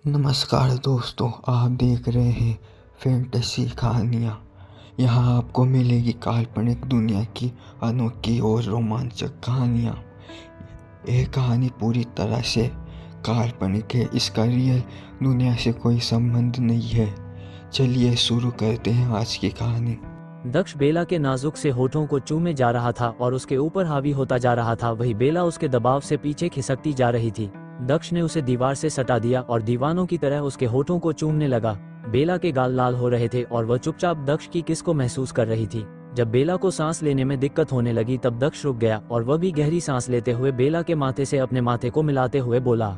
नमस्कार दोस्तों, आप देख रहे हैं फैंटेसी कहानियाँ। यहाँ आपको मिलेगी काल्पनिक दुनिया की अनोखी और रोमांचक कहानियाँ। यह कहानी पूरी तरह से काल्पनिक है, इसका रियल दुनिया से कोई संबंध नहीं है। चलिए शुरू करते हैं आज की कहानी। दक्ष बेला के नाजुक से होठों को चूमे जा रहा था और उसके ऊपर हावी होता जा रहा था। वही बेला उसके दबाव से पीछे खिसकती जा रही थी। दक्ष ने उसे दीवार से सटा दिया और दीवानों की तरह उसके होठों को चूमने लगा। बेला के गाल लाल हो रहे थे और वह चुपचाप दक्ष की किस को महसूस कर रही थी। जब बेला को सांस लेने में दिक्कत होने लगी तब दक्ष रुक गया और वह भी गहरी सांस लेते हुए बेला के माथे से अपने माथे को मिलाते हुए बोला,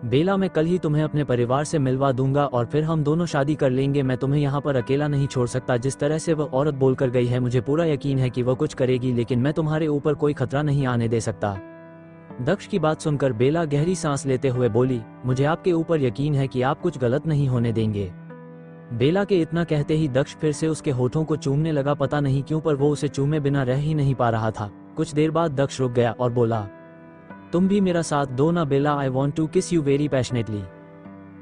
बेला, मैं कल ही तुम्हें अपने परिवार से मिलवा दूंगा और फिर हम दोनों शादी कर लेंगे। मैं तुम्हें यहाँ पर अकेला नहीं छोड़ सकता। जिस तरह से वह औरत बोलकर गई है, मुझे पूरा यकीन है कि वह कुछ करेगी, लेकिन मैं तुम्हारे ऊपर कोई खतरा नहीं आने दे सकता। दक्ष की बात सुनकर बेला गहरी सांस लेते हुए बोली, मुझे आपके ऊपर यकीन है कि आप कुछ गलत नहीं होने देंगे। बेला के इतना कहते ही दक्ष फिर से उसके होठों को चूमने लगा। पता नहीं क्यों पर वो उसे चूमे बिना रह ही नहीं पा रहा था। कुछ देर बाद दक्ष रुक गया और बोला, तुम भी मेरा साथ दो ना बेला, आई वॉन्ट टू किस यू वेरी पैशनेटली।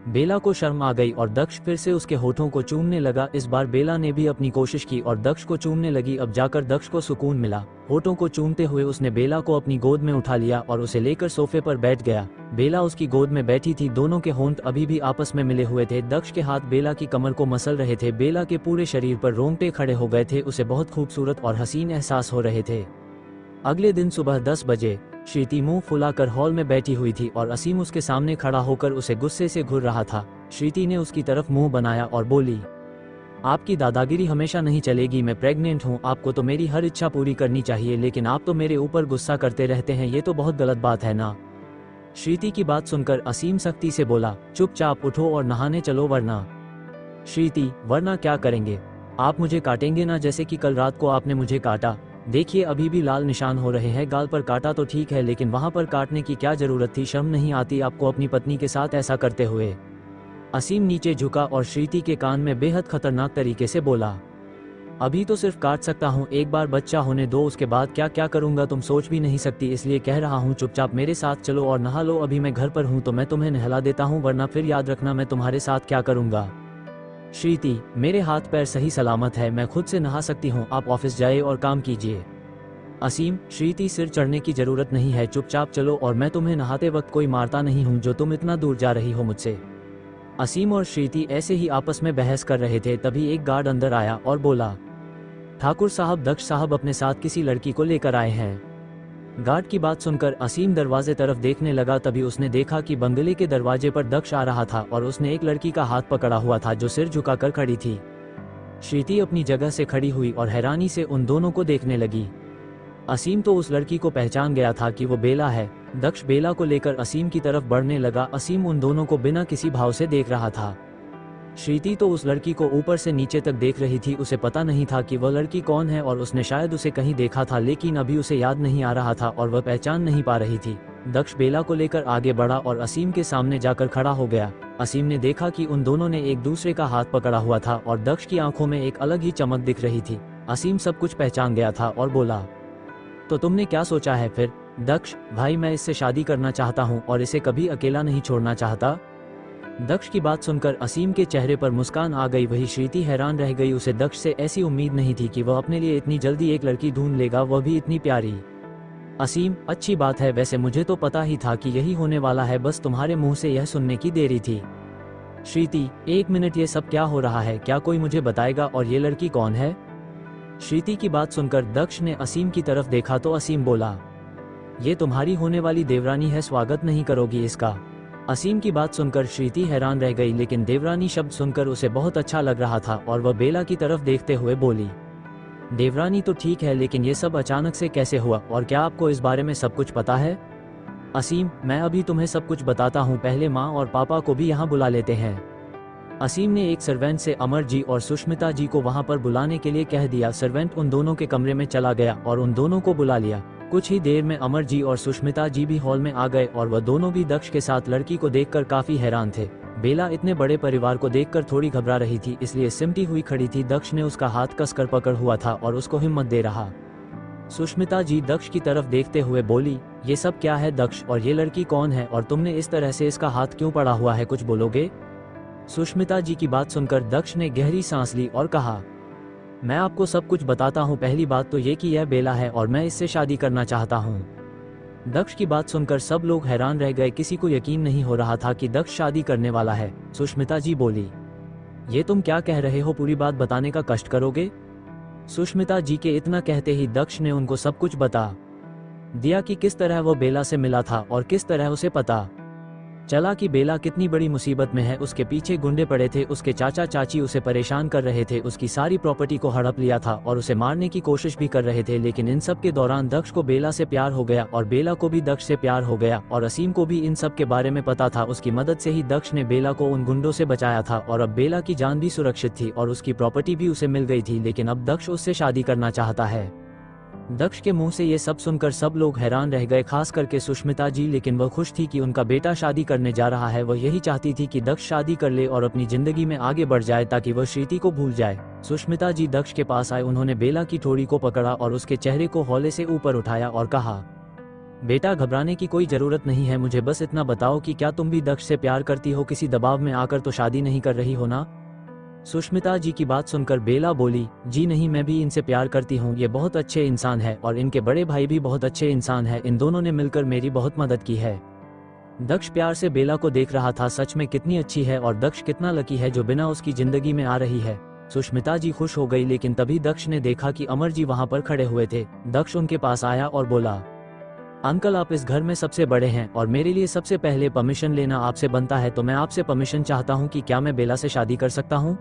बेला को शर्म आ गई और दक्ष फिर से उसके होठों को चूमने लगा। इस बार बेला ने भी अपनी कोशिश की और दक्ष को चूमने लगी। अब जाकर दक्ष को सुकून मिला। होठों को चूमते हुए उसने बेला को अपनी गोद में उठा लिया और उसे लेकर सोफे पर बैठ गया। बेला उसकी गोद में बैठी थी। दोनों के होंठ अभी भी आपस में मिले हुए थे। दक्ष के हाथ बेला की कमर को मसल रहे थे। बेला के पूरे शरीर पर रोंगटे खड़े हो गए थे। उसे बहुत खूबसूरत और हसीन एहसास हो रहे थे। अगले दिन सुबह 10 बजे श्रीति मुंह फुलाकर हॉल में बैठी हुई थी और असीम उसके सामने खड़ा होकर उसे गुस्से से घूर रहा था। श्रीति ने उसकी तरफ मुंह बनाया और बोली, आपकी दादागिरी हमेशा नहीं चलेगी। मैं प्रेग्नेंट हूँ, आपको तो मेरी हर इच्छा पूरी करनी चाहिए, लेकिन आप तो मेरे ऊपर गुस्सा करते रहते हैं। ये तो बहुत गलत बात है ना। श्रीति की बात सुनकर असीम सख्ती से बोला, चुपचाप उठो और नहाने चलो वरना। श्रीति, वरना क्या करेंगे? आप मुझे काटेंगे ना, जैसे कि कल रात को आपने मुझे काटा। देखिए अभी भी लाल निशान हो रहे हैं। गाल पर काटा तो ठीक है, लेकिन वहां पर काटने की क्या जरूरत थी? शर्म नहीं आती आपको अपनी पत्नी के साथ ऐसा करते हुए? असीम नीचे झुका और श्रीति के कान में बेहद खतरनाक तरीके से बोला, अभी तो सिर्फ काट सकता हूँ, एक बार बच्चा होने दो, उसके बाद क्या क्या करूंगा तुम सोच भी नहीं सकती। इसलिए कह रहा हूँ चुपचाप मेरे साथ चलो और नहा लो। अभी मैं घर पर हूँ तो मैं तुम्हें नहला देता हूँ, वरना फिर याद रखना मैं तुम्हारे साथ क्या करूंगा। श्रीति, मेरे हाथ पैर सही सलामत है, मैं खुद से नहा सकती हूँ। आप ऑफिस जाए और काम कीजिए। असीम, श्रीति, सिर चढ़ने की जरूरत नहीं है, चुपचाप चलो और मैं तुम्हें नहाते वक्त कोई मारता नहीं हूँ जो तुम इतना दूर जा रही हो मुझसे। असीम और श्रीति ऐसे ही आपस में बहस कर रहे थे, तभी एक गार्ड अंदर आया और बोला, ठाकुर साहब, दक्ष साहब अपने साथ किसी लड़की को लेकर आए हैं। गार्ड की बात सुनकर असीम दरवाजे तरफ देखने लगा। तभी उसने देखा कि बंगले के दरवाजे पर दक्ष आ रहा था और उसने एक लड़की का हाथ पकड़ा हुआ था जो सिर झुकाकर खड़ी थी। श्रीति अपनी जगह से खड़ी हुई और हैरानी से उन दोनों को देखने लगी। असीम तो उस लड़की को पहचान गया था कि वो बेला है। दक्ष बेला को लेकर असीम की तरफ बढ़ने लगा। असीम उन दोनों को बिना किसी भाव से देख रहा था। श्रीति तो उस लड़की को ऊपर से नीचे तक देख रही थी। उसे पता नहीं था कि वह लड़की कौन है और उसने शायद उसे कहीं देखा था, लेकिन अभी उसे याद नहीं आ रहा था और वह पहचान नहीं पा रही थी। दक्ष बेला को लेकर आगे बढ़ा और असीम के सामने जाकर खड़ा हो गया। असीम ने देखा कि उन दोनों ने एक दूसरे का हाथ पकड़ा हुआ था और दक्ष की आंखों में एक अलग ही चमक दिख रही थी। असीम सब कुछ पहचान गया था और बोला, तो तुमने क्या सोचा है फिर? दक्ष भाई, मैं इससे शादी करना चाहता हूँ और इसे कभी अकेला नहीं छोड़ना चाहता। दक्ष की बात सुनकर असीम के चेहरे पर मुस्कान आ गई। वही श्रीति हैरान रह गई। उसे दक्ष से ऐसी उम्मीद नहीं थी कि वह अपने लिए इतनी जल्दी एक लड़की ढूंढ लेगा, वह भी इतनी प्यारी। असीम, अच्छी बात है, वैसे मुझे तो पता ही था कि यही होने वाला है, बस तुम्हारे मुंह से यह सुनने की देरी थी। श्रीति, एक मिनट, ये सब क्या हो रहा है? क्या कोई मुझे बताएगा? और ये लड़की कौन है? श्रीति की बात सुनकर दक्ष ने असीम की तरफ देखा तो असीम बोला, ये तुम्हारी होने वाली देवरानी है, स्वागत नहीं करोगी इसका? असीम की बात सुनकर श्रीति हैरान रह गई, लेकिन देवरानी शब्द सुनकर उसे बहुत अच्छा लग रहा था और वह बेला की तरफ देखते हुए बोली, देवरानी तो ठीक है, लेकिन ये सब अचानक से कैसे हुआ और क्या आपको इस बारे में सब कुछ पता है? असीम, मैं अभी तुम्हें सब कुछ बताता हूँ, पहले माँ और पापा को भी यहाँ बुला लेते हैं। असीम ने एक सर्वेंट से अमर जी और सुष्मिता जी को वहाँ पर बुलाने के लिए कह दिया। सर्वेंट उन दोनों के कमरे में चला गया और उन दोनों को बुला लिया। कुछ ही देर में अमर जी और सुष्मिता जी भी हॉल में आ गए और वह दोनों भी दक्ष के साथ लड़की को देखकर काफी हैरान थे। बेला इतने बड़े परिवार को देखकर थोड़ी घबरा रही थी, इसलिए सिमटी हुई खड़ी थी। दक्ष ने उसका हाथ कसकर पकड़ हुआ था और उसको हिम्मत दे रहा। सुष्मिता जी दक्ष की तरफ देखते हुए बोली, ये सब क्या है दक्ष, और ये लड़की कौन है, और तुमने इस तरह से इसका हाथ क्यों पड़ा हुआ है, कुछ बोलोगे? सुष्मिता जी की बात सुनकर दक्ष ने गहरी सांस ली और कहा, मैं आपको सब कुछ बताता हूँ। पहली बात तो ये कि यह बेला है और मैं इससे शादी करना चाहता हूँ। दक्ष की बात सुनकर सब लोग हैरान रह गए, किसी को यकीन नहीं हो रहा था कि दक्ष शादी करने वाला है। सुष्मिता जी बोली, ये तुम क्या कह रहे हो, पूरी बात बताने का कष्ट करोगे? सुष्मिता जी के इतना कहते ही दक्ष ने उनको सब कुछ बता दिया कि किस तरह वो बेला से मिला था और किस तरह उसे पता चला कि बेला कितनी बड़ी मुसीबत में है। उसके पीछे गुंडे पड़े थे, उसके चाचा चाची उसे परेशान कर रहे थे, उसकी सारी प्रॉपर्टी को हड़प लिया था और उसे मारने की कोशिश भी कर रहे थे। लेकिन इन सब के दौरान दक्ष को बेला से प्यार हो गया और बेला को भी दक्ष से प्यार हो गया और असीम को भी इन सब के बारे में पता था। उसकी मदद से ही दक्ष ने बेला को उन गुंडों से बचाया था और अब बेला की जान भी सुरक्षित थी और उसकी प्रॉपर्टी भी उसे मिल गई थी। लेकिन अब दक्ष उससे शादी करना चाहता है। दक्ष के मुंह से ये सब सुनकर सब लोग हैरान रह गए, खास करके सुष्मिता जी। लेकिन वह खुश थी कि उनका बेटा शादी करने जा रहा है। वह यही चाहती थी कि दक्ष शादी कर ले और अपनी जिंदगी में आगे बढ़ जाए ताकि वह श्रीति को भूल जाए। सुष्मिता जी दक्ष के पास आए, उन्होंने बेला की ठोड़ी को पकड़ा और उसके चेहरे को हौले से ऊपर उठाया और कहा, बेटा घबराने की कोई जरूरत नहीं है, मुझे बस इतना बताओ कि क्या तुम भी दक्ष से प्यार करती हो? किसी दबाव में आकर तो शादी नहीं कर रही हो ना? सुष्मिता जी की बात सुनकर बेला बोली, जी नहीं, मैं भी इनसे प्यार करती हूँ। ये बहुत अच्छे इंसान है और इनके बड़े भाई भी बहुत अच्छे इंसान है। इन दोनों ने मिलकर मेरी बहुत मदद की है। दक्ष प्यार से बेला को देख रहा था, सच में कितनी अच्छी है और दक्ष कितना लकी है जो बिना उसकी जिंदगी में आ रही है। सुष्मिता जी खुश हो गई। लेकिन तभी दक्ष ने देखा कि अमर जी वहाँ पर खड़े हुए थे। दक्ष उनके पास आया और बोला, अंकल आप इस घर में सबसे बड़े हैं और मेरे लिए सबसे पहले परमिशन लेना आपसे बनता है, तो मैं आपसे परमिशन चाहता हूँ कि क्या मैं बेला से शादी कर सकता हूँ?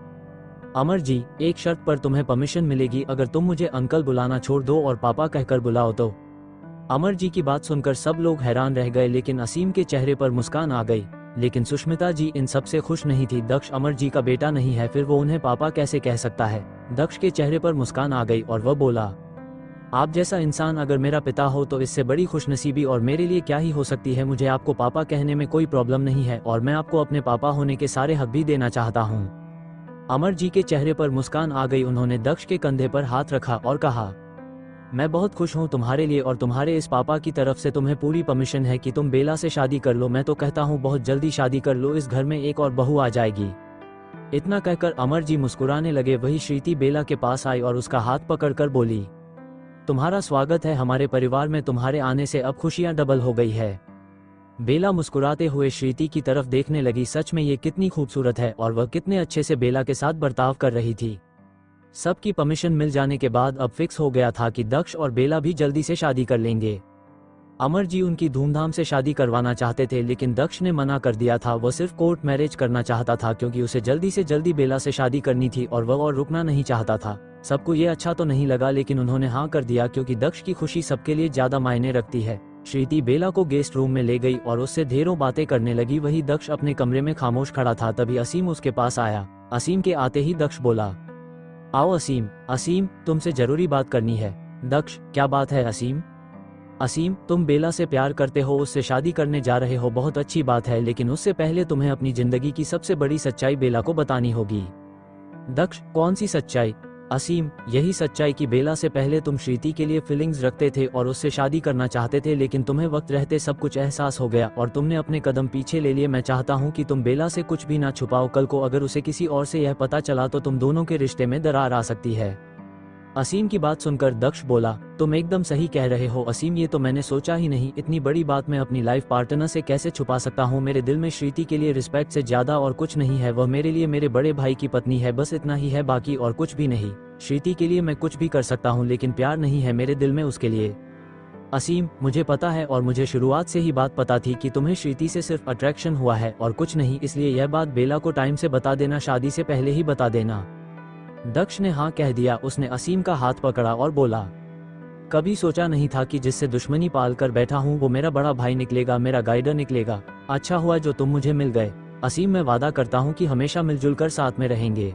अमर जी, एक शर्त पर तुम्हें परमिशन मिलेगी, अगर तुम मुझे अंकल बुलाना छोड़ दो और पापा कहकर बुलाओ तो। अमर जी की बात सुनकर सब लोग हैरान रह गए, लेकिन असीम के चेहरे पर मुस्कान आ गई। लेकिन सुष्मिता जी इन सबसे खुश नहीं थी। दक्ष अमर जी का बेटा नहीं है, फिर वो उन्हें पापा कैसे कह सकता है? दक्ष के चेहरे पर मुस्कान आ गई और वह बोला, आप जैसा इंसान अगर मेरा पिता हो तो इससे बड़ी खुशनसीबी और मेरे लिए क्या ही हो सकती है। मुझे आपको पापा कहने में कोई प्रॉब्लम नहीं है और मैं आपको अपने पापा होने के सारे हक भी देना चाहता हूँ। अमर जी के चेहरे पर मुस्कान आ गई। उन्होंने दक्ष के कंधे पर हाथ रखा और कहा, मैं बहुत खुश हूँ तुम्हारे लिए और तुम्हारे इस पापा की तरफ से तुम्हें पूरी परमिशन है कि तुम बेला से शादी कर लो। मैं तो कहता हूँ बहुत जल्दी शादी कर लो, इस घर में एक और बहू आ जाएगी। इतना कहकर अमर जी मुस्कुराने लगे। वही श्रीति बेला के पास आई और उसका हाथ पकड़कर बोली, तुम्हारा स्वागत है हमारे परिवार में, तुम्हारे आने से अब खुशियां डबल हो गई है। बेला मुस्कुराते हुए श्रीति की तरफ देखने लगी। सच में ये कितनी खूबसूरत है और वह कितने अच्छे से बेला के साथ बर्ताव कर रही थी। सबकी परमिशन मिल जाने के बाद अब फिक्स हो गया था कि दक्ष और बेला भी जल्दी से शादी कर लेंगे। अमर जी उनकी धूमधाम से शादी करवाना चाहते थे, लेकिन दक्ष ने मना कर दिया था। वह सिर्फ कोर्ट मैरिज करना चाहता था क्योंकि उसे जल्दी से जल्दी बेला से शादी करनी थी और वह और रुकना नहीं चाहता था। सबको ये अच्छा तो नहीं लगा, लेकिन उन्होंने हाँ कर दिया क्योंकि दक्ष की खुशी सबके लिए ज्यादा मायने रखती है। श्रीति बेला को गेस्ट रूम में ले गई और उससे ढेरों बातें करने लगी। वही दक्ष अपने कमरे में खामोश खड़ा था। तभी असीम उसके पास आया। असीम के आते ही दक्ष बोला, आओ असीम। असीम, तुमसे जरूरी बात करनी है। दक्ष, क्या बात है असीम? असीम, तुम बेला से प्यार करते हो, उससे शादी करने जा रहे हो, बहुत अच्छी बात है, लेकिन उससे पहले तुम्हें अपनी जिंदगी की सबसे बड़ी सच्चाई बेला को बतानी होगी। दक्ष, कौन सी सच्चाई? असीम, यही सच्चाई कि बेला से पहले तुम श्रीति के लिए फीलिंग्स रखते थे और उससे शादी करना चाहते थे, लेकिन तुम्हें वक्त रहते सब कुछ एहसास हो गया और तुमने अपने कदम पीछे ले लिए। मैं चाहता हूँ कि तुम बेला से कुछ भी ना छुपाओ। कल को अगर उसे किसी और से यह पता चला तो तुम दोनों के रिश्ते में दरार आ सकती है। असीम की बात सुनकर दक्ष बोला, तुम एकदम सही कह रहे हो असीम, ये तो मैंने सोचा ही नहीं। इतनी बड़ी बात मैं अपनी लाइफ पार्टनर से कैसे छुपा सकता हूँ? मेरे दिल में श्रीति के लिए रिस्पेक्ट से ज्यादा और कुछ नहीं है। वह मेरे लिए मेरे बड़े भाई की पत्नी है, बस इतना ही है, बाकी और कुछ भी नहीं। श्रीति के लिए मैं कुछ भी कर सकता हूँ, लेकिन प्यार नहीं है मेरे दिल में उसके लिए। असीम, मुझे पता है और मुझे शुरुआत से ही बात पता थी कि तुम्हें श्रीति से सिर्फ अट्रैक्शन हुआ है और कुछ नहीं, इसलिए यह बात बेला को टाइम से बता देना, शादी से पहले ही बता देना। दक्ष ने हाँ कह दिया। उसने असीम का हाथ पकड़ा और बोला, कभी सोचा नहीं था कि जिससे दुश्मनी पाल कर बैठा हूँ वो मेरा बड़ा भाई निकलेगा, मेरा गाइडर निकलेगा। अच्छा हुआ जो तुम मुझे मिल गए। असीम, मैं वादा करता हूँ कि हमेशा मिलजुल कर साथ में रहेंगे।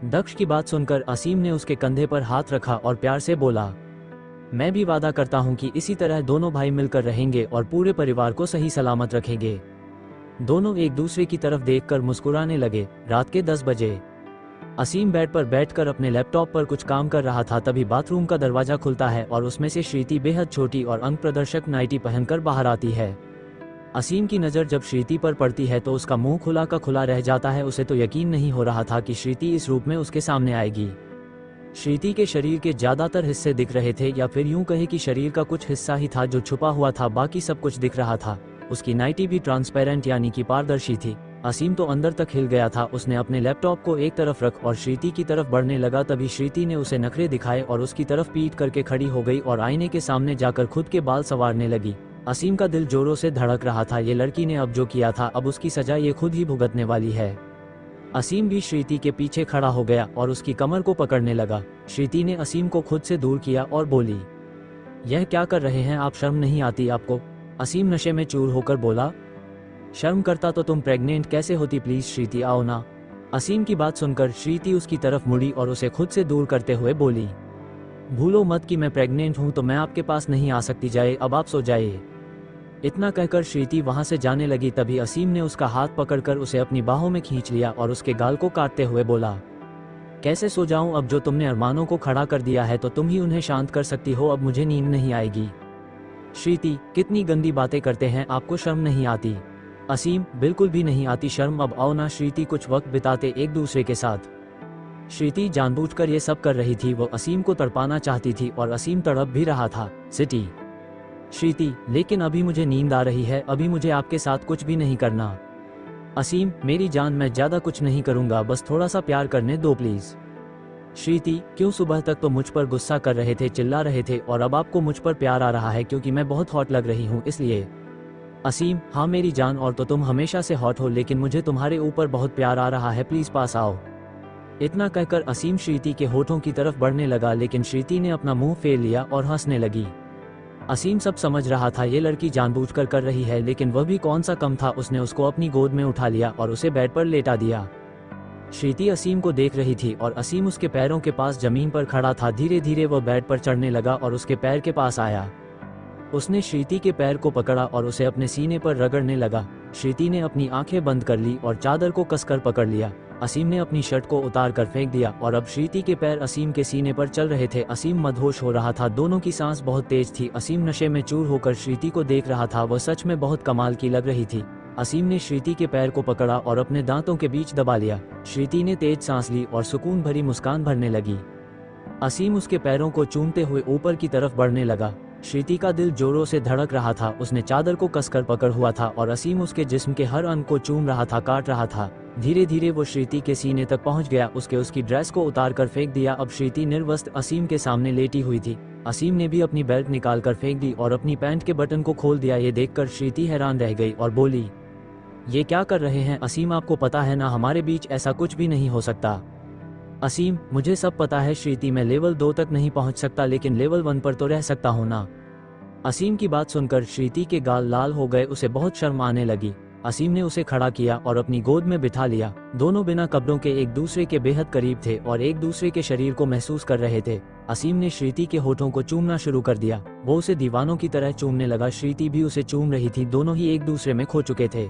दक्ष की बात सुनकर असीम ने उसके कंधे पर हाथ रखा और प्यार से बोला, मैं भी वादा करता हूँ कि इसी तरह दोनों भाई मिलकर रहेंगे और पूरे परिवार को सही सलामत रखेंगे। दोनों एक दूसरे की तरफ देखकर मुस्कुराने लगे। रात के 10 बजे असीम बेड पर बैठकर अपने लैपटॉप पर कुछ काम कर रहा था, तभी बाथरूम का दरवाजा खुलता है और उसमें से श्रीति बेहद छोटी और अंग प्रदर्शक नाइटी पहनकर बाहर आती है। असीम की नज़र जब श्रीति पर पड़ती है तो उसका मुंह खुला का खुला रह जाता है। उसे तो यकीन नहीं हो रहा था कि श्रीति इस रूप में उसके सामने आएगी। श्रीति के शरीर के ज्यादातर हिस्से दिख रहे थे, या फिर यूं कहे कि शरीर का कुछ हिस्सा ही था जो छुपा हुआ था, बाकी सब कुछ दिख रहा था। उसकी नाइटी भी ट्रांसपेरेंट यानी कि पारदर्शी थी। असीम तो अंदर तक हिल गया था। उसने अपने लैपटॉप को एक तरफ रख और श्रीति की तरफ बढ़ने लगा, तभी श्रीति ने उसे नखरे दिखाए और उसकी तरफ पीठ करके खड़ी हो गई और आईने के सामने जाकर खुद के बाल संवारने लगी। असीम का दिल जोरों से धड़क रहा था। ये लड़की ने अब जो किया था, अब उसकी सजा ये खुद ही भुगतने वाली है। असीम भी श्रीति के पीछे खड़ा हो गया और उसकी कमर को पकड़ने लगा। श्रीति ने असीम को खुद से दूर किया और बोली, यह क्या कर रहे हैं आप, शर्म नहीं आती आपको? असीम नशे में चूर होकर बोला, शर्म करता तो तुम प्रेग्नेंट कैसे होती, प्लीज श्रीति आओ ना। असीम की बात सुनकर श्रीति उसकी तरफ मुड़ी और उसे खुद से दूर करते हुए बोली, भूलो मत कि मैं प्रेग्नेंट हूं, तो मैं आपके पास नहीं आ सकती, जाए अब आप सो जाइए। इतना कहकर श्रीति वहां से जाने लगी, तभी असीम ने उसका हाथ पकड़कर उसे अपनी बाहों में खींच लिया और उसके गाल को काटते हुए बोला, कैसे सो जाऊं, अब जो तुमने अरमानों को खड़ा कर दिया है तो तुम ही उन्हें शांत कर सकती हो, अब मुझे नींद नहीं आएगी। श्रीति, कितनी गंदी बातें करते हैं, आपको शर्म नहीं आती? असीम, बिल्कुल भी नहीं आती शर्म, अब आओ ना। श्रीति कुछ वक्त बिताते एक दूसरे के साथ। श्रीति जानबूझकर ये सब कर रही थी, वो असीम को तड़पाना चाहती थी और असीम तड़प भी रहा था। सिटी श्रीति, लेकिन अभी मुझे नींद आ रही है, अभी मुझे आपके साथ कुछ भी नहीं करना। असीम, मेरी जान, मैं ज्यादा कुछ नहीं करूंगा, बस थोड़ा सा प्यार करने दो प्लीज। श्रीति, क्यों सुबह तक तो मुझ पर गुस्सा कर रहे थे, चिल्ला रहे थे, और अब आपको मुझ पर प्यार आ रहा है क्योंकि मैं बहुत हॉट लग रही हूँ इसलिए? असीम, हाँ मेरी जान, और तो तुम हमेशा से हॉट हो, लेकिन मुझे तुम्हारे ऊपर बहुत प्यार आ रहा है, प्लीज पास आओ। इतना कहकर असीम श्रीति के होठों की तरफ बढ़ने लगा, लेकिन श्रीति ने अपना मुंह फेर लिया और हंसने लगी। असीम सब समझ रहा था, ये लड़की जानबूझकर कर रही है, लेकिन वह भी कौन सा कम था। उसने उसको अपनी गोद में उठा लिया और उसे बेड पर लेटा दिया। श्रीति असीम को देख रही थी और असीम उसके पैरों के पास जमीन पर खड़ा था। धीरे धीरे वह बेड पर चढ़ने लगा और उसके पैर के पास आया। उसने श्रीति के पैर को पकड़ा और उसे अपने सीने पर रगड़ने लगा। श्रीति ने अपनी आंखें बंद कर ली और चादर को कसकर पकड़ लिया। असीम ने अपनी शर्ट को उतार कर फेंक दिया और अब श्रीति के पैर असीम के सीने पर चल रहे थे। असीम मदहोश हो रहा था, दोनों की सांस बहुत तेज थी। असीम नशे में चूर होकर श्रीति को देख रहा था, वह सच में बहुत कमाल की लग रही थी। असीम ने श्रीति के पैर को पकड़ा और अपने दांतों के बीच दबा लिया। श्रीति ने तेज सांस ली और सुकून भरी मुस्कान भरने लगी। असीम उसके पैरों को चूमते हुए ऊपर की तरफ बढ़ने लगा। श्रीति का दिल जोरों से धड़क रहा था। उसने चादर को कसकर पकड़ हुआ था और असीम उसके जिस्म के हर अंग को चूम रहा था, काट रहा था। धीरे धीरे वो श्रीति के सीने तक पहुंच गया। उसकी ड्रेस को उतार कर फेंक दिया। अब श्रीति निर्वस्त्र असीम के सामने लेटी हुई थी। असीम ने भी अपनी बेल्ट निकाल कर फेंक दी और अपनी पैंट के बटन को खोल दिया। ये देखकर श्रीति हैरान रह गई और बोली, ये क्या कर रहे हैं असीम, आपको पता है ना हमारे बीच ऐसा कुछ भी नहीं हो सकता। असीम, मुझे सब पता है श्रीति, मैं लेवल 2 तक नहीं पहुंच सकता, लेकिन लेवल 1 पर तो रह सकता हूं ना। असीम की बात सुनकर श्रीति के गाल लाल हो गए। उसे बहुत शर्म आने लगी। असीम ने उसे खड़ा किया और अपनी गोद में बिठा लिया। दोनों बिना कपड़ों के एक दूसरे के बेहद करीब थे और एक दूसरे के शरीर को महसूस कर रहे थे। असीम ने श्रीति के होठों को चूमना शुरू कर दिया। वो उसे दीवानों की तरह चूमने लगा। श्रीति भी उसे चूम रही थी। दोनों ही एक दूसरे में खो चुके थे।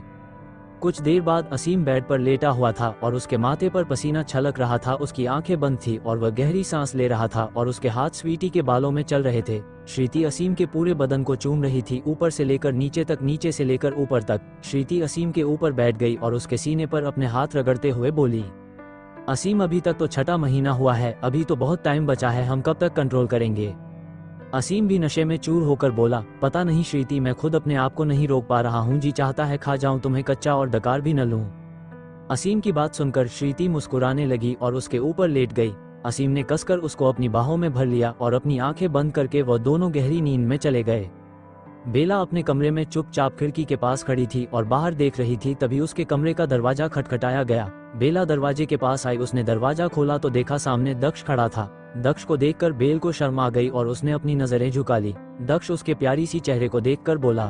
कुछ देर बाद असीम बेड पर लेटा हुआ था और उसके माथे पर पसीना छलक रहा था। उसकी आंखें बंद थी और वह गहरी सांस ले रहा था और उसके हाथ स्वीटी के बालों में चल रहे थे। श्रीति असीम के पूरे बदन को चूम रही थी, ऊपर से लेकर नीचे तक, नीचे से लेकर ऊपर तक। श्रीति असीम के ऊपर बैठ गई और उसके सीने पर अपने हाथ रगड़ते हुए बोली, असीम, अभी तक तो 6वां महीना हुआ है, अभी तो बहुत टाइम बचा है, हम कब तक कंट्रोल करेंगे? असीम भी नशे में चूर होकर बोला, पता नहीं श्रीति, मैं खुद अपने आप को नहीं रोक पा रहा हूँ, जी चाहता है खा जाऊं तुम्हें कच्चा और डकार भी न लूं। असीम की बात सुनकर श्रीति मुस्कुराने लगी और उसके ऊपर लेट गई। असीम ने कसकर उसको अपनी बाहों में भर लिया और अपनी आंखें बंद करके वह दोनों गहरी नींद में चले गए। बेला अपने कमरे में चुपचाप खिड़की के पास खड़ी थी और बाहर देख रही थी। तभी उसके कमरे का दरवाजा खटखटाया गया। बेला दरवाजे के पास आई। उसने दरवाजा खोला तो देखा सामने दक्ष खड़ा था। दक्ष को देखकर बेल को शर्म आ गई और उसने अपनी नजरें झुका ली। दक्ष उसके प्यारी सी चेहरे को देखकर बोला,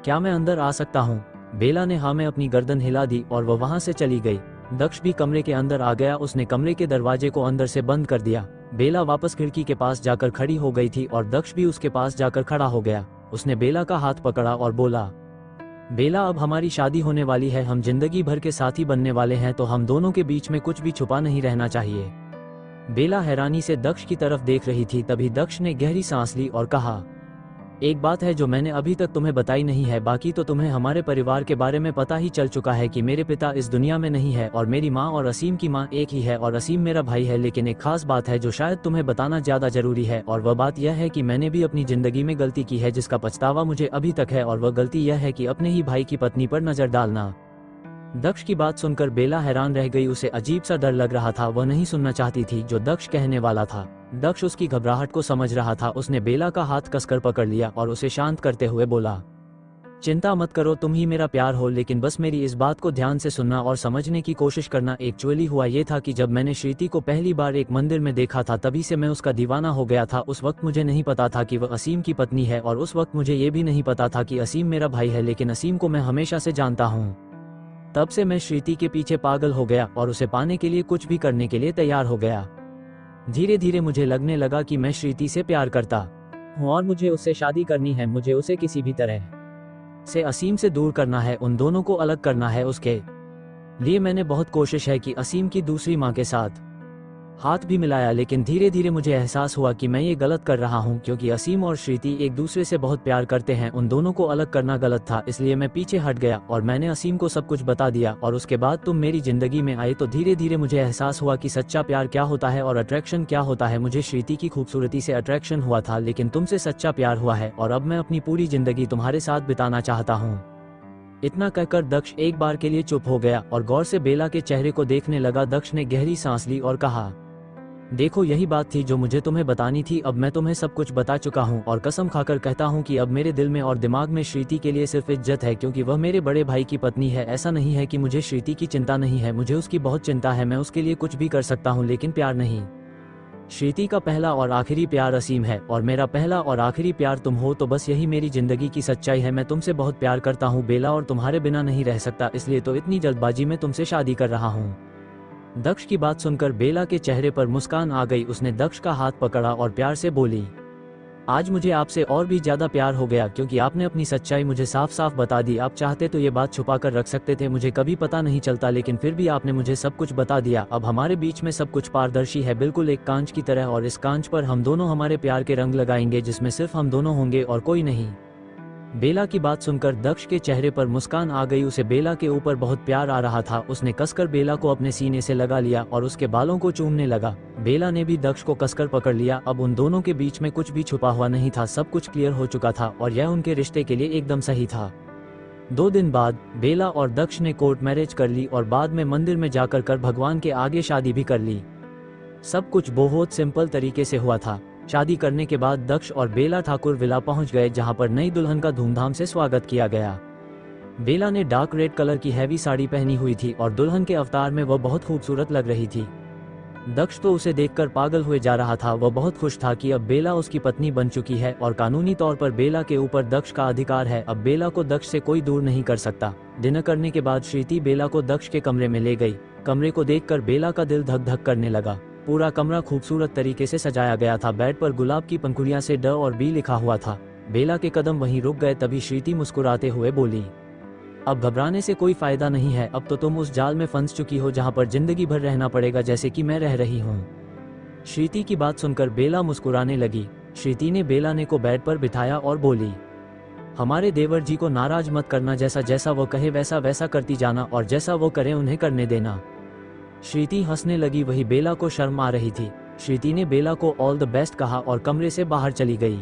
क्या मैं अंदर आ सकता हूँ? बेला ने हाँ में अपनी गर्दन हिला दी और वह वहां से चली गई। दक्ष भी कमरे के अंदर आ गया। उसने कमरे के दरवाजे को अंदर से बंद कर दिया। बेला वापस खिड़की के पास जाकर खड़ी हो गई थी और दक्ष भी उसके पास जाकर खड़ा हो गया। उसने बेला का हाथ पकड़ा और बोला, बेला, अब हमारी शादी होने वाली है, हम जिंदगी भर के साथी बनने वाले हैं, तो हम दोनों के बीच में कुछ भी छुपा नहीं रहना चाहिए। बेला हैरानी से दक्ष की तरफ देख रही थी। तभी दक्ष ने गहरी सांस ली और कहा, एक बात है जो मैंने अभी तक तुम्हें बताई नहीं है, बाकी तो तुम्हें हमारे परिवार के बारे में पता ही चल चुका है कि मेरे पिता इस दुनिया में नहीं है और मेरी माँ और असीम की माँ एक ही है और असीम मेरा भाई है। लेकिन एक खास बात है जो शायद तुम्हें बताना ज्यादा जरूरी है, और वह बात यह है कि मैंने भी अपनी जिंदगी में गलती की है जिसका पछतावा मुझे अभी तक है, और वह गलती यह है कि अपने ही भाई की पत्नी पर नजर डालना। दक्ष की बात सुनकर बेला हैरान रह गई। उसे अजीब सा डर लग रहा था। वह नहीं सुनना चाहती थी जो दक्ष कहने वाला था। दक्ष उसकी घबराहट को समझ रहा था। उसने बेला का हाथ कसकर पकड़ लिया और उसे शांत करते हुए बोला, चिंता मत करो, तुम ही मेरा प्यार हो, लेकिन बस मेरी इस बात को ध्यान से सुनना और समझने की कोशिश करना। एक्चुअली हुआ ये था कि जब मैंने श्रीति को पहली बार एक मंदिर में देखा था तभी से मैं उसका दीवाना हो गया था। उस वक्त मुझे नहीं पता था कि वह असीम की पत्नी है, और उस वक्त मुझे ये भी नहीं पता था कि असीम मेरा भाई है, लेकिन असीम को मैं हमेशा से जानता हूँ। तब से मैं श्रीति के पीछे पागल हो गया और उसे पाने के लिए कुछ भी करने के लिए तैयार हो गया। धीरे धीरे मुझे लगने लगा कि मैं श्रीति से प्यार करता हूँ और मुझे उससे शादी करनी है। मुझे उसे किसी भी तरह से असीम से दूर करना है, उन दोनों को अलग करना है। उसके लिए मैंने बहुत कोशिश है कि असीम की दूसरी माँ के साथ हाथ भी मिलाया, लेकिन धीरे धीरे मुझे एहसास हुआ कि मैं ये गलत कर रहा हूँ, क्योंकि असीम और श्रीति एक दूसरे से बहुत प्यार करते हैं। उन दोनों को अलग करना गलत था, इसलिए मैं पीछे हट गया और मैंने असीम को सब कुछ बता दिया। और उसके बाद तुम मेरी जिंदगी में आए तो धीरे धीरे मुझे एहसास हुआ कि सच्चा प्यार क्या होता है और अट्रैक्शन क्या होता है। मुझे श्रीति की खूबसूरती से अट्रैक्शन हुआ था, लेकिन तुमसे सच्चा प्यार हुआ है, और अब मैं अपनी पूरी जिंदगी तुम्हारे साथ बिताना चाहता हूँ। इतना कहकर दक्ष एक बार के लिए चुप हो गया और गौर से बेला के चेहरे को देखने लगा। दक्ष ने गहरी सांस ली और कहा, देखो, यही बात थी जो मुझे तुम्हें बतानी थी। अब मैं तुम्हें सब कुछ बता चुका हूँ और कसम खाकर कहता हूँ कि अब मेरे दिल में और दिमाग में श्रीति के लिए सिर्फ इज्जत है, क्योंकि वह मेरे बड़े भाई की पत्नी है। ऐसा नहीं है कि मुझे श्रीति की चिंता नहीं है, मुझे उसकी बहुत चिंता है। मैं उसके लिए कुछ भी कर सकता हूँ, लेकिन प्यार नहीं। श्रीति का पहला और आखिरी प्यार असीम है और मेरा पहला और आखिरी प्यार तुम हो। तो बस यही मेरी जिंदगी की सच्चाई है। मैं तुमसे बहुत प्यार करता हूँ बेला, और तुम्हारे बिना नहीं रह सकता, इसलिए तो इतनी जल्दबाजी में तुमसे शादी कर रहा हूँ। दक्ष की बात सुनकर बेला के चेहरे पर मुस्कान आ गई। उसने दक्ष का हाथ पकड़ा और प्यार से बोली, आज मुझे आपसे और भी ज्यादा प्यार हो गया, क्योंकि आपने अपनी सच्चाई मुझे साफ साफ बता दी। आप चाहते तो ये बात छुपा कर रख सकते थे, मुझे कभी पता नहीं चलता, लेकिन फिर भी आपने मुझे सब कुछ बता दिया। अब हमारे बीच में सब कुछ पारदर्शी है, बिल्कुल एक कांच की तरह, और इस कांच पर हम दोनों हमारे प्यार के रंग लगाएंगे, जिसमें सिर्फ हम दोनों होंगे और कोई नहीं। बेला की बात सुनकर दक्ष के चेहरे पर मुस्कान आ गई। उसे बेला के ऊपर बहुत प्यार आ रहा था। उसने कसकर बेला को अपने सीने से लगा लिया और उसके बालों को चूमने लगा। बेला ने भी दक्ष को कसकर पकड़ लिया। अब उन दोनों के बीच में कुछ भी छुपा हुआ नहीं था, सब कुछ क्लियर हो चुका था और यह उनके रिश्ते के लिए एकदम सही था। 2 दिन बाद बेला और दक्ष ने कोर्ट मैरिज कर ली और बाद में मंदिर में जाकर भगवान के आगे शादी भी कर ली। सब कुछ बहुत सिंपल तरीके से हुआ था। शादी करने के बाद दक्ष और बेला ठाकुर विला पहुंच गए, जहां पर नई दुल्हन का धूमधाम से स्वागत किया गया। बेला ने डार्क रेड कलर की हैवी साड़ी पहनी हुई थी और दुल्हन के अवतार में वह बहुत खूबसूरत लग रही थी। दक्ष तो उसे देखकर पागल हुए जा रहा था। वह बहुत खुश था कि अब बेला उसकी पत्नी बन चुकी है और कानूनी तौर पर बेला के ऊपर दक्ष का अधिकार है। अब बेला को दक्ष से कोई दूर नहीं कर सकता। डिनर करने के बाद श्रीति बेला को दक्ष के कमरे में ले गई। कमरे को देखकर बेला का दिल धक धक करने लगा। पूरा कमरा खूबसूरत तरीके से सजाया गया था। बेड पर गुलाब की पंखुड़ियां से ड और बी लिखा हुआ था। बेला के कदम वहीं रुक गए। तभी श्रीति मुस्कुराते हुए बोली, अब घबराने से कोई फायदा नहीं है। अब तो तुम उस जाल में फंस चुकी हो जहां पर जिंदगी भर रहना पड़ेगा, जैसे कि मैं रह रही हूँ। श्रीति की बात सुनकर बेला मुस्कुराने लगी। श्रीति ने बेला ने को बेड पर बिठाया और बोली, हमारे देवर जी को नाराज मत करना, जैसा जैसा वो कहे वैसा वैसा करती जाना और जैसा वो करे उन्हें करने देना। श्रीति हंसने लगी। वही बेला को शर्म आ रही थी। श्रीति ने बेला को ऑल द बेस्ट कहा और कमरे से बाहर चली गई।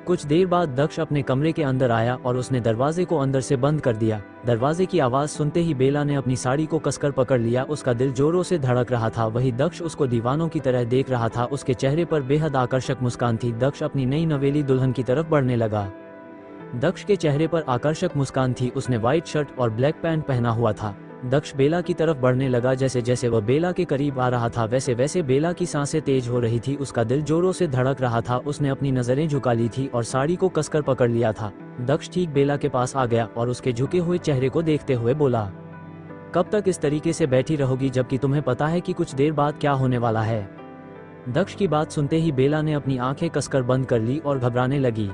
कुछ देर बाद दक्ष अपने कमरे के अंदर आया और उसने दरवाजे को अंदर से बंद कर दिया। दरवाजे की आवाज सुनते ही बेला ने अपनी साड़ी को कसकर पकड़ लिया। उसका दिल जोरों से धड़क रहा था। वही दक्ष उसको दीवानों की तरह देख रहा था। उसके चेहरे पर बेहद आकर्षक मुस्कान थी। दक्ष अपनी नई नवेली दुल्हन की तरफ बढ़ने लगा। दक्ष के चेहरे पर आकर्षक मुस्कान थी। उसने व्हाइट शर्ट और ब्लैक पैंट पहना हुआ था। दक्ष बेला की तरफ बढ़ने लगा। जैसे जैसे वह बेला के करीब आ रहा था वैसे वैसे बेला की सांसें तेज हो रही थी। उसका दिल जोरों से धड़क रहा था। उसने अपनी नजरें झुका ली थी और साड़ी को कसकर पकड़ लिया था। दक्ष ठीक बेला के पास आ गया और उसके झुके हुए चेहरे को देखते हुए बोला, कब तक इस तरीके से बैठी रहोगी जबकि तुम्हें पता है कि कुछ देर बाद क्या होने वाला है। दक्ष की बात सुनते ही बेला ने अपनी आंखें कसकर बंद कर ली और घबराने लगी।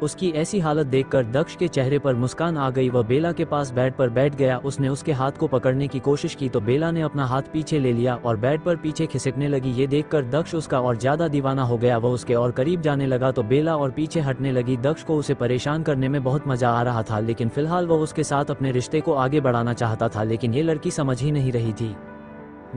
उसकी ऐसी हालत देखकर दक्ष के चेहरे पर मुस्कान आ गई। वह बेला के पास बेड पर बैठ गया। उसने उसके हाथ को पकड़ने की कोशिश की तो बेला ने अपना हाथ पीछे ले लिया और बेड पर पीछे खिसकने लगी। ये देखकर दक्ष उसका और ज्यादा दीवाना हो गया। वह उसके और करीब जाने लगा तो बेला और पीछे हटने लगी। दक्ष को उसे परेशान करने में बहुत मजा आ रहा था, लेकिन फिलहाल वह उसके साथ अपने रिश्ते को आगे बढ़ाना चाहता था, लेकिन ये लड़की समझ ही नहीं रही थी।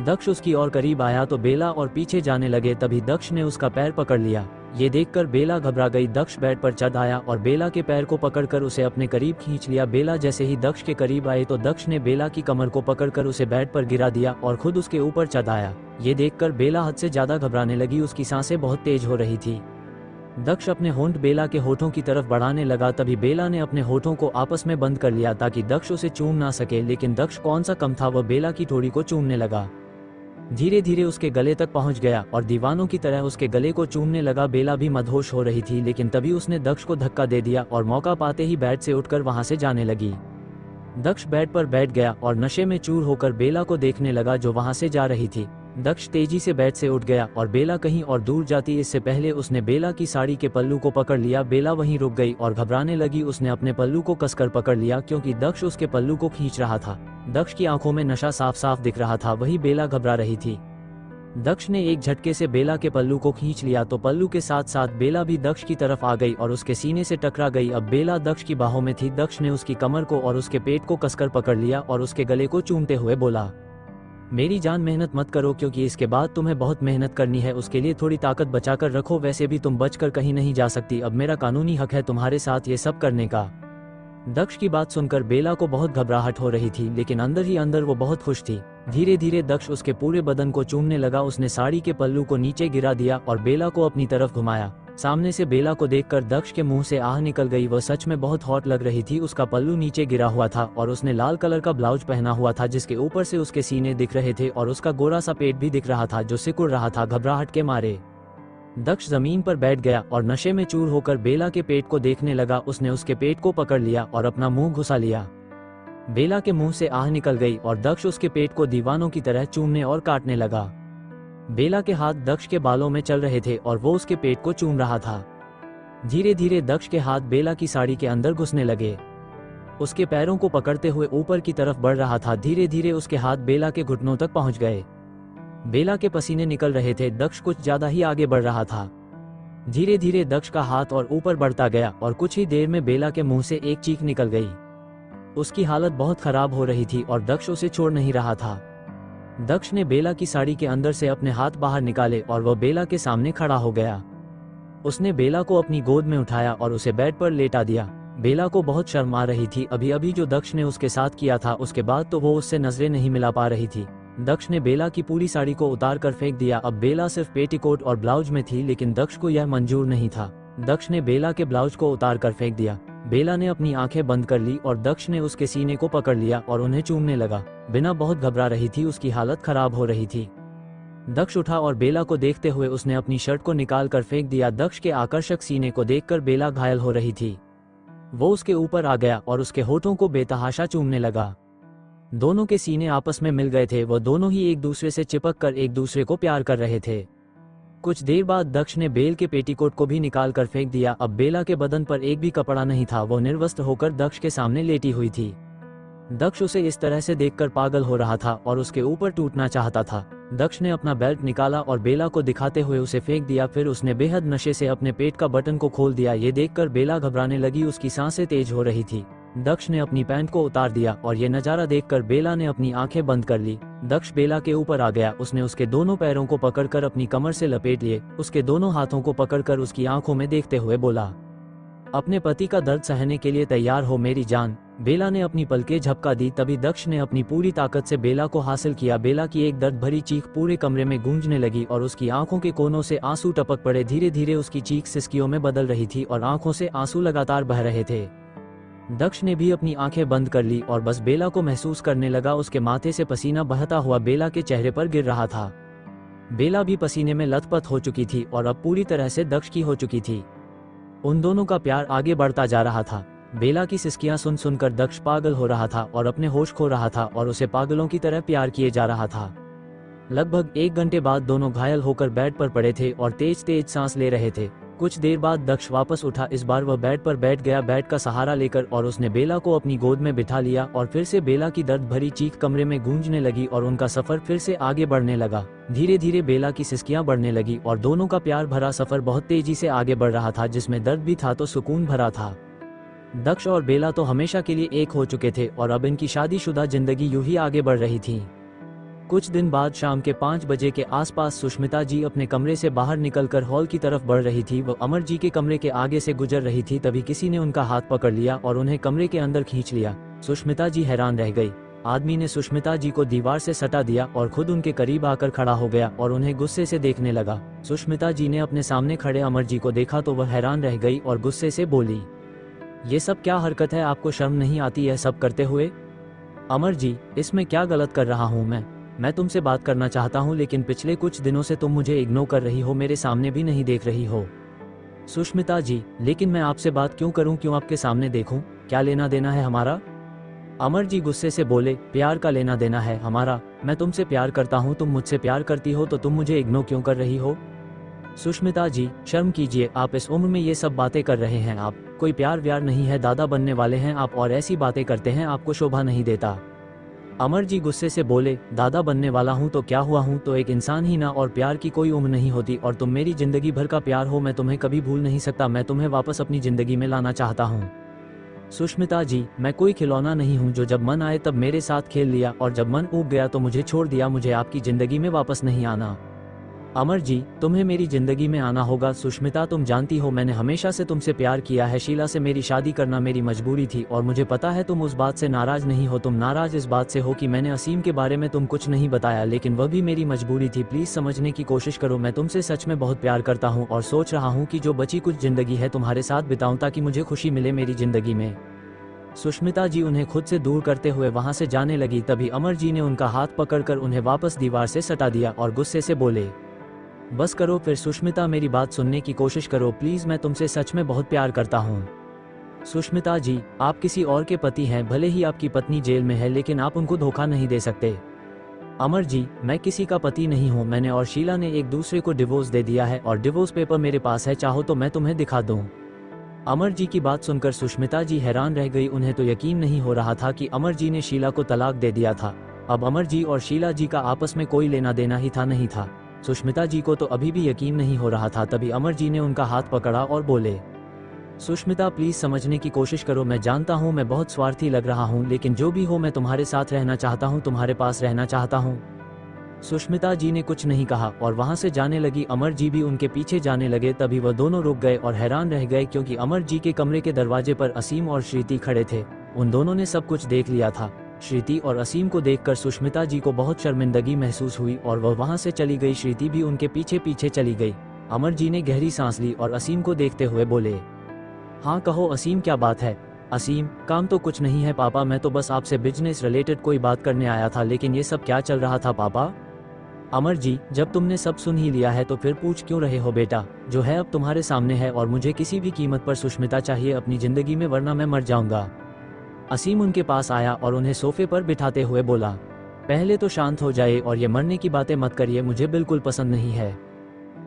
दक्ष उसकी और करीब आया तो बेला और पीछे जाने लगे। तभी दक्ष ने उसका पैर पकड़ लिया। ये देखकर बेला घबरा गई। दक्ष बेड पर चढ़ आया और बेला के पैर को पकड़कर उसे अपने करीब खींच लिया। बेला जैसे ही दक्ष के करीब आए तो दक्ष ने बेला की कमर को पकड़कर उसे बेड पर गिरा दिया और खुद उसके ऊपर चढ़ आया। ये देखकर बेला हद से ज्यादा घबराने लगी। उसकी सांसें बहुत तेज हो रही थी। दक्ष अपने होंठ बेला के होठों की तरफ बढ़ाने लगा। तभी बेला ने अपने होठों को आपस में बंद कर लिया ताकि दक्ष उसे चूम ना सके, लेकिन दक्ष कौन सा कम था, वह बेला की ठोड़ी को चूमने लगा। धीरे धीरे उसके गले तक पहुंच गया और दीवानों की तरह उसके गले को चूमने लगा। बेला भी मदहोश हो रही थी, लेकिन तभी उसने दक्ष को धक्का दे दिया और मौका पाते ही बेड से उठकर वहां से जाने लगी। दक्ष बेड पर बैठ गया और नशे में चूर होकर बेला को देखने लगा जो वहां से जा रही थी। दक्ष तेजी से बेड से उठ गया और बेला कहीं और दूर जाती इससे पहले उसने बेला की साड़ी के पल्लू को पकड़ लिया। बेला वहीं रुक गई और घबराने लगी। उसने अपने पल्लू को कसकर पकड़ लिया क्योंकि दक्ष उसके पल्लू को खींच रहा था। दक्ष की आंखों में नशा साफ साफ दिख रहा था, वही बेला घबरा रही थी। दक्ष ने एक झटके से बेला के पल्लू को खींच लिया तो पल्लू के साथ साथ बेला भी दक्ष की तरफ आ गई और उसके सीने से टकरा गई। अब बेला दक्ष की बाहों में थी। दक्ष ने उसकी कमर को और उसके पेट को कसकर पकड़ लिया और उसके गले को चूमते हुए बोला, मेरी जान, मेहनत मत करो क्योंकि इसके बाद तुम्हें बहुत मेहनत करनी है। उसके लिए थोड़ी ताकत बचाकर रखो। वैसे भी तुम बचकर कहीं नहीं जा सकती। अब मेरा कानूनी हक है तुम्हारे साथ ये सब करने का। दक्ष की बात सुनकर बेला को बहुत घबराहट हो रही थी, लेकिन अंदर ही अंदर वो बहुत खुश थी। धीरे धीरे दक्ष उसके पूरे बदन को चूमने लगा। उसने साड़ी के पल्लू को नीचे गिरा दिया और बेला को अपनी तरफ घुमाया। सामने से बेला को देखकर दक्ष के मुंह से आह निकल गई। वह सच में बहुत हॉट लग रही थी। उसका पल्लू नीचे गिरा हुआ था और उसने लाल कलर का ब्लाउज पहना हुआ था जिसके ऊपर से उसके सीने दिख रहे थे और उसका गोरा सा पेट भी दिख रहा था जो सिकुड़ रहा था घबराहट के मारे। दक्ष जमीन पर बैठ गया और नशे में चूर होकर बेला के पेट को देखने लगा। उसने उसके पेट को पकड़ लिया और अपना मुंह घुसा लिया। बेला के मुंह से आह निकल गई और दक्ष उसके पेट को दीवानों की तरह चूमने और काटने लगा। बेला के हाथ दक्ष के बालों में चल रहे थे और वो उसके पेट को चूम रहा था। धीरे धीरे दक्ष के हाथ बेला की साड़ी के अंदर घुसने लगे। उसके पैरों को पकड़ते हुए ऊपर की तरफ बढ़ रहा था। धीरे धीरे उसके हाथ बेला के घुटनों तक पहुंच गए। बेला के पसीने निकल रहे थे। दक्ष कुछ ज्यादा ही आगे बढ़ रहा था। धीरे धीरे दक्ष का हाथ और ऊपर बढ़ता गया और कुछ ही देर में बेला के मुंह से एक चीख निकल गई। उसकी हालत बहुत खराब हो रही थी और दक्ष उसे छोड़ नहीं रहा था। दक्ष ने बेला की साड़ी के अंदर से अपने हाथ बाहर निकाले और वह बेला के सामने खड़ा हो गया। उसने बेला को अपनी गोद में उठाया और उसे बेड पर लेटा दिया। बेला को बहुत शर्म आ रही थी। अभी अभी जो दक्ष ने उसके साथ किया था उसके बाद तो वो उससे नजरें नहीं मिला पा रही थी। दक्ष ने बेला की पूरी साड़ी को उतार कर फेंक दिया। अब बेला सिर्फ पेटीकोट और ब्लाउज में थी, लेकिन दक्ष को यह मंजूर नहीं था। दक्ष ने बेला के ब्लाउज को उतार कर फेंक दिया। बेला ने अपनी आंखें बंद कर ली और दक्ष ने उसके सीने को पकड़ लिया और उन्हें चूमने लगा। बिना बहुत घबरा रही थी, उसकी हालत खराब हो रही थी। दक्ष उठा और बेला को देखते हुए उसने अपनी शर्ट को निकाल कर फेंक दिया। दक्ष के आकर्षक सीने को देखकर बेला घायल हो रही थी। वो उसके ऊपर आ गया और उसके होठों को बेतहाशा चूमने लगा। दोनों के सीने आपस में मिल गए थे। वह दोनों ही एक दूसरे से चिपक कर एक दूसरे को प्यार कर रहे थे। कुछ देर बाद दक्ष ने बेल के पेटीकोट को भी निकाल कर फेंक दिया। अब बेला के बदन पर एक भी कपड़ा नहीं था। वो निर्वस्त्र होकर दक्ष के सामने लेटी हुई थी। दक्ष उसे इस तरह से देखकर पागल हो रहा था और उसके ऊपर टूटना चाहता था। दक्ष ने अपना बेल्ट निकाला और बेला को दिखाते हुए उसे फेंक दिया। फिर उसने बेहद नशे से अपने पेट का बटन को खोल दिया। ये देखकर बेला घबराने लगी। उसकी सांसें तेज हो रही थी। दक्ष ने अपनी पैंट को उतार दिया और ये नजारा देखकर बेला ने अपनी आंखें बंद कर ली। दक्ष बेला के ऊपर आ गया। उसने उसके दोनों पैरों को पकड़कर अपनी कमर से लपेट लिए। उसके दोनों हाथों को पकड़कर उसकी आंखों में देखते हुए बोला, अपने पति का दर्द सहने के लिए तैयार हो मेरी जान। बेला ने अपनी पलकें झपका दी। तभी दक्ष ने अपनी पूरी ताकत से बेला को हासिल किया। बेला की एक दर्द भरी चीख पूरे कमरे में गूंजने लगी और उसकी आंखों के कोनों से आंसू टपक पड़े। धीरे धीरे उसकी चीख सिसकियों में बदल रही थी और आंखों से आंसू लगातार बह रहे थे। दक्ष ने भी अपनी आंखें बंद कर ली और बस बेला को महसूस करने लगा। उसके माथे से पसीना बहता हुआ बेला के चेहरे पर गिर रहा था। बेला भी पसीने में लथपथ हो चुकी थी और अब पूरी तरह से दक्ष की हो चुकी थी। उन दोनों का प्यार आगे बढ़ता जा रहा था। बेला की सिसकियां सुन सुनकर दक्ष पागल हो रहा था और अपने होश खो रहा था और उसे पागलों की तरह प्यार किए जा रहा था। लगभग 1 घंटे बाद दोनों घायल होकर बेड पर पड़े थे और तेज तेज सांस ले रहे थे। कुछ देर बाद दक्ष वापस उठा। इस बार वह बेड पर बैठ गया, बेड का सहारा लेकर, और उसने बेला को अपनी गोद में बिठा लिया और फिर से बेला की दर्द भरी चीख कमरे में गूंजने लगी और उनका सफर फिर से आगे बढ़ने लगा। धीरे धीरे बेला की सिसकियां बढ़ने लगी और दोनों का प्यार भरा सफर बहुत तेजी से आगे बढ़ रहा था, जिसमें दर्द भी था तो सुकून भरा था। दक्ष और बेला तो हमेशा के लिए एक हो चुके थे और अब इनकी शादीशुदा जिंदगी यूं ही आगे बढ़ रही थी। कुछ दिन बाद शाम के 5 बजे के आसपास सुष्मिता जी अपने कमरे से बाहर निकलकर हॉल की तरफ बढ़ रही थी। वो अमर जी के कमरे के आगे से गुजर रही थी, तभी किसी ने उनका हाथ पकड़ लिया और उन्हें कमरे के अंदर खींच लिया। सुष्मिता जी हैरान रह गई। आदमी ने सुष्मिता जी को दीवार से सटा दिया और खुद उनके करीब आकर खड़ा हो गया और उन्हें गुस्से से देखने लगा। सुष्मिता जी ने अपने सामने खड़े अमर जी को देखा तो वह हैरान रह गई और गुस्से से बोली, ये सब क्या हरकत है, आपको शर्म नहीं आती यह सब करते हुए? अमर जी, इसमें क्या गलत कर रहा हूँ मैं तुमसे बात करना चाहता हूँ, लेकिन पिछले कुछ दिनों से तुम मुझे इग्नोर कर रही हो, मेरे सामने भी नहीं देख रही हो। सुष्मिता जी, लेकिन मैं आपसे बात क्यों करूँ, क्यों आपके सामने देखूं, क्या लेना देना है हमारा? अमर जी गुस्से से बोले, प्यार का लेना देना है हमारा। मैं तुमसे प्यार करता हूँ, तुम मुझसे प्यार करती हो, तो तुम मुझे इग्नोर क्यों कर रही हो? सुष्मिता जी, शर्म कीजिए, आप इस उम्र में ये सब बातें कर रहे हैं। आप कोई प्यार व्यार नहीं है, दादा बनने वाले हैं आप और ऐसी बातें करते हैं, आपको शोभा नहीं देता। अमर जी गुस्से से बोले, दादा बनने वाला हूँ तो क्या हुआ, हूँ तो एक इंसान ही ना, और प्यार की कोई उम्र नहीं होती, और तुम मेरी जिंदगी भर का प्यार हो। मैं तुम्हें कभी भूल नहीं सकता, मैं तुम्हें वापस अपनी जिंदगी में लाना चाहता हूँ। सुष्मिता जी, मैं कोई खिलौना नहीं हूँ जो जब मन आए तब मेरे साथ खेल लिया और जब मन ऊब गया तो मुझे छोड़ दिया। मुझे आपकी जिंदगी में वापस नहीं आना। अमर जी, तुम्हें मेरी जिंदगी में आना होगा। सुष्मिता, तुम जानती हो मैंने हमेशा से तुमसे प्यार किया है। शीला से मेरी शादी करना मेरी मजबूरी थी और मुझे पता है तुम उस बात से नाराज नहीं हो। तुम नाराज इस बात से हो कि मैंने असीम के बारे में तुम कुछ नहीं बताया, लेकिन वह भी मेरी मजबूरी थी। प्लीज समझने की कोशिश करो, मैं तुमसे सच में बहुत प्यार करता हूँ और सोच रहा हूँ कि जो बची कुछ जिंदगी है तुम्हारे साथ बिताऊं ताकि मुझे खुशी मिले मेरी जिंदगी में। सुष्मिता जी उन्हें खुद से दूर करते हुए वहां से जाने लगी, तभी अमर जी ने उनका हाथ पकड़कर उन्हें वापस दीवार से सटा दिया और गुस्से से बोले, बस करो फिर सुष्मिता, मेरी बात सुनने की कोशिश करो प्लीज, मैं तुमसे सच में बहुत प्यार करता हूँ। सुष्मिता जी, आप किसी और के पति हैं, भले ही आपकी पत्नी जेल में है, लेकिन आप उनको धोखा नहीं दे सकते। अमर जी, मैं किसी का पति नहीं हूँ। मैंने और शीला ने एक दूसरे को डिवोर्स दे दिया है और डिवोर्स पेपर मेरे पास है, चाहो तो मैं तुम्हें दिखा दूँ। अमर जी की बात सुनकर सुष्मिता जी हैरान रह गई। उन्हें तो यकीन नहीं हो रहा था कि अमर जी ने शीला को तलाक दे दिया था। अब अमर जी और शीला जी का आपस में कोई लेना देना ही था नहीं था। सुष्मिता जी को तो अभी भी यकीन नहीं हो रहा था। तभी अमर जी ने उनका हाथ पकड़ा और बोले, सुष्मिता प्लीज समझने की कोशिश करो, मैं जानता हूँ मैं बहुत स्वार्थी लग रहा हूँ, लेकिन जो भी हो मैं तुम्हारे साथ रहना चाहता हूँ, तुम्हारे पास रहना चाहता हूँ। सुष्मिता जी ने कुछ नहीं कहा और वहां से जाने लगी। अमर जी भी उनके पीछे जाने लगे। तभी वह दोनों रुक गए और हैरान रह गए, क्योंकि अमर जी के कमरे के दरवाजे पर असीम और श्रीति खड़े थे। उन दोनों ने सब कुछ देख लिया था। श्रीति और असीम को देखकर सुष्मिता जी को बहुत शर्मिंदगी महसूस हुई और वह वहां से चली गई। श्रीति भी उनके पीछे पीछे चली गई। अमर जी ने गहरी सांस ली और असीम को देखते हुए बोले, हाँ कहो असीम, क्या बात है? असीम, काम तो कुछ नहीं है पापा, मैं तो बस आपसे बिजनेस रिलेटेड कोई बात करने आया था, लेकिन ये सब क्या चल रहा था पापा? अमर जी, जब तुमने सब सुन ही लिया है तो फिर पूछ क्यों रहे हो बेटा? जो है अब तुम्हारे सामने है और मुझे किसी भी कीमत पर सुष्मिता चाहिए अपनी जिंदगी में, वरना मैं मर जाऊंगा। असीम उनके पास आया और उन्हें सोफे पर बिठाते हुए बोला, पहले तो शांत हो जाइए और ये मरने की बातें मत करिए, मुझे बिल्कुल पसंद नहीं है।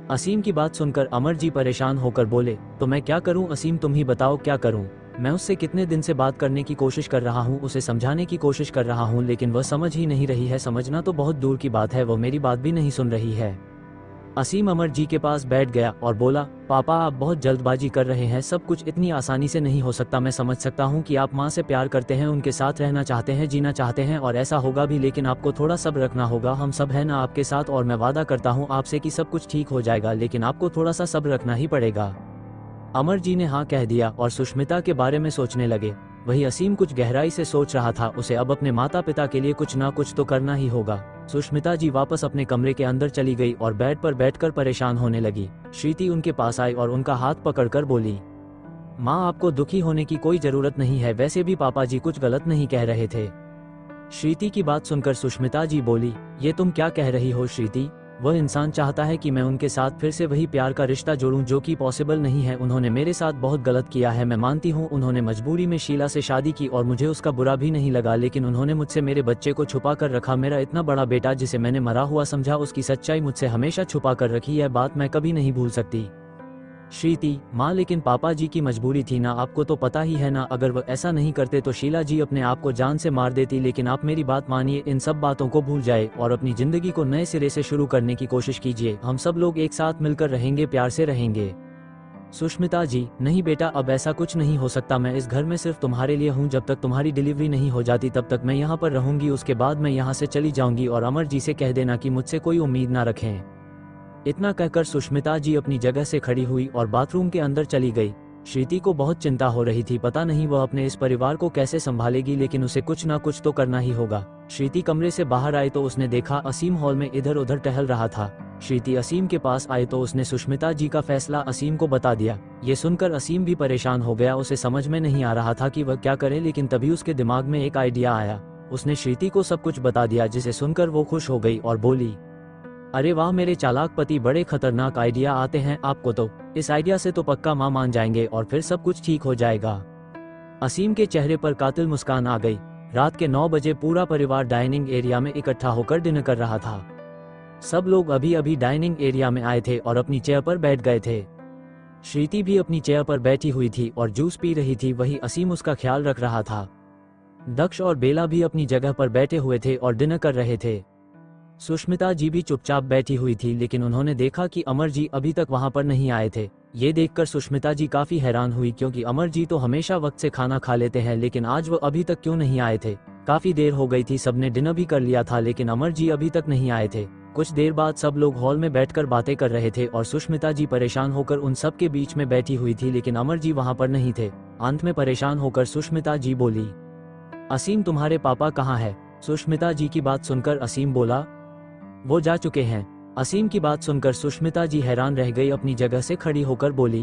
असीम की बात सुनकर अमर जी परेशान होकर बोले, तो मैं क्या करूं असीम, तुम ही बताओ क्या करूं? मैं उससे कितने दिन से बात करने की कोशिश कर रहा हूं, उसे समझाने की कोशिश कर रहा हूं, लेकिन वह समझ ही नहीं रही है। समझना तो बहुत दूर की बात है, वह मेरी बात भी नहीं सुन रही है। असीम अमर जी के पास बैठ गया और बोला, पापा आप बहुत जल्दबाजी कर रहे हैं, सब कुछ इतनी आसानी से नहीं हो सकता। मैं समझ सकता हूँ कि आप माँ से प्यार करते हैं, उनके साथ रहना चाहते हैं, जीना चाहते हैं और ऐसा होगा भी, लेकिन आपको थोड़ा सब्र रखना होगा। हम सब है ना आपके साथ और मैं वादा करता हूँ आपसे कि सब कुछ ठीक हो जाएगा, लेकिन आपको थोड़ा सा सब्र रखना ही पड़ेगा। अमर जी ने हाँ कह दिया और सुष्मिता के बारे में सोचने लगे। वही असीम कुछ गहराई से सोच रहा था, उसे अब अपने माता पिता के लिए कुछ ना कुछ तो करना ही होगा। सुष्मिता जी वापस अपने कमरे के अंदर चली गई और बेड पर बैठकर परेशान होने लगी। श्रीति उनके पास आई और उनका हाथ पकड़कर बोली, माँ आपको दुखी होने की कोई जरूरत नहीं है, वैसे भी पापा जी कुछ गलत नहीं कह रहे थे। श्रीति की बात सुनकर सुष्मिता जी बोली, ये तुम क्या कह रही हो श्रीति? वह इंसान चाहता है कि मैं उनके साथ फिर से वही प्यार का रिश्ता जोड़ूं, जो कि पॉसिबल नहीं है। उन्होंने मेरे साथ बहुत गलत किया है, मैं मानती हूँ। उन्होंने मजबूरी में शीला से शादी की और मुझे उसका बुरा भी नहीं लगा, लेकिन उन्होंने मुझसे मेरे बच्चे को छुपा कर रखा। मेरा इतना बड़ा बेटा जिसे मैंने मरा हुआ समझा, उसकी सच्चाई मुझसे हमेशा छुपा कर रखी। यह बात मैं कभी नहीं भूल सकती। श्रीति, माँ लेकिन पापा जी की मजबूरी थी ना, आपको तो पता ही है ना, अगर वह ऐसा नहीं करते तो शीला जी अपने आप को जान से मार देती। लेकिन आप मेरी बात मानिए, इन सब बातों को भूल जाए और अपनी जिंदगी को नए सिरे से शुरू करने की कोशिश कीजिए। हम सब लोग एक साथ मिलकर रहेंगे, प्यार से रहेंगे। सुष्मिता जी, नहीं बेटा, अब ऐसा कुछ नहीं हो सकता। मैं इस घर में सिर्फ तुम्हारे लिए हूँ। जब तक तुम्हारी डिलीवरी नहीं हो जाती तब तक मैं यहाँ पर रहूंगी, उसके बाद मैं यहाँ से चली जाऊंगी। और अमर जी से कह देना कि मुझसे कोई उम्मीद ना रखें। इतना कहकर सुष्मिता जी अपनी जगह से खड़ी हुई और बाथरूम के अंदर चली गई। श्रीति को बहुत चिंता हो रही थी, पता नहीं वह अपने इस परिवार को कैसे संभालेगी, लेकिन उसे कुछ ना कुछ तो करना ही होगा। श्रीति कमरे से बाहर आई तो उसने देखा असीम हॉल में इधर उधर टहल रहा था। श्रीति असीम के पास आई तो उसने सुष्मिता जी का फैसला असीम को बता दिया। ये सुनकर असीम भी परेशान हो गया, उसे समझ में नहीं आ रहा था कि वह क्या करे, लेकिन तभी उसके दिमाग में एक आइडिया आया। उसने श्रीति को सब कुछ बता दिया, जिसे सुनकर वो खुश हो गई और बोली, अरे वाह मेरे चालाक पति, बड़े खतरनाक आइडिया आते हैं आपको तो। इस आइडिया से तो पक्का माँ मान जाएंगे और फिर सब कुछ ठीक हो जाएगा। असीम के चेहरे पर कातिल मुस्कान आ गई। रात के 9 बजे पूरा परिवार डाइनिंग एरिया में इकट्ठा होकर डिनर कर रहा था। सब लोग अभी अभी डाइनिंग एरिया में आए थे और अपनी चेयर पर बैठ गए थे। श्रीति भी अपनी चेयर पर बैठी हुई थी और जूस पी रही थी, वही असीम उसका ख्याल रख रहा था। दक्ष और बेला भी अपनी जगह पर बैठे हुए थे और डिनर कर रहे थे। सुष्मिता जी भी चुपचाप बैठी हुई थी, लेकिन उन्होंने देखा कि अमर जी अभी तक वहां पर नहीं आए थे। ये देखकर सुष्मिता जी काफी हैरान हुई, क्योंकि अमर जी तो हमेशा वक्त से खाना खा लेते हैं, लेकिन आज वो अभी तक क्यों नहीं आए थे। काफी देर हो गई थी, सबने डिनर भी कर लिया था, लेकिन अमर जी अभी तक नहीं आए थे। कुछ देर बाद सब लोग हॉल में बैठकर बातें कर रहे थे और सुष्मिता जी परेशान होकर उन सब के बीच में बैठी हुई थी, लेकिन अमर जी वहां पर नहीं थे। अंत में परेशान होकर सुष्मिता जी बोली, असीम तुम्हारे पापा कहाँ है? सुष्मिता जी की बात सुनकर असीम बोला, वो जा चुके हैं। असीम की बात सुनकर सुष्मिता जी हैरान रह गई, अपनी जगह से खड़ी होकर बोली,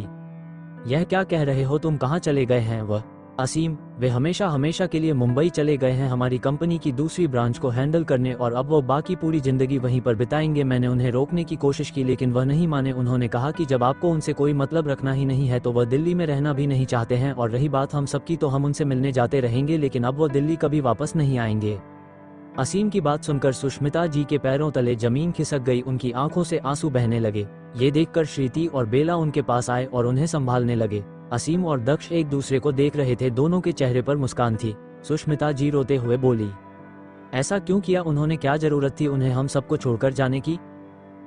यह क्या कह रहे हो तुम, कहाँ चले गए हैं वह? असीम, वे हमेशा के लिए मुंबई चले गए हैं हमारी कंपनी की दूसरी ब्रांच को हैंडल करने, और अब वो बाकी पूरी जिंदगी वहीं पर बिताएंगे। मैंने उन्हें रोकने की कोशिश की, लेकिन वह नहीं माने। उन्होंने कहा कि जब आपको उनसे कोई मतलब रखना ही नहीं है तो वह दिल्ली में रहना भी नहीं चाहते हैं, और रही बात हम सबकी, तो हम उनसे मिलने जाते रहेंगे, लेकिन अब वो दिल्ली कभी वापस नहीं आएंगे। असीम की बात सुनकर सुष्मिता जी के पैरों तले जमीन खिसक गई, उनकी आंखों से आंसू बहने लगे। ये देखकर श्रीति और बेला उनके पास आए और उन्हें संभालने लगे। असीम और दक्ष एक दूसरे को देख रहे थे, दोनों के चेहरे पर मुस्कान थी। सुष्मिता जी रोते हुए बोली, ऐसा क्यों किया उन्होंने, क्या जरूरत थी उन्हें हम सबको छोड़कर जाने की?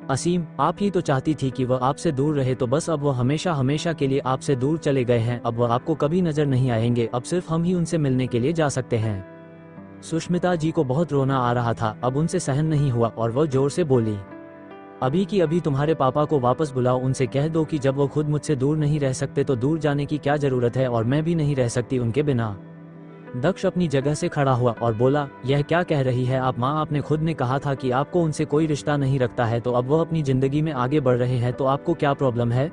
असीम, आप ही तो चाहती थी कि वह आपसे दूर रहे, तो बस अब वह हमेशा के लिए आपसे दूर चले गए हैं। अब वह आपको कभी नजर नहीं आएंगे, अब सिर्फ हम ही उनसे मिलने के लिए जा सकते हैं। सुष्मिता जी को बहुत रोना आ रहा था, अब उनसे सहन नहीं हुआ और वह जोर से बोली, अभी की अभी तुम्हारे पापा को वापस बुलाओ, उनसे कह दो कि जब वो खुद मुझसे दूर नहीं रह सकते तो दूर जाने की क्या जरूरत है, और मैं भी नहीं रह सकती उनके बिना। दक्ष अपनी जगह से खड़ा हुआ और बोला, यह क्या कह रही है आप माँ, आपने खुद ने कहा था कि आपको उनसे कोई रिश्ता नहीं रखता है, तो अब वह अपनी जिंदगी में आगे बढ़ रहे हैं, तो आपको क्या प्रॉब्लम है?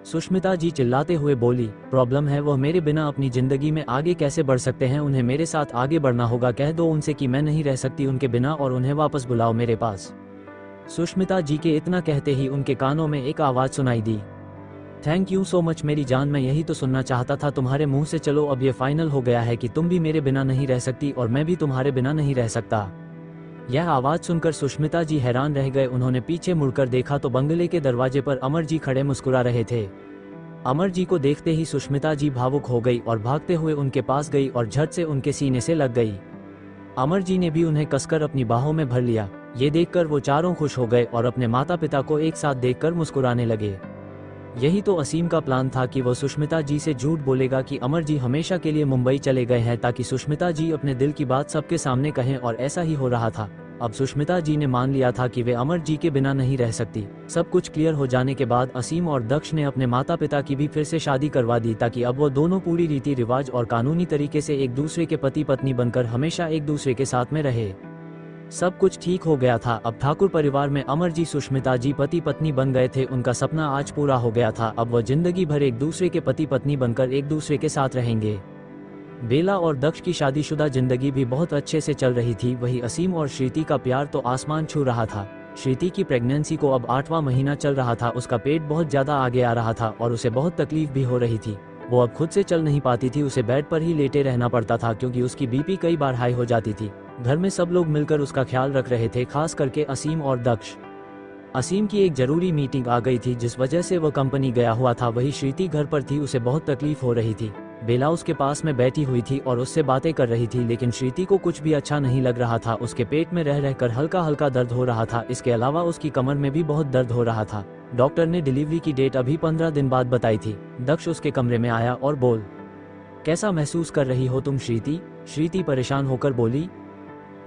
सुष्मिता जी चिल्लाते हुए बोली, प्रॉब्लम है, वह मेरे बिना अपनी जिंदगी में आगे कैसे बढ़ सकते हैं, उन्हें मेरे साथ आगे बढ़ना होगा। कह दो उनसे कि मैं नहीं रह सकती उनके बिना, और उन्हें वापस बुलाओ मेरे पास। सुष्मिता जी के इतना कहते ही उनके कानों में एक आवाज सुनाई दी, थैंक यू सो मच मेरी जान, मैं यही तो सुनना चाहता था तुम्हारे मुंह से। चलो अब ये फाइनल हो गया है कि तुम भी मेरे बिना नहीं रह सकती और मैं भी तुम्हारे बिना नहीं रह सकता। यह आवाज सुनकर सुष्मिता जी हैरान रह गए। उन्होंने पीछे मुड़कर देखा तो बंगले के दरवाजे पर अमर जी खड़े मुस्कुरा रहे थे। अमर जी को देखते ही सुष्मिता जी भावुक हो गई और भागते हुए उनके पास गई और झट से उनके सीने से लग गई। अमर जी ने भी उन्हें कसकर अपनी बाहों में भर लिया। ये देखकर वो चारों खुश हो गए और अपने माता पिता को एक साथ देखकर मुस्कुराने लगे। यही तो असीम का प्लान था कि वो सुष्मिता जी से झूठ बोलेगा कि अमर जी हमेशा के लिए मुंबई चले गए हैं, ताकि सुष्मिता जी अपने दिल की बात सबके सामने कहें, और ऐसा ही हो रहा था। अब सुष्मिता जी ने मान लिया था कि वे अमर जी के बिना नहीं रह सकती। सब कुछ क्लियर हो जाने के बाद असीम और दक्ष ने अपने माता पिता की भी फिर से शादी करवा दी, ताकि अब वो दोनों पूरी रीति रिवाज और कानूनी तरीके से एक दूसरे के पति पत्नी बनकर हमेशा एक दूसरे के साथ में रहे। सब कुछ ठीक हो गया था। अब ठाकुर परिवार में अमर जी सुष्मिता जी पति पत्नी बन गए थे। उनका सपना आज पूरा हो गया था। अब वह जिंदगी भर एक दूसरे के पति पत्नी बनकर एक दूसरे के साथ रहेंगे। बेला और दक्ष की शादीशुदा जिंदगी भी बहुत अच्छे से चल रही थी। वही असीम और श्रीति का प्यार तो आसमान छू रहा था। श्रीति की प्रेगनेंसी को अब 8वां महीना चल रहा था। उसका पेट बहुत ज्यादा आगे आ रहा था और उसे बहुत तकलीफ भी हो रही थी। वो अब खुद से चल नहीं पाती थी, उसे बेड पर ही लेटे रहना पड़ता था, क्योंकि उसकी बीपी कई बार हाई हो जाती थी। घर में सब लोग मिलकर उसका ख्याल रख रहे थे, खास करके असीम और दक्ष। असीम की एक जरूरी मीटिंग आ गई थी जिस वजह से वह कंपनी गया हुआ था। वही श्रीति घर पर थी, उसे बहुत तकलीफ हो रही थी। बेला उसके पास में बैठी हुई थी और उससे बातें कर रही थी, लेकिन श्रीति को कुछ भी अच्छा नहीं लग रहा था। उसके पेट में रह रहकर हल्का हल्का दर्द हो रहा था। इसके अलावा उसकी कमर में भी बहुत दर्द हो रहा था। डॉक्टर ने डिलीवरी की डेट अभी 15 दिन बाद बताई थी। दक्ष उसके कमरे में आया और बोल, कैसा महसूस कर रही हो तुम श्रीति? श्रीति परेशान होकर बोली,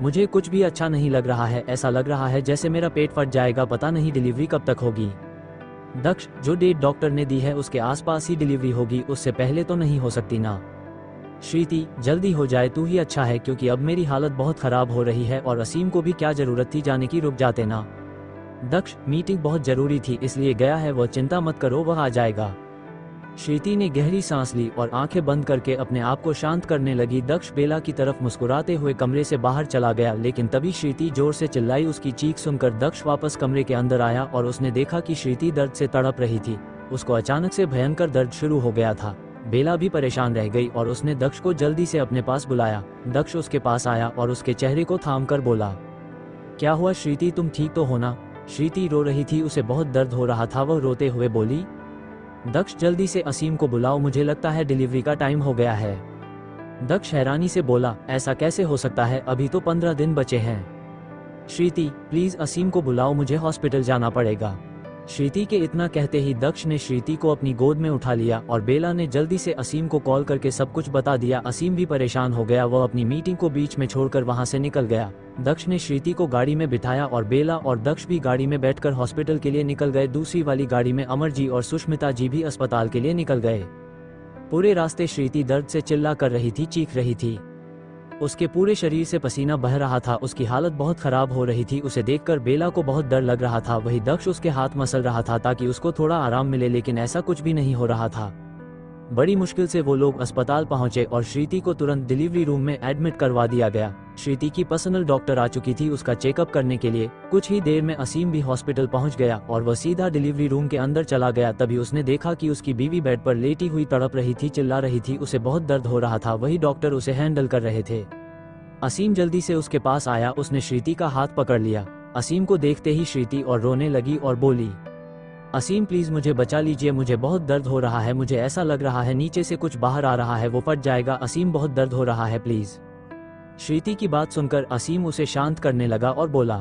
मुझे कुछ भी अच्छा नहीं लग रहा है। ऐसा लग रहा है जैसे मेरा पेट फट जाएगा। पता नहीं डिलीवरी कब तक होगी। दक्ष, जो डेट डॉक्टर ने दी है उसके आसपास ही डिलीवरी होगी, उससे पहले तो नहीं हो सकती ना। श्रीति, जल्दी हो जाए तू ही अच्छा है, क्योंकि अब मेरी हालत बहुत खराब हो रही है और असीम को भी क्या जरूरत थी जाने की, रुक जाते ना। दक्ष, मीटिंग बहुत जरूरी थी इसलिए गया है वो, चिंता मत करो वह आ जाएगा। श्रीति ने गहरी सांस ली और आंखें बंद करके अपने आप को शांत करने लगी। दक्ष बेला की तरफ मुस्कुराते हुए कमरे से बाहर चला गया, लेकिन तभी श्रीति जोर से चिल्लाई। उसकी चीख सुनकर दक्ष वापस कमरे के अंदर आया और उसने देखा कि श्रीति दर्द से तड़प रही थी। उसको अचानक से भयंकर दर्द शुरू हो गया था। बेला भी परेशान रह गई और उसने दक्ष को जल्दी से अपने पास बुलाया। दक्ष उसके पास आया और उसके चेहरे को थाम कर बोला, क्या हुआ श्रीति, तुम ठीक तो हो ना? श्रीति रो रही थी, उसे बहुत दर्द हो रहा था। वह रोते हुए बोली, दक्ष जल्दी से असीम को बुलाओ, मुझे लगता है डिलीवरी का टाइम हो गया है। दक्ष हैरानी से बोला, ऐसा कैसे हो सकता है, अभी तो 15 दिन बचे हैं। श्रीति, प्लीज असीम को बुलाओ, मुझे हॉस्पिटल जाना पड़ेगा। श्रीति के इतना कहते ही दक्ष ने श्रीति को अपनी गोद में उठा लिया और बेला ने जल्दी से असीम को कॉल करके सब कुछ बता दिया। असीम भी परेशान हो गया, वह अपनी मीटिंग को बीच में छोड़कर वहां से निकल गया। दक्ष ने श्रीति को गाड़ी में बिठाया और बेला और दक्ष भी गाड़ी में बैठकर हॉस्पिटल के लिए निकल गए। दूसरी वाली गाड़ी में अमर जी और सुष्मिता जी भी अस्पताल के लिए निकल गए। पूरे रास्ते श्रीति दर्द से चिल्ला कर रही थी, चीख रही थी। उसके पूरे शरीर से पसीना बह रहा था, उसकी हालत बहुत खराब हो रही थी। उसे देखकर बेला को बहुत डर लग रहा था। वही दक्ष उसके हाथ मसल रहा था ताकि उसको थोड़ा आराम मिले, लेकिन ऐसा कुछ भी नहीं हो रहा था। बड़ी मुश्किल से वो लोग अस्पताल पहुंचे और श्रीति को तुरंत डिलीवरी रूम में एडमिट करवा दिया गया। श्रीति की पर्सनल डॉक्टर आ चुकी थी उसका चेकअप करने के लिए। कुछ ही देर में असीम भी हॉस्पिटल पहुंच गया और वह सीधा डिलीवरी रूम के अंदर चला गया। तभी उसने देखा कि उसकी बीवी बेड पर लेटी हुई तड़प रही थी, चिल्ला रही थी, उसे बहुत दर्द हो रहा था। वही डॉक्टर उसे हैंडल कर रहे थे। असीम जल्दी से उसके पास आया, उसने श्रीति का हाथ पकड़ लिया। असीम को देखते ही श्रीति और रोने लगी और बोली, असीम प्लीज मुझे बचा लीजिए, मुझे बहुत दर्द हो रहा है, मुझे ऐसा लग रहा है नीचे से कुछ बाहर आ रहा है, वो फट जाएगा। असीम बहुत दर्द हो रहा है, प्लीज। श्रीति की बात सुनकर असीम उसे शांत करने लगा और बोला,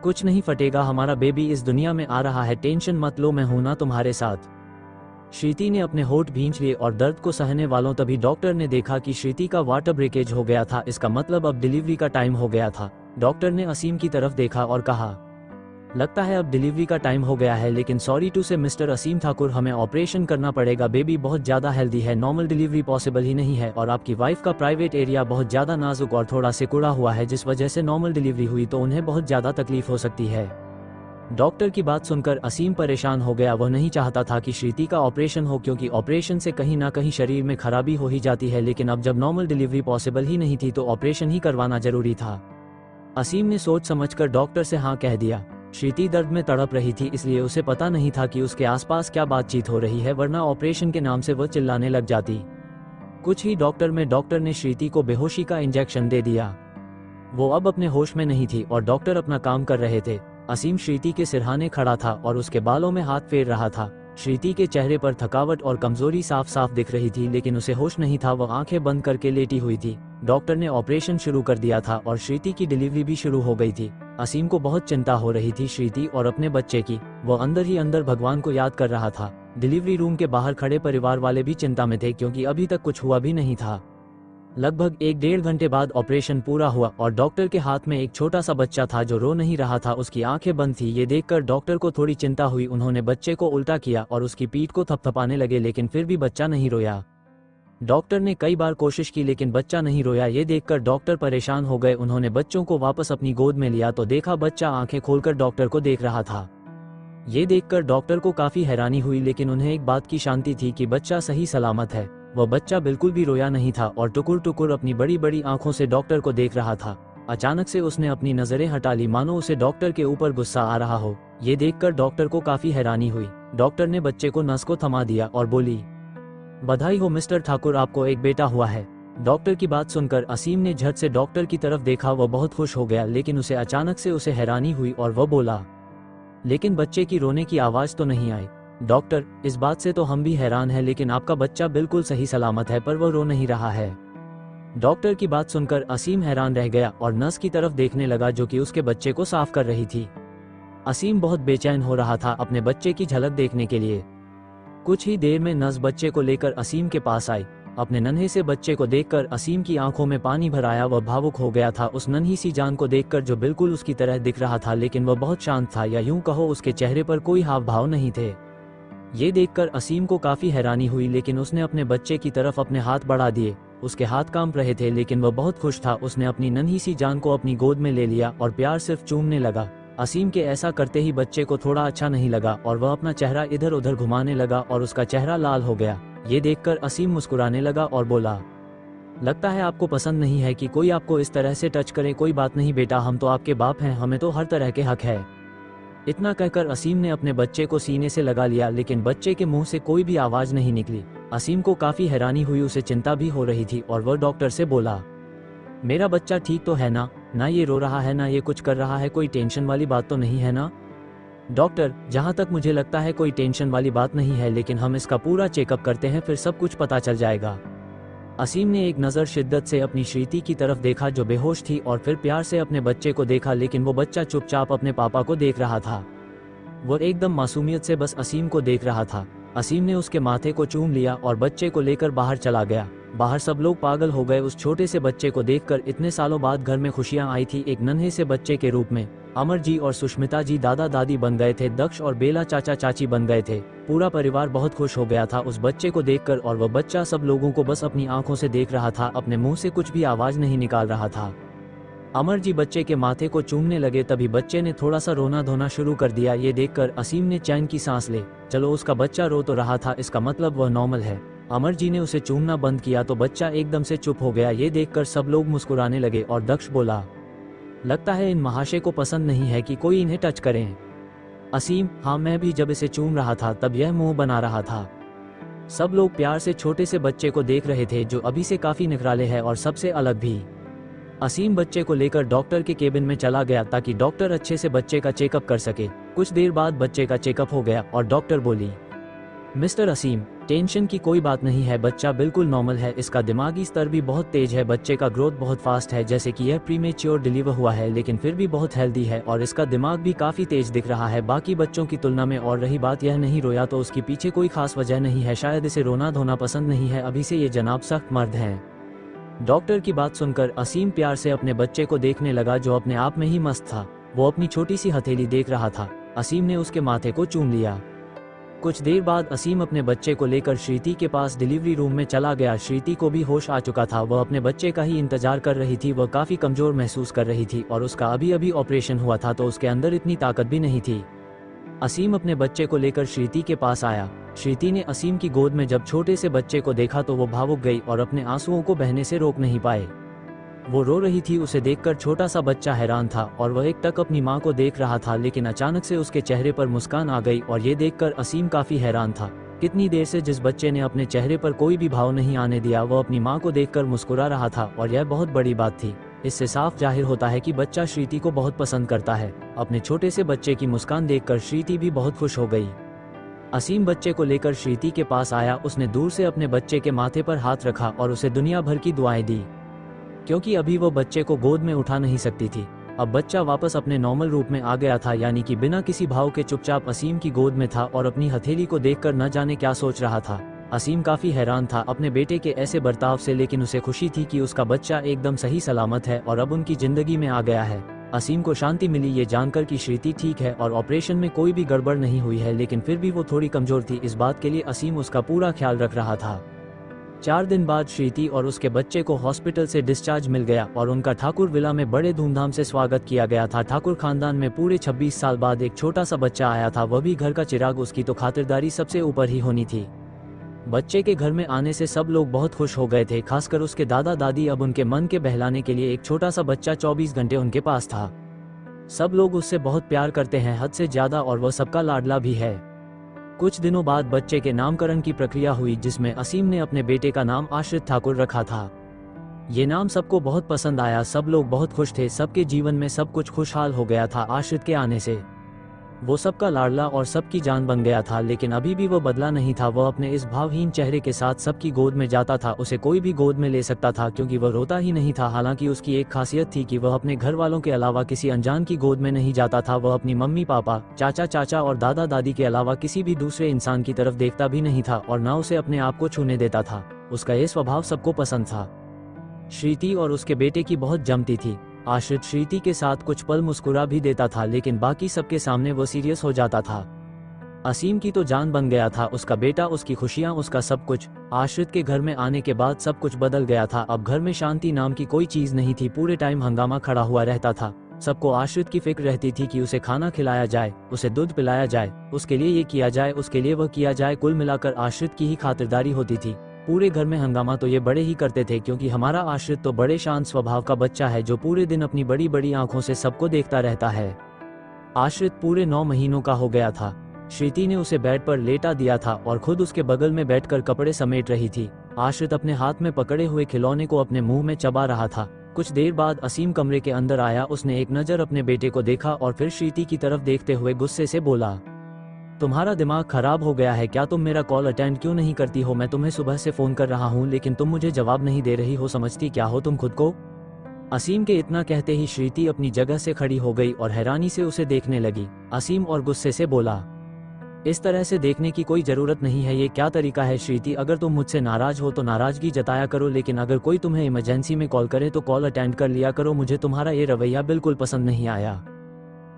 कुछ नहीं फटेगा, हमारा बेबी इस दुनिया में आ रहा है, टेंशन मत लो, मैं हूं ना तुम्हारे साथ। श्रीति ने अपने होठ भींच लिए और दर्द को सहने वालों तभी डॉक्टर ने देखा कि श्रीति का वाटर ब्रेकेज हो गया था। इसका मतलब अब डिलीवरी का टाइम हो गया था। डॉक्टर ने असीम की तरफ देखा और कहा, लगता है अब डिलीवरी का टाइम हो गया है, लेकिन सॉरी टू से मिस्टर असीम ठाकुर, हमें ऑपरेशन करना पड़ेगा। बेबी बहुत ज्यादा हेल्दी है, नॉर्मल डिलीवरी पॉसिबल ही नहीं है, और आपकी वाइफ का प्राइवेट एरिया बहुत ज्यादा नाजुक और थोड़ा सिकुड़ा हुआ है, जिस वजह से नॉर्मल डिलीवरी हुई तो उन्हें बहुत ज्यादा तकलीफ हो सकती है। डॉक्टर की बात सुनकर असीम परेशान हो गया। वह नहीं चाहता था कि श्रीति का ऑपरेशन हो, क्योंकि ऑपरेशन से कहीं ना कहीं शरीर में खराबी हो ही जाती है, लेकिन अब जब नॉर्मल डिलीवरी पॉसिबल ही नहीं थी तो ऑपरेशन ही करवाना जरूरी था। असीम ने सोच समझकर डॉक्टर से हाँ कह दिया। श्रीति दर्द में तड़प रही थी, इसलिए उसे पता नहीं था कि उसके आसपास क्या बातचीत हो रही है, वरना ऑपरेशन के नाम से वह चिल्लाने लग जाती। कुछ ही डॉक्टर में डॉक्टर ने श्रीति को बेहोशी का इंजेक्शन दे दिया। वो अब अपने होश में नहीं थी और डॉक्टर अपना काम कर रहे थे। असीम श्रीति के सिरहाने खड़ा था और उसके बालों में हाथ फेर रहा था। श्रीति के चेहरे पर थकावट और कमजोरी साफ साफ दिख रही थी, लेकिन उसे होश नहीं था, वह आंखें बंद करके लेटी हुई थी। डॉक्टर ने ऑपरेशन शुरू कर दिया था और श्रीति की डिलीवरी भी शुरू हो गई थी। असीम को बहुत चिंता हो रही थी श्रीति और अपने बच्चे की। वो अंदर ही अंदर भगवान को याद कर रहा था। डिलीवरी रूम के बाहर खड़े परिवार वाले भी चिंता में थे, क्योंकि अभी तक कुछ हुआ भी नहीं था। लगभग 1-1.5 घंटे बाद ऑपरेशन पूरा हुआ और डॉक्टर के हाथ में एक छोटा सा बच्चा था जो रो नहीं रहा था, उसकी आंखें बंद थी। ये देखकर डॉक्टर को थोड़ी चिंता हुई। उन्होंने बच्चे को उल्टा किया और उसकी पीठ को थपथपाने लगे, लेकिन फिर भी बच्चा नहीं रोया। डॉक्टर ने कई बार कोशिश की लेकिन बच्चा नहीं रोया। ये देखकर डॉक्टर परेशान हो गए। उन्होंने बच्चों को वापस अपनी गोद में लिया तो देखा बच्चा आंखें खोलकर डॉक्टर को देख रहा था। ये देखकर डॉक्टर को काफी हैरानी हुई, लेकिन उन्हें एक बात की शांति थी कि बच्चा सही सलामत है। वह बच्चा बिल्कुल भी रोया नहीं था और टुकुर टुकुर अपनी बड़ी बड़ी आंखों से डॉक्टर को देख रहा था। अचानक से उसने अपनी नजरें हटा ली, मानो उसे डॉक्टर के ऊपर गुस्सा आ रहा हो। ये देखकर डॉक्टर को काफी हैरानी हुई। डॉक्टर ने बच्चे को नस को थमा दिया और बोली, बधाई हो मिस्टर ठाकुर, आपको एक बेटा हुआ है। डॉक्टर की बात सुनकर असीम ने झट से डॉक्टर की तरफ देखा। वह बहुत खुश हो गया, लेकिन उसे अचानक से उसे हैरानी हुई और वह बोला, लेकिन बच्चे की रोने की आवाज़ तो नहीं आई। डॉक्टर, इस बात से तो हम भी हैरान हैं, लेकिन आपका बच्चा बिल्कुल सही सलामत है, पर वो रो नहीं रहा है। डॉक्टर की बात सुनकर असीम हैरान रह गया और नर्स की तरफ देखने लगा जो कि उसके बच्चे को साफ कर रही थी। असीम बहुत बेचैन हो रहा था अपने बच्चे की झलक देखने के लिए। कुछ ही देर में नर्स बच्चे को लेकर असीम के पास आई। अपने नन्हे से बच्चे को देखकर असीम की आंखों में पानी भर आया। वह भावुक हो गया था उस नन्ही सी जान को देखकर जो बिल्कुल उसकी तरह दिख रहा था, लेकिन वह बहुत शांत था, या यूं कहो उसके चेहरे पर कोई हाव भाव नहीं थे। ये देखकर असीम को काफी हैरानी हुई, लेकिन उसने अपने बच्चे की तरफ अपने हाथ बढ़ा दिए। उसके हाथ कांप रहे थे, लेकिन वह बहुत खुश था। उसने अपनी नन्ही सी जान को अपनी गोद में ले लिया और प्यार सिर्फ चूमने लगा। असीम के ऐसा करते ही बच्चे को थोड़ा अच्छा नहीं लगा और वह अपना चेहरा इधर उधर घुमाने लगा और उसका चेहरा लाल हो गया। ये देखकर असीम मुस्कुराने लगा और बोला, लगता है आपको पसंद नहीं है कि कोई आपको इस तरह से टच करे। कोई बात नहीं बेटा, हम तो आपके बाप हैं, हमें तो हर तरह के हक है। इतना कहकर असीम ने अपने बच्चे को सीने से लगा लिया, लेकिन बच्चे के मुंह से कोई भी आवाज नहीं निकली। असीम को काफी हैरानी हुई, उसे चिंता भी हो रही थी और वह डॉक्टर से बोला, मेरा बच्चा ठीक तो है ना? ना ये रो रहा है, ना ये कुछ कर रहा है, कोई टेंशन वाली बात तो नहीं है ना? डॉक्टर, जहाँ तक मुझे लगता है कोई टेंशन वाली बात नहीं है, लेकिन हम इसका पूरा चेकअप करते हैं, फिर सब कुछ पता चल जाएगा। असीम ने एक नज़र शिद्दत से अपनी श्रीति की तरफ देखा जो बेहोश थी, और फिर प्यार से अपने बच्चे को देखा, लेकिन वो बच्चा चुपचाप अपने पापा को देख रहा था। वो एकदम मासूमियत से बस असीम को देख रहा था। असीम ने उसके माथे को चूम लिया और बच्चे को लेकर बाहर चला गया। बाहर सब लोग पागल हो गए उस छोटे से बच्चे को देखकर। इतने सालों बाद घर में खुशियां आई थी एक नन्हे से बच्चे के रूप में। अमर जी और सुष्मिता जी दादा दादी बन गए थे, दक्ष और बेला चाचा चाची बन गए थे। पूरा परिवार बहुत खुश हो गया था उस बच्चे को देखकर, और वह बच्चा सब लोगों को बस अपनी आंखों से देख रहा था, अपने मुंह से कुछ भी आवाज नहीं निकाल रहा था। अमर जी बच्चे के माथे को चूमने लगे, तभी बच्चे ने थोड़ा सा रोना धोना शुरू कर दिया। ये देखकर असीम ने चैन की सांस ले। चलो, उसका बच्चा रो तो रहा था, इसका मतलब वह नॉर्मल है। अमर जी ने उसे चूमना बंद किया तो बच्चा एकदम से चुप हो गया। ये देखकर सब लोग मुस्कुराने लगे और दक्ष बोला, लगता है इन महाशय को पसंद नहीं है कि कोई इन्हें टच करे। असीम, हाँ, मैं भी जब इसे चूम रहा था तब यह मुंह बना रहा था। सब लोग प्यार से छोटे से बच्चे को देख रहे थे जो अभी से काफी निखराले है और सबसे अलग भी। असीम बच्चे को लेकर डॉक्टर के केबिन में चला गया ताकि डॉक्टर अच्छे से बच्चे का चेकअप कर सके। कुछ देर बाद बच्चे का चेकअप हो गया और डॉक्टर बोली, मिस्टर असीम, टेंशन की कोई बात नहीं है, बच्चा बिल्कुल नॉर्मल है। इसका दिमागी स्तर भी बहुत तेज है, बच्चे का ग्रोथ बहुत फास्ट है, जैसे कि यह प्रीमेच्योर डिलीवर हुआ है, लेकिन फिर भी बहुत हेल्दी है और इसका दिमाग भी काफी तेज दिख रहा है बाकी बच्चों की तुलना में। और रही बात यह नहीं रोया तो उसके पीछे कोई खास वजह नहीं है, शायद इसे रोना धोना पसंद नहीं है अभी से। ये जनाब सख्त मर्द हैं। डॉक्टर की बात सुनकर असीम प्यार से अपने बच्चे को देखने लगा जो अपने आप में ही मस्त था। वो अपनी छोटी सी हथेली देख रहा था। असीम ने उसके माथे को चूम लिया। कुछ देर बाद असीम अपने बच्चे को लेकर श्रीति के पास डिलीवरी रूम में चला गया। श्रीति को भी होश आ चुका था, वह अपने बच्चे का ही इंतजार कर रही थी। वह काफी कमजोर महसूस कर रही थी और उसका अभी अभी ऑपरेशन हुआ था तो उसके अंदर इतनी ताकत भी नहीं थी। असीम अपने बच्चे को लेकर श्रीति के पास आया। श्रीति ने असीम की गोद में जब छोटे से बच्चे को देखा तो वो भावुक गई और अपने आंसुओं को बहने से रोक नहीं पाए। वो रो रही थी, उसे देखकर छोटा सा बच्चा हैरान था और वह एकटक अपनी माँ को देख रहा था, लेकिन अचानक से उसके चेहरे पर मुस्कान आ गई और ये देखकर असीम काफी हैरान था। कितनी देर से जिस बच्चे ने अपने चेहरे पर कोई भी भाव नहीं आने दिया वह अपनी माँ को देखकर मुस्कुरा रहा था, और यह बहुत बड़ी बात थी। इससे साफ जाहिर होता है कि बच्चा श्रीति को बहुत पसंद करता है। अपने छोटे से बच्चे की मुस्कान देखकर श्रीति भी बहुत खुश हो गई। असीम बच्चे को लेकर श्रीति के पास आया। उसने दूर से अपने बच्चे के माथे पर हाथ रखा और उसे दुनिया भर की दुआएं दी, क्योंकि अभी वो बच्चे को गोद में उठा नहीं सकती थी। अब बच्चा वापस अपने नॉर्मल रूप में आ गया था, यानी कि बिना किसी भाव के चुपचाप असीम की गोद में था और अपनी हथेली को देखकर न जाने क्या सोच रहा था। असीम काफी हैरान था अपने बेटे के ऐसे बर्ताव से, लेकिन उसे खुशी थी कि उसका बच्चा एकदम सही सलामत है और अब उनकी जिंदगी में आ गया है। असीम को शांति मिली ये जानकर कि श्रीति ठीक है और ऑपरेशन में कोई भी गड़बड़ नहीं हुई है, लेकिन फिर भी वो थोड़ी कमजोर थी। इस बात के लिए असीम उसका पूरा ख्याल रख रहा था। 4 दिन बाद श्रीति और उसके बच्चे को हॉस्पिटल से डिस्चार्ज मिल गया और उनका ठाकुर विला में बड़े धूमधाम से स्वागत किया गया था। ठाकुर खानदान में पूरे 26 साल बाद एक छोटा सा बच्चा आया था, वह भी घर का चिराग। उसकी तो खातिरदारी सबसे ऊपर ही होनी थी। बच्चे के घर में आने से सब लोग बहुत खुश हो गए थे, खासकर उसके दादा दादी। अब उनके मन के बहलाने के लिए एक छोटा सा बच्चा 24 घंटे उनके पास था। सब लोग उससे बहुत प्यार करते हैं, हद से ज्यादा, और वह सबका लाडला भी है। कुछ दिनों बाद बच्चे के नामकरण की प्रक्रिया हुई, जिसमें असीम ने अपने बेटे का नाम आश्रित ठाकुर रखा था। ये नाम सबको बहुत पसंद आया, सब लोग बहुत खुश थे, सबके जीवन में सब कुछ खुशहाल हो गया था आश्रित के आने से। वो सबका लाडला और सबकी जान बन गया था, लेकिन अभी भी वो बदला नहीं था। वह अपने इस भावहीन चेहरे के साथ सबकी गोद में जाता था। उसे कोई भी गोद में ले सकता था क्योंकि वह रोता ही नहीं था। हालांकि उसकी एक खासियत थी कि वह अपने घर वालों के अलावा किसी अनजान की गोद में नहीं जाता था। वह अपनी मम्मी पापा, चाचा चाचा और दादा दादी के अलावा किसी भी दूसरे इंसान की तरफ देखता भी नहीं था और न उसे अपने आप को छूने देता था। उसका ये स्वभाव सबको पसंद था। श्रीति और उसके बेटे की बहुत जमती थी। आश्रित श्रीति के साथ कुछ पल मुस्कुरा भी देता था, लेकिन बाकी सबके सामने वो सीरियस हो जाता था। असीम की तो जान बन गया था, उसका बेटा, उसकी खुशियां, उसका सब कुछ। आश्रित के घर में आने के बाद सब कुछ बदल गया था। अब घर में शांति नाम की कोई चीज नहीं थी। पूरे टाइम हंगामा खड़ा हुआ रहता था। सबको आश्रित की फिक्र रहती थी कि उसे खाना खिलाया जाए, उसे दूध पिलाया जाए, उसके लिए ये किया जाए, उसके लिए वह किया जाए। कुल मिलाकर आश्रित की ही खातिरदारी होती थी। पूरे घर में हंगामा तो ये बड़े ही करते थे, क्योंकि हमारा आश्रित तो बड़े शांत स्वभाव का बच्चा है जो पूरे दिन अपनी बड़ी बड़ी आंखों से सबको देखता रहता है। आश्रित पूरे 9 महीनों का हो गया था। श्रीति ने उसे बेड पर लेटा दिया था और खुद उसके बगल में बैठकर कपड़े समेट रही थी। आश्रित अपने हाथ में पकड़े हुए खिलौने को अपने मुंह में चबा रहा था। कुछ देर बाद असीम कमरे के अंदर आया। उसने एक नजर अपने बेटे को देखा और फिर श्रीति की तरफ देखते हुए गुस्से से बोला, तुम्हारा दिमाग खराब हो गया है क्या? तुम मेरा कॉल अटेंड क्यों नहीं करती हो? मैं तुम्हें सुबह से फोन कर रहा हूँ लेकिन तुम मुझे जवाब नहीं दे रही हो। समझती क्या हो तुम खुद को? असीम के इतना कहते ही श्रीति अपनी जगह से खड़ी हो गई और हैरानी से उसे देखने लगी। असीम और गुस्से से बोला, इस तरह से देखने की कोई जरूरत नहीं है। ये क्या तरीका है श्रीति? अगर तुम मुझसे नाराज हो तो नाराजगी जताया करो, लेकिन अगर कोई तुम्हें इमरजेंसी में कॉल करे तो कॉल अटेंड कर लिया करो। मुझे तुम्हारा ये रवैया बिल्कुल पसंद नहीं आया।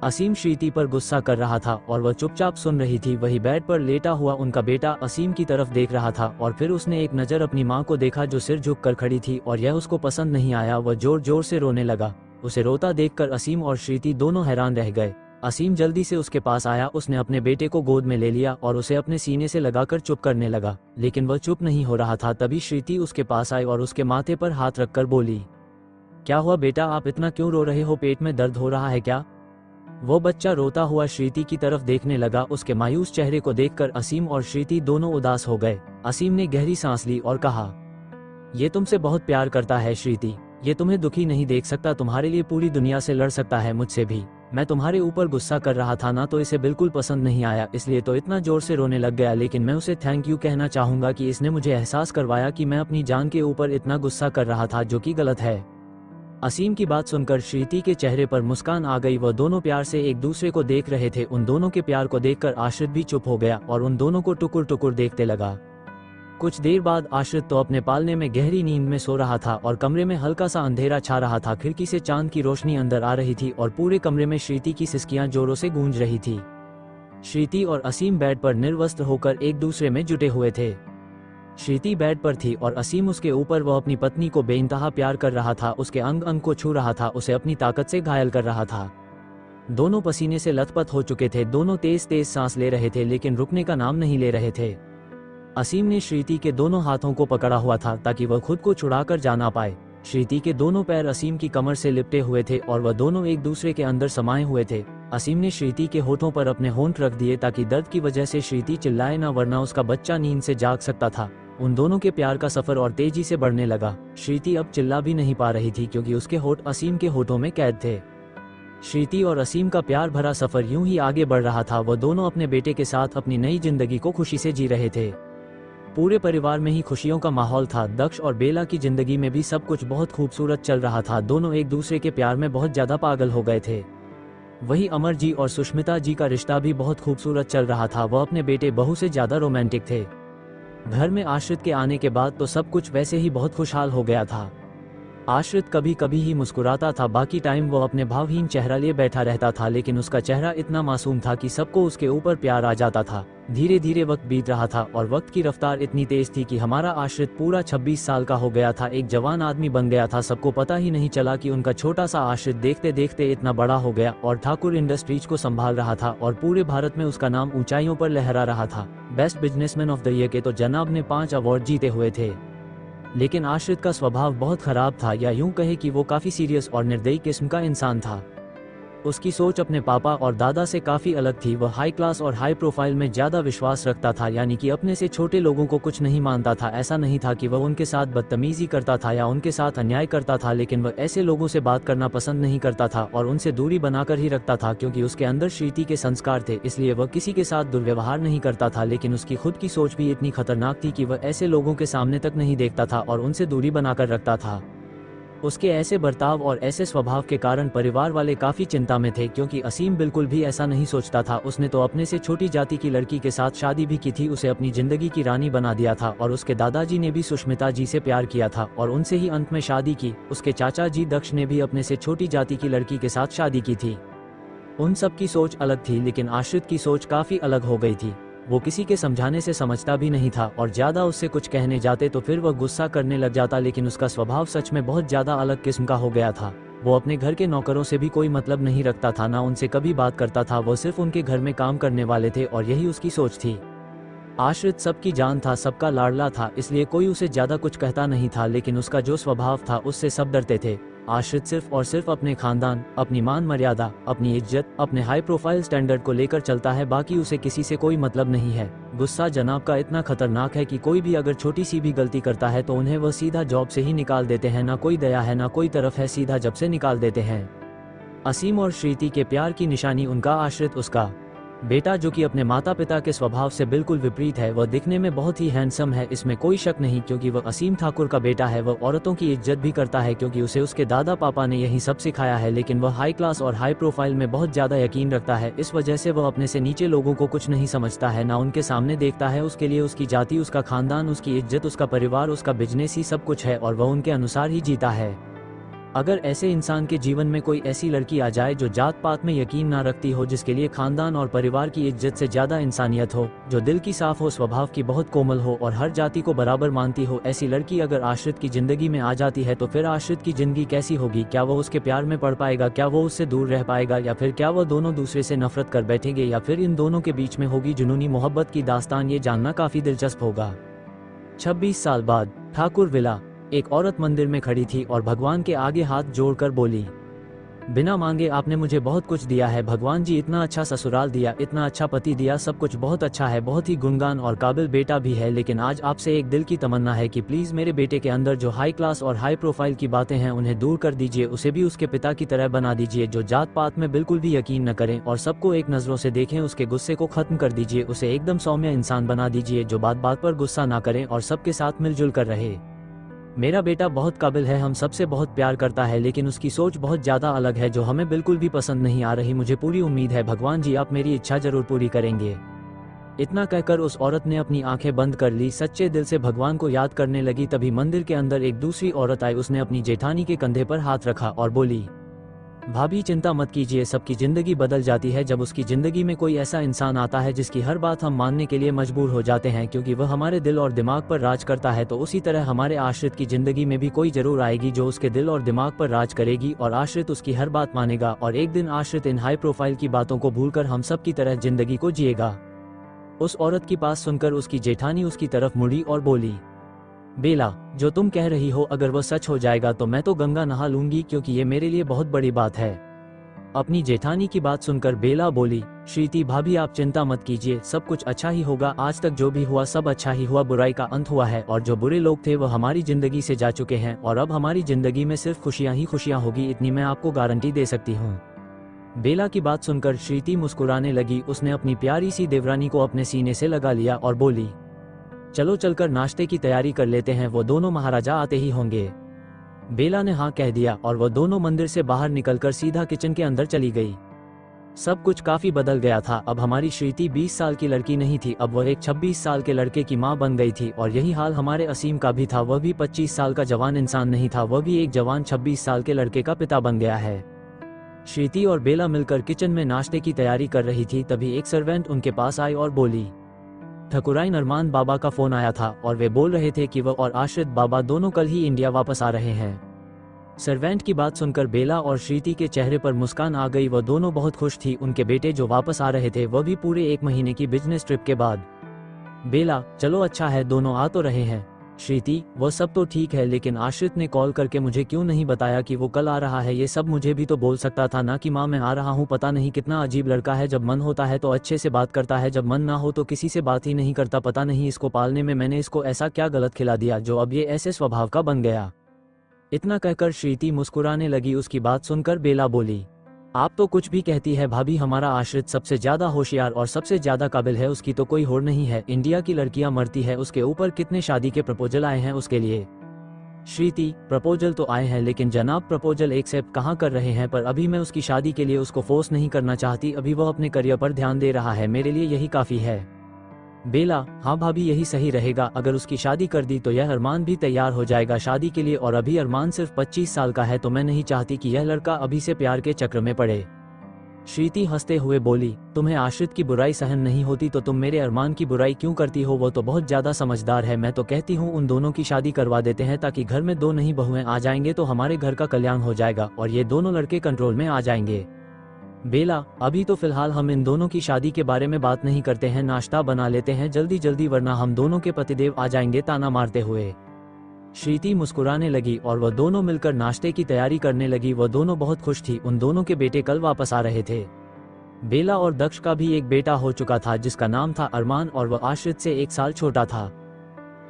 असीम श्रीति पर गुस्सा कर रहा था और वह चुपचाप सुन रही थी। वही बेड पर लेटा हुआ उनका बेटा असीम की तरफ देख रहा था और फिर उसने एक नज़र अपनी मां को देखा जो सिर झुक कर खड़ी थी और यह उसको पसंद नहीं आया। वह जोर जोर से रोने लगा। उसे रोता देखकर असीम और श्रीति दोनों हैरान रह गए। असीम जल्दी से उसके पास आया। उसने अपने बेटे को गोद में ले लिया और उसे अपने सीने से लगाकर चुप करने लगा, लेकिन वह चुप नहीं हो रहा था। तभी श्रीति उसके पास आई और उसके माथे पर हाथ रखकर बोली, क्या हुआ बेटा, आप इतना क्यों रो रहे हो? पेट में दर्द हो रहा है क्या? वो बच्चा रोता हुआ श्रीति की तरफ देखने लगा। उसके मायूस चेहरे को देखकर असीम और श्रीति दोनों उदास हो गए। असीम ने गहरी सांस ली और कहा, ये तुमसे बहुत प्यार करता है श्रीति, ये तुम्हें दुखी नहीं देख सकता, तुम्हारे लिए पूरी दुनिया से लड़ सकता है, मुझसे भी। मैं तुम्हारे ऊपर गुस्सा कर रहा था ना, तो इसे बिल्कुल पसंद नहीं आया, इसलिए तो इतना जोर से रोने लग गया। लेकिन मैं उसे थैंक यू कहना चाहूंगा कि इसने मुझे एहसास करवाया कि मैं अपनी जान के ऊपर इतना गुस्सा कर रहा था, जो कि गलत है। असीम की बात सुनकर श्रीति के चेहरे पर मुस्कान आ गई। वह दोनों प्यार से एक दूसरे को देख रहे थे। उन दोनों के प्यार को देखकर आश्रित भी चुप हो गया और उन दोनों को टुकुर टुकुर देखते लगा। कुछ देर बाद आश्रित तो अपने पालने में गहरी नींद में सो रहा था और कमरे में हल्का सा अंधेरा छा रहा था। खिड़की से चांद की रोशनी अंदर आ रही थी और पूरे कमरे में श्रीति की सिसकियां जोरों से गूंज रही थी। श्रीति और असीम बेड पर निर्वस्त्र होकर एक दूसरे में जुटे हुए थे। श्रीति बेड पर थी और असीम उसके ऊपर। वह अपनी पत्नी को बेइंतहा प्यार कर रहा था, उसके अंग अंग को छू रहा था, उसे अपनी ताकत से घायल कर रहा था। दोनों पसीने से लथपथ हो चुके थे। दोनों तेज तेज सांस ले रहे थे लेकिन रुकने का नाम नहीं ले रहे थे। असीम ने श्रीति के दोनों हाथों को पकड़ा हुआ था ताकि वह खुद को छुड़ाकर जा ना पाए। श्रीति के दोनों पैर असीम की कमर से लिपटे हुए थे और वह दोनों एक दूसरे के अंदर समाये हुए थे। असीम ने श्रीति के होठों पर अपने होंठ रख दिए ताकि दर्द की वजह से श्रीति चिल्लाए ना, वरना उसका बच्चा नींद से जाग सकता था। उन दोनों के प्यार का सफर और तेजी से बढ़ने लगा। श्रीति अब चिल्ला भी नहीं पा रही थी क्योंकि उसके होठ असीम के होठों में कैद थे। श्रीति और असीम का प्यार भरा सफर यूं ही आगे बढ़ रहा था। वह दोनों अपने बेटे के साथ अपनी नई जिंदगी को खुशी से जी रहे थे। पूरे परिवार में ही खुशियों का माहौल था। दक्ष और बेला की जिंदगी में भी सब कुछ बहुत खूबसूरत चल रहा था। दोनों एक दूसरे के प्यार में बहुत ज्यादा पागल हो गए थे। वही अमर जी और सुष्मिता जी का रिश्ता भी बहुत खूबसूरत चल रहा था। वह अपने बेटे बहू से ज्यादा रोमांटिक थे। घर में आश्रित के आने के बाद तो सब कुछ वैसे ही बहुत खुशहाल हो गया था। आश्रित कभी कभी ही मुस्कुराता था, बाकी टाइम वो अपने भावहीन चेहरा लिए बैठा रहता था, लेकिन उसका चेहरा इतना मासूम था कि सबको उसके ऊपर प्यार आ जाता था। धीरे धीरे वक्त बीत रहा था और वक्त की रफ्तार इतनी तेज थी कि हमारा आश्रित पूरा 26 साल का हो गया था, एक जवान आदमी बन गया था। सबको पता ही नहीं चला कि उनका छोटा सा आश्रित देखते देखते इतना बड़ा हो गया और ठाकुर इंडस्ट्रीज को संभाल रहा था और पूरे भारत में उसका नाम ऊंचाइयों पर लहरा रहा था। Best businessman of the year के तो जनाब ने 5 अवार्ड जीते हुए थे। लेकिन आश्रित का स्वभाव बहुत खराब था, या यूं कहे कि वो काफी सीरियस और निर्दयी किस्म का इंसान था। उसकी सोच अपने पापा और दादा से काफ़ी अलग थी। वह हाई क्लास और हाई प्रोफाइल में ज़्यादा विश्वास रखता था, यानी कि अपने से छोटे लोगों को कुछ नहीं मानता था। ऐसा नहीं था कि वह उनके साथ बदतमीजी करता था या उनके साथ अन्याय करता था, लेकिन वह ऐसे लोगों से बात करना पसंद नहीं करता था और उनसे दूरी बनाकर ही रखता था, क्योंकि उसके अंदर श्रीति के संस्कार थे। इसलिए वह किसी के साथ दुर्व्यवहार नहीं करता था, लेकिन उसकी खुद की सोच भी इतनी खतरनाक थी कि वह ऐसे लोगों के सामने तक नहीं देखता था और उनसे दूरी बनाकर रखता था। उसके ऐसे बर्ताव और ऐसे स्वभाव के कारण परिवार वाले काफ़ी चिंता में थे, क्योंकि असीम बिल्कुल भी ऐसा नहीं सोचता था। उसने तो अपने से छोटी जाति की लड़की के साथ शादी भी की थी, उसे अपनी जिंदगी की रानी बना दिया था और उसके दादाजी ने भी सुष्मिता जी से प्यार किया था और उनसे ही अंत में शादी की। उसके चाचा जी दक्ष ने भी अपने से छोटी जाति की लड़की के साथ शादी की थी। उन सब की सोच अलग थी, लेकिन आश्रित की सोच काफ़ी अलग हो गई थी। वो किसी के समझाने से समझता भी नहीं था और ज़्यादा उससे कुछ कहने जाते तो फिर वह गुस्सा करने लग जाता, लेकिन उसका स्वभाव सच में बहुत ज़्यादा अलग किस्म का हो गया था। वो अपने घर के नौकरों से भी कोई मतलब नहीं रखता था, ना उनसे कभी बात करता था। वो सिर्फ उनके घर में काम करने वाले थे और यही उसकी सोच थी। आश्रित सबकी जान था, सबका लाडला था, इसलिए कोई उसे ज़्यादा कुछ कहता नहीं था, लेकिन उसका जो स्वभाव था उससे सब डरते थे। आश्रित सिर्फ और सिर्फ अपने खानदान, अपनी मान मर्यादा, अपनी इज्जत, अपने हाई प्रोफाइल स्टैंडर्ड को लेकर चलता है, बाकी उसे किसी से कोई मतलब नहीं है। गुस्सा जनाब का इतना खतरनाक है कि कोई भी अगर छोटी सी भी गलती करता है तो उन्हें वह सीधा जॉब से ही निकाल देते हैं। ना कोई दया है, ना कोई तरफ है, सीधा जब से निकाल देते हैं। असीम और श्रीति के प्यार की निशानी उनका आश्रित, उसका बेटा, जो कि अपने माता पिता के स्वभाव से बिल्कुल विपरीत है। वह दिखने में बहुत ही हैंडसम है, इसमें कोई शक नहीं, क्योंकि वह असीम ठाकुर का बेटा है। वह औरतों की इज्जत भी करता है, क्योंकि उसे उसके दादा पापा ने यही सब सिखाया है, लेकिन वह हाई क्लास और हाई प्रोफाइल में बहुत ज़्यादा यकीन रखता है। इस वजह से वह अपने से नीचे लोगों को कुछ नहीं समझता है, ना उनके सामने देखता है। उसके लिए उसकी जाति, उसका खानदान, उसकी इज्जत, उसका परिवार, उसका बिजनेस ही सब कुछ है और वह उनके अनुसार ही जीता है। अगर ऐसे इंसान के जीवन में कोई ऐसी लड़की आ जाए जो जात पात में यकीन ना रखती हो, जिसके लिए खानदान और परिवार की इज्जत से ज़्यादा इंसानियत हो, जो दिल की साफ हो, स्वभाव की बहुत कोमल हो और हर जाति को बराबर मानती हो, ऐसी लड़की अगर आश्रित की ज़िंदगी में आ जाती है तो फिर आश्रित की ज़िंदगी कैसी होगी? क्या वो उसके प्यार में पड़ पाएगा? क्या वो उससे दूर रह पाएगा? या फिर क्या वो दोनों दूसरे से नफरत कर बैठेंगे? या फिर इन दोनों के बीच में होगी जुनूनी मोहब्बत की दास्तान? ये जानना काफ़ी दिलचस्प होगा। 26 साल बाद ठाकुर विला। एक औरत मंदिर में खड़ी थी और भगवान के आगे हाथ जोड़कर बोली, बिना मांगे आपने मुझे बहुत कुछ दिया है भगवान जी, इतना अच्छा ससुराल दिया, इतना अच्छा पति दिया, सब कुछ बहुत अच्छा है, बहुत ही गुणगान और काबिल बेटा भी है। लेकिन आज आपसे एक दिल की तमन्ना है कि प्लीज़ मेरे बेटे के अंदर जो हाई क्लास और हाई प्रोफाइल की बातें हैं उन्हें दूर कर दीजिए, उसे भी उसके पिता की तरह बना दीजिए, जो जात पात में बिल्कुल भी यकीन न करें और सबको एक नज़रों से देखें। उसके गुस्से को खत्म कर दीजिए, उसे एकदम सौम्य इंसान बना दीजिए, जो बात बात पर गुस्सा ना करें और सबके साथ मिलजुल कर रहे। मेरा बेटा बहुत काबिल है, हम सबसे बहुत प्यार करता है, लेकिन उसकी सोच बहुत ज़्यादा अलग है जो हमें बिल्कुल भी पसंद नहीं आ रही। मुझे पूरी उम्मीद है भगवान जी आप मेरी इच्छा जरूर पूरी करेंगे। इतना कहकर उस औरत ने अपनी आंखें बंद कर ली, सच्चे दिल से भगवान को याद करने लगी। तभी मंदिर के अंदर एक दूसरी औरत आई। उसने अपनी जेठानी के कंधे पर हाथ रखा और बोली, भाभी चिंता मत कीजिए, सबकी ज़िंदगी बदल जाती है जब उसकी ज़िंदगी में कोई ऐसा इंसान आता है जिसकी हर बात हम मानने के लिए मजबूर हो जाते हैं, क्योंकि वह हमारे दिल और दिमाग पर राज करता है। तो उसी तरह हमारे आश्रित की ज़िंदगी में भी कोई ज़रूर आएगी जो उसके दिल और दिमाग पर राज करेगी और आश्रित उसकी हर बात मानेगा और एक दिन आश्रित इन हाई प्रोफाइल की बातों को भूलकर हम सब की तरह ज़िंदगी को जिएगा। उस औरत की बात सुनकर उसकी जेठानी उसकी तरफ मुड़ी और बोली, बेला, जो तुम कह रही हो अगर वह सच हो जाएगा तो मैं तो गंगा नहा लूंगी, क्योंकि ये मेरे लिए बहुत बड़ी बात है। अपनी जेठानी की बात सुनकर बेला बोली, श्रीति भाभी आप चिंता मत कीजिए, सब कुछ अच्छा ही होगा। आज तक जो भी हुआ सब अच्छा ही हुआ, बुराई का अंत हुआ है और जो बुरे लोग थे वह हमारी जिंदगी से जा चुके हैं और अब हमारी जिंदगी में सिर्फ खुशियां ही खुशियां होगी, इतनी मैं आपको गारंटी दे सकती हूँ। बेला की बात सुनकर श्रीति मुस्कुराने लगी। उसने अपनी प्यारी सी देवरानी को अपने सीने से लगा लिया और बोली, चलो चलकर नाश्ते की तैयारी कर लेते हैं, वो दोनों महाराजा आते ही होंगे। बेला ने हाँ कह दिया और वह दोनों मंदिर से बाहर निकलकर सीधा किचन के अंदर चली गई। सब कुछ काफी बदल गया था। अब हमारी श्रीति 20 साल की लड़की नहीं थी, अब वह एक 26 साल के लड़के की मां बन गई थी और यही हाल हमारे असीम का भी था। वह भी 25 साल का जवान इंसान नहीं था, वह भी एक जवान 26 साल के लड़के का पिता बन गया है। श्रीति और बेला मिलकर किचन में नाश्ते की तैयारी कर रही थी, तभी एक सर्वेंट उनके पास आई और बोली, ठकुराई नरमान बाबा का फोन आया था और वे बोल रहे थे कि वह और आश्रित बाबा दोनों कल ही इंडिया वापस आ रहे हैं। सर्वेंट की बात सुनकर बेला और श्रीति के चेहरे पर मुस्कान आ गई। वह दोनों बहुत खुश थी, उनके बेटे जो वापस आ रहे थे, वह भी पूरे 1 महीने की बिजनेस ट्रिप के बाद। बेला, चलो अच्छा है, दोनों आ तो रहे हैं। श्रीति, वह सब तो ठीक है, लेकिन आश्रित ने कॉल करके मुझे क्यों नहीं बताया कि वो कल आ रहा है? ये सब मुझे भी तो बोल सकता था ना कि माँ मैं आ रहा हूँ। पता नहीं कितना अजीब लड़का है, जब मन होता है तो अच्छे से बात करता है, जब मन ना हो तो किसी से बात ही नहीं करता। पता नहीं इसको पालने में मैंने इसको ऐसा क्या गलत खिला दिया जो अब ये ऐसे स्वभाव का बन गया। इतना कहकर श्रीति मुस्कुराने लगी। उसकी बात सुनकर बेला बोली, आप तो कुछ भी कहती है भाभी, हमारा आश्रित सबसे ज्यादा होशियार और सबसे ज्यादा काबिल है, उसकी तो कोई होड़ नहीं है। इंडिया की लड़कियां मरती है उसके ऊपर, कितने शादी के प्रपोजल आए हैं उसके लिए। श्रीति, प्रपोजल तो आए हैं, लेकिन जनाब प्रपोजल एक्सेप्ट कहाँ कर रहे हैं? पर अभी मैं उसकी शादी के लिए उसको फोर्स नहीं करना चाहती, अभी वह अपने करियर पर ध्यान दे रहा है, मेरे लिए यही काफी है। बेला, हाँ भाभी यही सही रहेगा, अगर उसकी शादी कर दी तो यह अरमान भी तैयार हो जाएगा शादी के लिए, और अभी अरमान सिर्फ 25 साल का है, तो मैं नहीं चाहती कि यह लड़का अभी से प्यार के चक्र में पड़े। श्रीति हंसते हुए बोली, तुम्हें आश्रित की बुराई सहन नहीं होती तो तुम मेरे अरमान की बुराई क्यों करती हो? वो तो बहुत ज्यादा समझदार है। मैं तो कहती हूँ उन दोनों की शादी करवा देते हैं, ताकि घर में 2 नई बहुएं आ जाएंगे तो हमारे घर का कल्याण हो जाएगा और ये दोनों लड़के कंट्रोल में आ जाएंगे। बेला, अभी तो फिलहाल हम इन दोनों की शादी के बारे में बात नहीं करते हैं, नाश्ता बना लेते हैं जल्दी जल्दी, वरना हम दोनों के पतिदेव आ जाएंगे ताना मारते हुए। श्रीति मुस्कुराने लगी और वह दोनों मिलकर नाश्ते की तैयारी करने लगी। वह दोनों बहुत खुश थी, उन दोनों के बेटे कल वापस आ रहे थे। बेला और दक्ष का भी एक बेटा हो चुका था जिसका नाम था अरमान, और वह आश्रित से 1 साल छोटा था।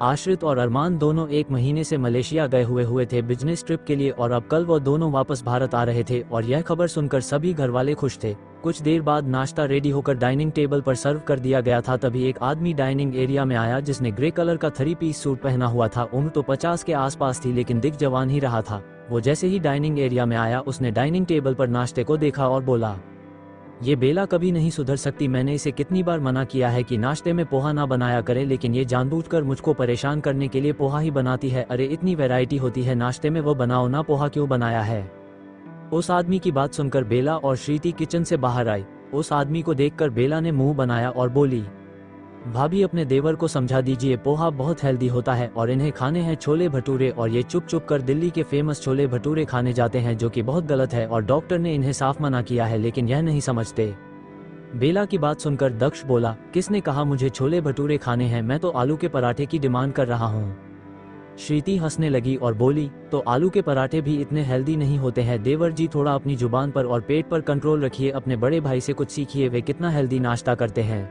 आश्रित और अरमान दोनों 1 महीने से मलेशिया गए हुए थे बिजनेस ट्रिप के लिए, और अब कल वह दोनों वापस भारत आ रहे थे, और यह खबर सुनकर सभी घर वाले खुश थे। कुछ देर बाद नाश्ता रेडी होकर डाइनिंग टेबल पर सर्व कर दिया गया था। तभी एक आदमी डाइनिंग एरिया में आया जिसने ग्रे कलर का 3 पीस सूट पहना हुआ था। उम्र तो 50 के आसपास थी, लेकिन दिख जवान ही रहा था। वो जैसे ही डाइनिंग एरिया में आया उसने डाइनिंग टेबल पर नाश्ते को देखा और बोला, ये बेला कभी नहीं सुधर सकती, मैंने इसे कितनी बार मना किया है कि नाश्ते में पोहा ना बनाया करे, लेकिन ये जानबूझकर मुझको परेशान करने के लिए पोहा ही बनाती है। अरे इतनी वैरायटी होती है नाश्ते में, वो बनाओ ना, पोहा क्यों बनाया है? उस आदमी की बात सुनकर बेला और श्रीति किचन से बाहर आई। उस आदमी को देखकर बेला ने मुंह बनाया और बोली, भाभी अपने देवर को समझा दीजिए, पोहा बहुत हेल्दी होता है और इन्हें खाने हैं छोले भटूरे, और ये चुप चुप कर दिल्ली के फेमस छोले भटूरे खाने जाते हैं, जो कि बहुत गलत है, और डॉक्टर ने इन्हें साफ मना किया है, लेकिन यह नहीं समझते। बेला की बात सुनकर दक्ष बोला, किसने कहा मुझे छोले भटूरे खाने हैं? मैं तो आलू के पराठे की डिमांड कर रहा हूँ। श्रीति हंसने लगी और बोली, तो आलू के पराठे भी इतने हेल्दी नहीं होते हैं। देवर जी थोड़ा अपनी जुबान पर और पेट पर कंट्रोल रखिए, अपने बड़े भाई से कुछ सीखिए, वे कितना हेल्दी नाश्ता करते हैं।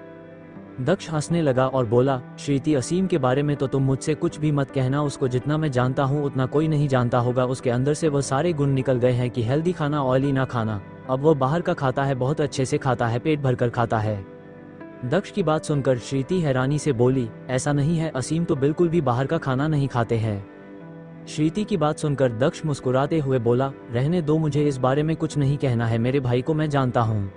दक्ष हंसने लगा और बोला, श्रीति असीम के बारे में तो तुम मुझसे कुछ भी मत कहना, उसको जितना मैं जानता हूँ उतना कोई नहीं जानता होगा। उसके अंदर से वह सारे गुण निकल गए हैं कि हेल्दी खाना, ऑयली ना खाना। अब वो बाहर का खाता है, बहुत अच्छे से खाता है, पेट भरकर खाता है। दक्ष की बात सुनकर श्रीति हैरानी से बोली, ऐसा नहीं है, असीम तो बिल्कुल भी बाहर का खाना नहीं खाते हैं। श्रीति की बात सुनकर दक्ष मुस्कुराते हुए बोला, रहने दो, मुझे इस बारे में कुछ नहीं कहना है, मेरे भाई को मैं जानता हूँ।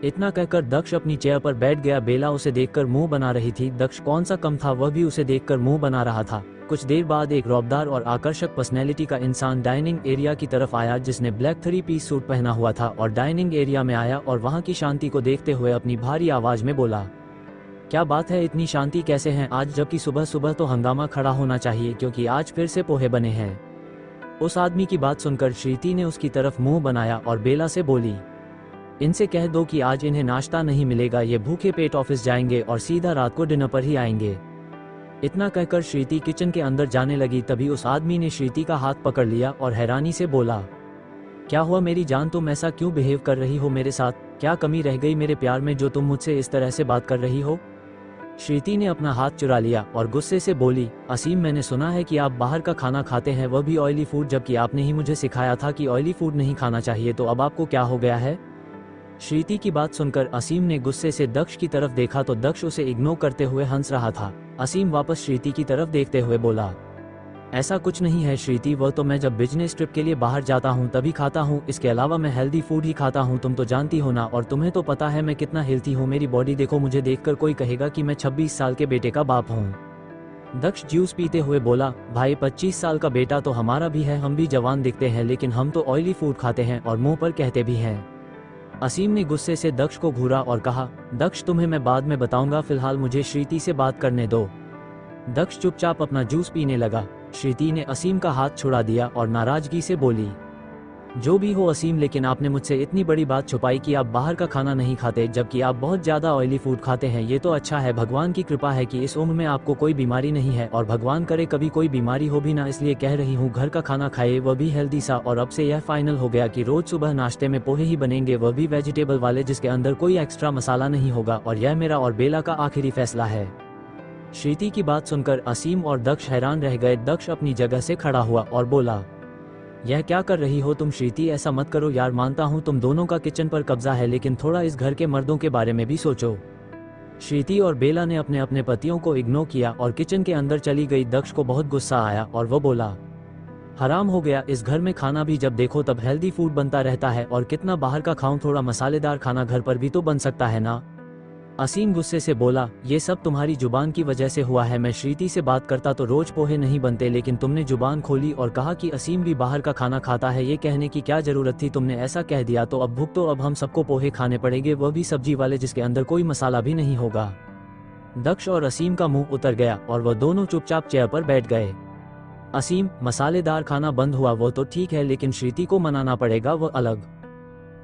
इतना कहकर दक्ष अपनी चेयर पर बैठ गया। बेला उसे देखकर मुंह बना रही थी। दक्ष कौन सा कम था, वह भी उसे देखकर मुंह बना रहा था। कुछ देर बाद एक रौबदार और आकर्षक पर्सनैलिटी का इंसान डाइनिंग एरिया की तरफ आया, जिसने ब्लैक 3 पीस सूट पहना हुआ था, और डाइनिंग एरिया में आया और वहां की शांति को देखते हुए अपनी भारी आवाज में बोला, क्या बात है, इतनी शांति कैसे हैं आज? जबकि सुबह सुबह तो हंगामा खड़ा होना चाहिए, क्योंकि आज फिर से पोहे बने हैं। उस आदमी की बात सुनकर श्रीति ने उसकी तरफ मुंह बनाया और बेला से बोली, इनसे कह दो कि आज इन्हें नाश्ता नहीं मिलेगा, ये भूखे पेट ऑफिस जाएंगे और सीधा रात को डिनर पर ही आएंगे। इतना कहकर श्रीति किचन के अंदर जाने लगी। तभी उस आदमी ने श्रीति का हाथ पकड़ लिया और हैरानी से बोला, क्या हुआ मेरी जान, तुम ऐसा क्यों बिहेव कर रही हो मेरे साथ? क्या कमी रह गई मेरे प्यार में जो तुम मुझसे इस तरह से बात कर रही हो? श्रीति ने अपना हाथ चुरा लिया और गुस्से से बोली, असीम मैंने सुना है कि आप बाहर का खाना खाते हैं, वह भी ऑयली फूड, जबकि आपने ही मुझे सिखाया था कि ऑयली फूड नहीं खाना चाहिए, तो अब आपको क्या हो गया है? श्रीति की बात सुनकर असीम ने गुस्से से दक्ष की तरफ देखा तो दक्ष उसे इग्नोर करते हुए हंस रहा था। असीम वापस श्रीति की तरफ देखते हुए बोला, ऐसा कुछ नहीं है श्रीति, वह तो मैं जब बिजनेस ट्रिप के लिए बाहर जाता हूँ तभी खाता हूँ, इसके अलावा मैं हेल्दी फूड ही खाता हूँ, तुम तो जानती हो ना, और तुम्हें तो पता है मैं कितना हेल्थी हूँ, मेरी बॉडी देखो, मुझे देखकर कोई कहेगा कि मैं 26 साल के बेटे का बाप हूँ। दक्ष जूस पीते हुए बोला, भाई 25 साल का बेटा तो हमारा भी है, हम भी जवान दिखते हैं, लेकिन हम तो ऑयली फूड खाते हैं और मुंह पर कहते भी हैं। असीम ने गुस्से से दक्ष को घूरा और कहा, दक्ष तुम्हें मैं बाद में बताऊंगा, फिलहाल मुझे श्रीति से बात करने दो। दक्ष चुपचाप अपना जूस पीने लगा। श्रीति ने असीम का हाथ छुड़ा दिया और नाराजगी से बोली, जो भी हो असीम, लेकिन आपने मुझसे इतनी बड़ी बात छुपाई कि आप बाहर का खाना नहीं खाते, जबकि आप बहुत ज़्यादा ऑयली फूड खाते हैं। ये तो अच्छा है, भगवान की कृपा है कि इस उम्र में आपको कोई बीमारी नहीं है, और भगवान करे कभी कोई बीमारी हो भी ना, इसलिए कह रही हूँ घर का खाना खाए, वह भी हेल्दी सा। और अब से यह फाइनल हो गया कि रोज सुबह नाश्ते में पोहे ही बनेंगे, वह भी वेजिटेबल वाले, जिसके अंदर कोई एक्स्ट्रा मसाला नहीं होगा। और यह मेरा और बेला का आखिरी फैसला है। श्रीति की बात सुनकर असीम और दक्ष हैरान रह गए। दक्ष अपनी जगह से खड़ा हुआ और बोला, यह क्या कर रही हो तुम श्रीति? ऐसा मत करो यार, मानता हूँ तुम दोनों का किचन पर कब्जा है, लेकिन थोड़ा इस घर के मर्दों के बारे में भी सोचो। श्रीति और बेला ने अपने अपने पतियों को इग्नोर किया और किचन के अंदर चली गई। दक्ष को बहुत गुस्सा आया और वो बोला, हराम हो गया, इस घर में खाना भी जब देखो तब हेल्दी फूड बनता रहता है, और कितना बाहर का खाऊं, थोड़ा मसालेदार खाना घर पर भी तो बन सकता है ना। असीम गुस्से से बोला, ये सब तुम्हारी जुबान की वजह से हुआ है। मैं श्रीति से बात करता तो रोज पोहे नहीं बनते, लेकिन तुमने जुबान खोली और कहा कि असीम भी बाहर का खाना खाता है। ये कहने की क्या जरूरत थी? तुमने ऐसा कह दिया तो अब भुगतो, अब हम सबको पोहे खाने पड़ेंगे, वह भी सब्जी वाले, जिसके अंदर कोई मसाला भी नहीं होगा। दक्ष और असीम का मुंह उतर गया और वह दोनों चुपचाप चेयर पर बैठ गए। असीम, मसालेदार खाना बंद हुआ वो तो ठीक है, लेकिन श्रीति को मनाना पड़ेगा, वह अलग।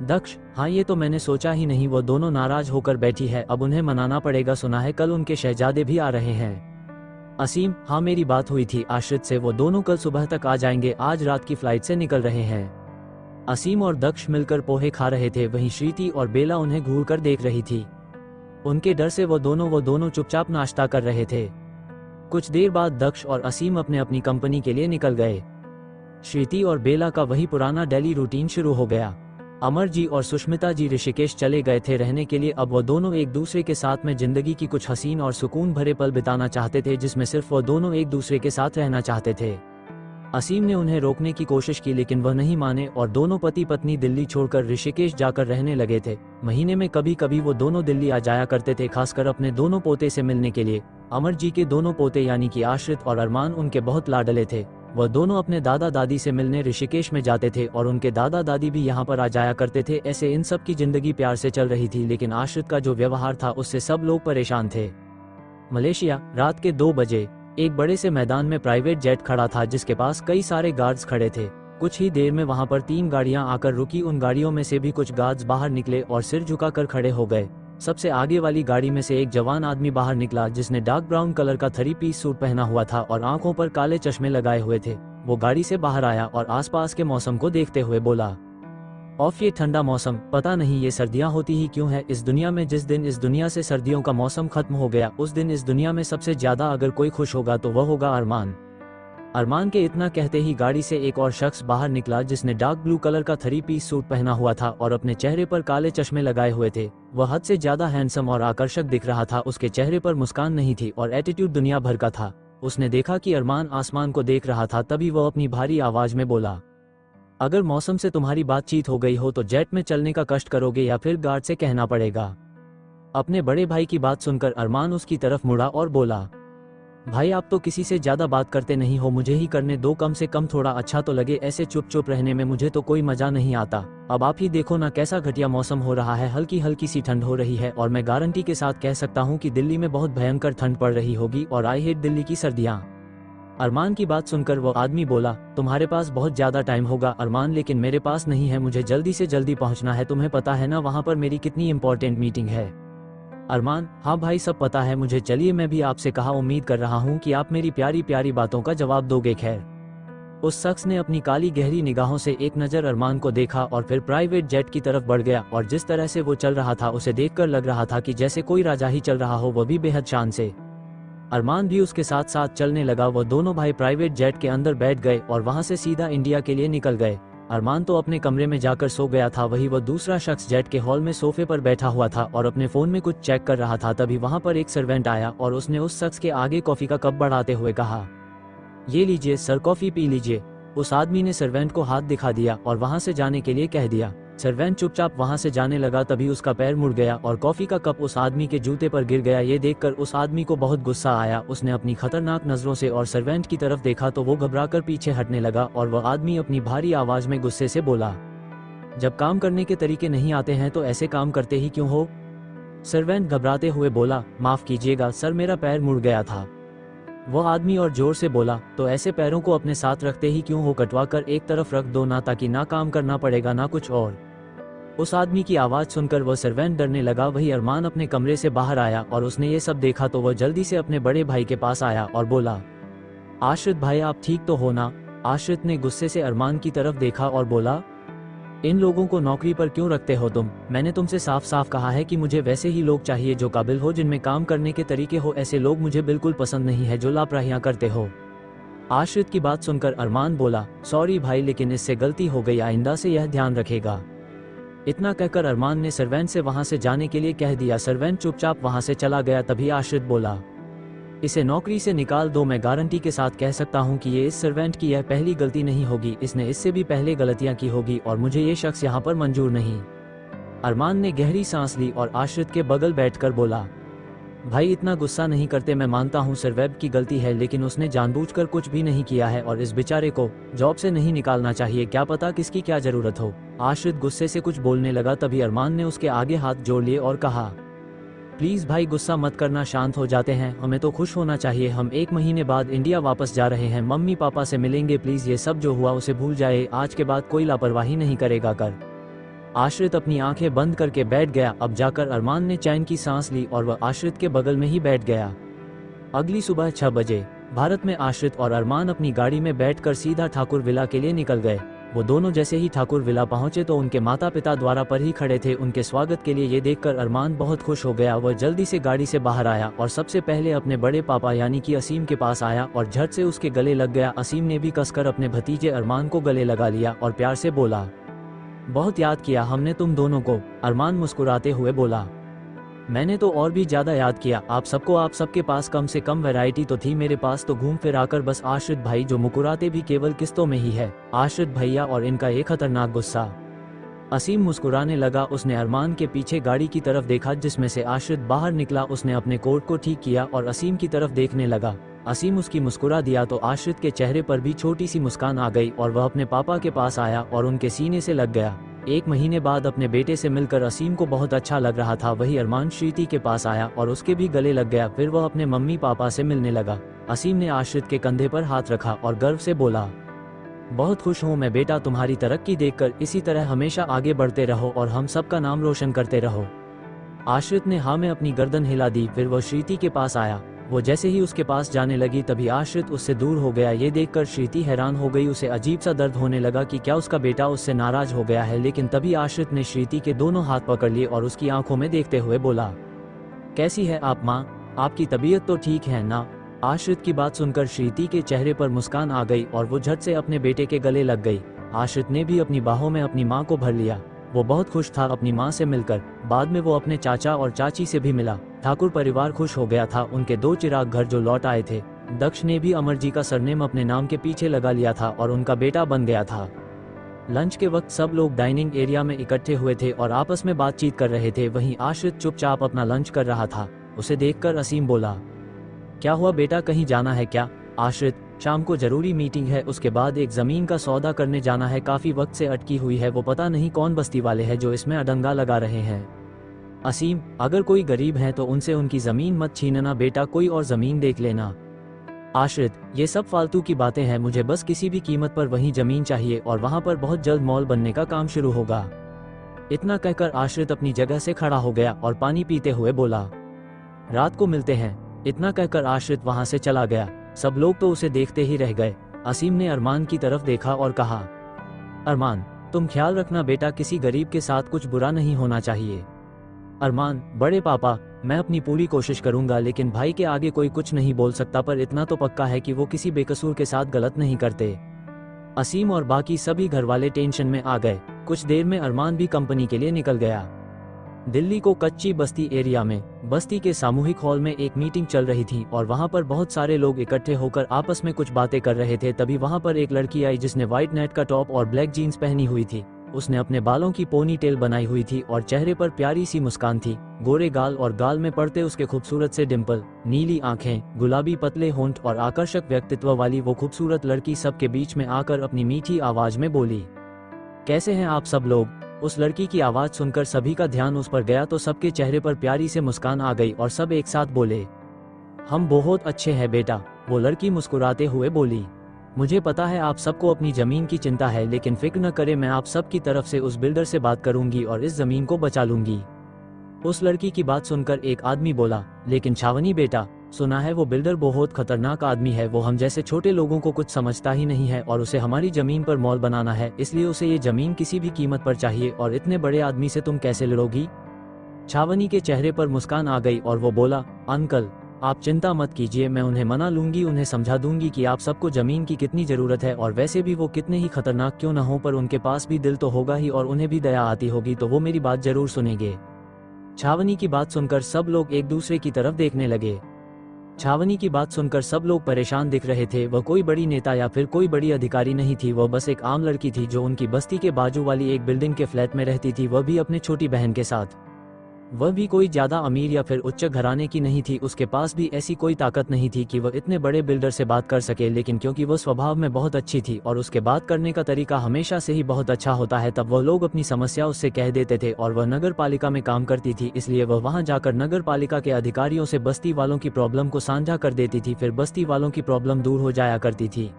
दक्ष, हाँ ये तो मैंने सोचा ही नहीं, वो दोनों नाराज होकर बैठी है, अब उन्हें मनाना पड़ेगा। सुना है कल उनके शहजादे भी आ रहे हैं। असीम, हाँ मेरी बात हुई थी आश्रित से, वो दोनों कल सुबह तक आ जाएंगे, आज रात की फ्लाइट से निकल रहे हैं। असीम और दक्ष मिलकर पोहे खा रहे थे, वहीं श्रीति और बेला उन्हें घूर कर देख रही थी। उनके डर से वो दोनों चुपचाप नाश्ता कर रहे थे। कुछ देर बाद दक्ष और असीम अपने अपनी कंपनी के लिए निकल गए। श्रीति और बेला का वही पुराना डेली रूटीन शुरू हो गया। अमर जी और सुष्मिता जी ऋषिकेश चले गए थे रहने के लिए। अब वो दोनों एक दूसरे के साथ में जिंदगी की कुछ हसीन और सुकून भरे पल बिताना चाहते थे, जिसमें सिर्फ वो दोनों एक दूसरे के साथ रहना चाहते थे। असीम ने उन्हें रोकने की कोशिश की, लेकिन वह नहीं माने और दोनों पति पत्नी दिल्ली छोड़कर ऋषिकेश जाकर रहने लगे थे। महीने में कभी कभी वो दोनों दिल्ली आ जाया करते थे, खासकर अपने दोनों पोते से मिलने के लिए। अमर जी के दोनों पोते यानी कि आश्रित और अरमान उनके बहुत लाडले थे। वह दोनों अपने दादा दादी से मिलने ऋषिकेश में जाते थे और उनके दादा दादी भी यहाँ पर आ जाया करते थे। ऐसे इन सब की जिंदगी प्यार से चल रही थी, लेकिन आश्रित का जो व्यवहार था उससे सब लोग परेशान थे। मलेशिया, रात के 2 बजे एक बड़े से मैदान में प्राइवेट जेट खड़ा था, जिसके पास कई सारे गार्ड्स खड़े थे। कुछ ही देर में वहां पर 3 गाड़ियां आकर रुकी। उन गाड़ियों में से भी कुछ गार्ड्स बाहर निकले और सिर झुकाकर खड़े हो गए। सबसे आगे वाली गाड़ी में से एक जवान आदमी बाहर निकला, जिसने डार्क ब्राउन कलर का 3 पीस सूट पहना हुआ था और आंखों पर काले चश्मे लगाए हुए थे। वो गाड़ी से बाहर आया और आसपास के मौसम को देखते हुए बोला, ऑफ ये ठंडा मौसम, पता नहीं ये सर्दियां होती ही क्यों है इस दुनिया में। जिस दिन इस दुनिया से सर्दियों का मौसम खत्म हो गया, उस दिन इस दुनिया में सबसे ज्यादा अगर कोई खुश होगा तो वह होगा अरमान। अरमान के इतना कहते ही गाड़ी से एक और शख्स बाहर निकला, जिसने डार्क ब्लू कलर का 3 पीस सूट पहना हुआ था और अपने चेहरे पर काले चश्मे लगाए हुए थे। वह हद से ज्यादा हैंडसम और आकर्षक दिख रहा था। उसके चेहरे पर मुस्कान नहीं थी और एटीट्यूड दुनिया भर का था। उसने देखा कि अरमान आसमान को देख रहा था, तभी वह अपनी भारी आवाज में बोला, अगर मौसम से तुम्हारी बातचीत हो गई हो तो जेट में चलने का कष्ट करोगे या फिर गार्ड से कहना पड़ेगा। अपने बड़े भाई की बात सुनकर अरमान उसकी तरफ मुड़ा और बोला, भाई आप तो किसी से ज्यादा बात करते नहीं हो, मुझे ही करने दो, कम से कम थोड़ा अच्छा तो लगे। ऐसे चुप चुप रहने में मुझे तो कोई मजा नहीं आता। अब आप ही देखो ना कैसा घटिया मौसम हो रहा है, हल्की हल्की सी ठंड हो रही है और मैं गारंटी के साथ कह सकता हूँ कि दिल्ली में बहुत भयंकर ठंड पड़ रही होगी और आई हेट दिल्ली की सर्दियाँ। अरमान की बात सुनकर वो आदमी बोला, तुम्हारे पास बहुत ज्यादा टाइम होगा अरमान, लेकिन मेरे पास नहीं है, मुझे जल्दी से जल्दी पहुंचना है। तुम्हें पता है ना वहां पर मेरी कितनी इंपॉर्टेंट मीटिंग है। अरमान, हाँ भाई सब पता है मुझे, चलिए मैं भी आपसे कहा, उम्मीद कर रहा हूँ कि आप मेरी प्यारी प्यारी बातों का जवाब दोगे। खैर, उस शख्स ने अपनी काली गहरी निगाहों से एक नजर अरमान को देखा और फिर प्राइवेट जेट की तरफ बढ़ गया और जिस तरह से वो चल रहा था उसे देखकर लग रहा था कि जैसे कोई राजा ही चल रहा हो, वो भी बेहद शान से। अरमान भी उसके साथ साथ चलने लगा। वो दोनों भाई प्राइवेट जेट के अंदर बैठ गए और वहां से सीधा इंडिया के लिए निकल गए। अरमान तो अपने कमरे में जाकर सो गया था, वही वो दूसरा शख्स जेट के हॉल में सोफे पर बैठा हुआ था और अपने फोन में कुछ चेक कर रहा था। तभी वहां पर एक सर्वेंट आया और उसने उस शख्स के आगे कॉफी का कप बढ़ाते हुए कहा, ये लीजिए सर, कॉफी पी लीजिए। उस आदमी ने सर्वेंट को हाथ दिखा दिया और वहां से जाने के लिए कह दिया। सर्वेंट चुपचाप वहां से जाने लगा, तभी उसका पैर मुड़ गया और कॉफी का कप उस आदमी के जूते पर गिर गया। ये देखकर उस आदमी को बहुत गुस्सा आया। उसने अपनी खतरनाक नजरों से और सर्वेंट की तरफ देखा तो वो घबराकर पीछे हटने लगा और वह आदमी अपनी भारी आवाज में गुस्से से बोला, जब काम करने के तरीके नहीं आते हैं तो ऐसे काम करते ही क्यों हो? सर्वेंट घबराते हुए बोला, माफ कीजिएगा सर, मेरा पैर मुड़ गया था। वो आदमी और जोर से बोला, तो ऐसे पैरों को अपने साथ रखते ही क्यों हो, कटवा कर एक तरफ रख दो ना, ताकि ना काम करना पड़ेगा ना कुछ और। उस आदमी की आवाज़ सुनकर वह सर्वेंट डरने लगा। वही अरमान अपने कमरे से बाहर आया और उसने ये सब देखा तो वह जल्दी से अपने बड़े भाई के पास आया और बोला, आश्रित भाई आप ठीक तो हो ना। आश्रित ने गुस्से से अरमान की तरफ देखा और बोला, इन लोगों को नौकरी पर क्यों रखते हो तुम? मैंने तुमसे साफ साफ कहा है कि मुझे वैसे ही लोग चाहिए जो काबिल हो, जिनमें काम करने के तरीके हो। ऐसे लोग मुझे बिल्कुल पसंद नहीं है जो लापरवाहियां करते हो। आश्रित की बात सुनकर अरमान बोला, सॉरी भाई, लेकिन इससे गलती हो गई, आइंदा से यह ध्यान रखेगा। इतना कहकर अरमान ने सर्वेंट से वहां से जाने के लिए कह दिया। सर्वेंट चुपचाप वहां से चला गया। तभी आश्रित बोला, इसे नौकरी से निकाल दो। मैं गारंटी के साथ कह सकता हूं कि ये इस सर्वेंट की यह पहली गलती नहीं होगी, इसने इससे भी पहले गलतियां की होगी और मुझे ये शख्स यहाँ पर मंजूर नहीं। अरमान ने गहरी सांस ली और आश्रित के बगल बैठकर बोला, भाई इतना गुस्सा नहीं करते, मैं मानता हूँ सर्वेब की गलती है, लेकिन उसने जानबूझकर कुछ भी नहीं किया है और इस बेचारे को जॉब से नहीं निकालना चाहिए। क्या पता किसकी क्या जरूरत हो। आश्रित गुस्से से कुछ बोलने लगा। तभी अरमान ने उसके आगे हाथ जोड़ लिए और कहा, प्लीज भाई गुस्सा मत करना, शांत हो जाते हैं। हमें तो खुश होना चाहिए, हम 1 महीने बाद इंडिया वापस जा रहे हैं, मम्मी पापा से मिलेंगे। प्लीज ये सब जो हुआ उसे भूल जाए, आज के बाद कोई लापरवाही नहीं करेगा कर। आश्रित अपनी आंखें बंद करके बैठ गया। अब जाकर अरमान ने चैन की सांस ली और वह आश्रित के बगल में ही बैठ गया। अगली सुबह 6 बजे भारत में आश्रित और अरमान अपनी गाड़ी में बैठकर सीधा ठाकुर विला के लिए निकल गए। वो दोनों जैसे ही ठाकुर विला पहुंचे तो उनके माता पिता द्वारा पर ही खड़े थे उनके स्वागत के लिए। ये देखकर अरमान बहुत खुश हो गया। वह जल्दी से गाड़ी से बाहर आया और सबसे पहले अपने बड़े पापा यानी कि असीम के पास आया और झट से उसके गले लग गया। असीम ने भी कसकर अपने भतीजे अरमान को गले लगा लिया और प्यार से बोला, बहुत याद किया हमने तुम दोनों को। अरमान मुस्कुराते हुए बोला, मैंने तो और भी ज्यादा याद किया आप सबको। आप सबके पास कम से कम वैरायटी तो थी, मेरे पास तो घूम फिर आकर बस आश्रित भाई जो मुकुराते भी केवल किस्तों में ही है। आश्रित भैया और इनका एक खतरनाक गुस्सा। असीम मुस्कुराने लगा। उसने अरमान के पीछे गाड़ी की तरफ देखा जिसमें से आश्रित बाहर निकला। उसने अपने कोट को ठीक किया और असीम की तरफ देखने लगा। असीम उसकी मुस्कुरा दिया तो आश्रित के चेहरे पर भी छोटी सी मुस्कान आ गई और वह अपने पापा के पास आया और उनके सीने से लग गया। 1 महीने बाद अपने बेटे से मिलकर असीम को बहुत अच्छा लग रहा था। वही अरमान श्रीति के पास आया और उसके भी गले लग गया। फिर वह अपने मम्मी पापा से मिलने लगा। असीम ने आश्रित के कंधे पर हाथ रखा और गर्व से बोला, बहुत खुश हूँ मैं बेटा तुम्हारी तरक्की देखकर। इसी तरह हमेशा आगे बढ़ते रहो और हम सबका नाम रोशन करते रहो। आश्रित ने हाँ में अपनी गर्दन हिला दी। फिर वह श्रीति के पास आया। वो जैसे ही उसके पास जाने लगी तभी आश्रित उससे दूर हो गया। ये देखकर श्रीति हैरान हो गई। उसे अजीब सा दर्द होने लगा कि क्या उसका बेटा उससे नाराज हो गया है। लेकिन तभी आश्रित ने श्रीति के दोनों हाथ पकड़ लिए और उसकी आंखों में देखते हुए बोला, कैसी है आप माँ, आपकी तबीयत तो ठीक है ना? आश्रित की बात सुनकर श्रीति के चेहरे पर मुस्कान आ गई और वो झट से अपने बेटे के गले लग गई। आश्रित ने भी अपनी बाहों में अपनी माँ को भर लिया। वो बहुत खुश था अपनी माँ से मिलकर। बाद में वो अपने चाचा और चाची से भी मिला। ठाकुर परिवार खुश हो गया था। उनके 2 चिराग घर जो लौट आए थे। दक्ष ने भी अमर जी का सरनेम अपने नाम के पीछे लगा लिया था और उनका बेटा बन गया था। लंच के वक्त सब लोग डाइनिंग एरिया में इकट्ठे हुए थे और आपस में बातचीत कर रहे थे। वहीं आश्रित चुपचाप अपना लंच कर रहा था। उसे देखकर असीम बोला, क्या हुआ बेटा, कहीं जाना है क्या? आश्रित, शाम को जरूरी मीटिंग है, उसके बाद एक जमीन का सौदा करने जाना है। काफी वक्त से अटकी हुई है, वो पता नहीं कौन बस्ती वाले हैं जो इसमें अडंगा लगा रहे हैं। असीम, अगर कोई गरीब है तो उनसे उनकी जमीन मत छीनना बेटा, कोई और जमीन देख लेना। आश्रित, ये सब फालतू की बातें हैं, मुझे बस किसी भी कीमत पर वहीं जमीन चाहिए और वहां पर बहुत जल्द मॉल बनने का काम शुरू होगा। इतना कहकर आश्रित अपनी जगह से खड़ा हो गया और पानी पीते हुए बोला, रात को मिलते हैं। इतना कहकर आश्रित वहां से चला गया। सब लोग तो उसे देखते ही रह गए। असीम ने अरमान की तरफ देखा और कहा, अरमान तुम ख्याल रखना बेटा, किसी गरीब के साथ कुछ बुरा नहीं होना चाहिए। अरमान, बड़े पापा मैं अपनी पूरी कोशिश करूंगा, लेकिन भाई के आगे कोई कुछ नहीं बोल सकता, पर इतना तो पक्का है कि वो किसी बेकसूर के साथ गलत नहीं करते। असीम और बाकी सभी घरवाले टेंशन में आ गए। कुछ देर में अरमान भी कंपनी के लिए निकल गया। दिल्ली को कच्ची बस्ती एरिया में बस्ती के सामूहिक हॉल में एक मीटिंग चल रही थी और वहां पर बहुत सारे लोग इकट्ठे होकर आपस में कुछ बातें कर रहे थे। तभी वहां पर एक लड़की आई जिसने व्हाइट नेट का टॉप और ब्लैक जीन्स पहनी हुई थी। उसने अपने बालों की पोनी टेल बनाई हुई थी और चेहरे पर प्यारी सी मुस्कान थी। गोरे गाल और गाल में पड़ते उसके खूबसूरत से डिम्पल, नीली आंखें, गुलाबी पतले होंठ और आकर्षक व्यक्तित्व वाली वो खूबसूरत लड़की सबके बीच में आकर अपनी मीठी आवाज में बोली, कैसे हैं आप सब लोग? उस लड़की की आवाज सुनकर सभी का ध्यान उस पर गया तो सबके चेहरे पर प्यारी से मुस्कान आ गई और सब एक साथ बोले, हम बहुत अच्छे हैं बेटा, वो लड़की मुस्कुराते हुए बोली। मुझे पता है आप सबको अपनी जमीन की चिंता है, लेकिन फिक्र न करें, मैं आप सब की तरफ से उस बिल्डर से बात करूंगी और इस जमीन को बचा लूंगी। उस लड़की की बात सुनकर एक आदमी बोला, लेकिन छावनी बेटा, सुना है वो बिल्डर बहुत खतरनाक आदमी है, वो हम जैसे छोटे लोगों को कुछ समझता ही नहीं है और उसे हमारी जमीन पर मॉल बनाना है, इसलिए उसे ये जमीन किसी भी कीमत पर चाहिए और इतने बड़े आदमी से तुम कैसे लड़ोगी। छावनी के चेहरे पर मुस्कान आ गई और वो बोला, अंकल आप चिंता मत कीजिए, मैं उन्हें मना लूंगी, उन्हें समझा दूंगी कि आप सबको जमीन की कितनी जरूरत है और वैसे भी वो कितने ही खतरनाक क्यों न हो, पर उनके पास भी दिल तो होगा ही और उन्हें भी दया आती होगी, तो वो मेरी बात जरूर सुनेंगे। छावनी की बात सुनकर सब लोग एक दूसरे की तरफ देखने लगे। छावनी की बात सुनकर सब लोग परेशान दिख रहे थे। वह कोई बड़ी नेता या फिर कोई बड़ी अधिकारी नहीं थी, वह बस एक आम लड़की थी जो उनकी बस्ती के बाजू वाली एक बिल्डिंग के फ्लैट में रहती थी, वह भी अपने छोटी बहन के साथ। वह भी कोई ज्यादा अमीर या फिर उच्च घराने की नहीं थी, उसके पास भी ऐसी कोई ताकत नहीं थी कि वह इतने बड़े बिल्डर से बात कर सके, लेकिन क्योंकि वह स्वभाव में बहुत अच्छी थी और उसके बात करने का तरीका हमेशा से ही बहुत अच्छा होता है, तब वह लोग अपनी समस्या उससे कह देते थे। और वह नगर पालिका में काम करती थी, इसलिए वह वहां जाकर नगर पालिका के अधिकारियों से बस्ती वालों की प्रॉब्लम को साझा कर देती थी, फिर बस्ती वालों की प्रॉब्लम दूर हो जाया करती थी।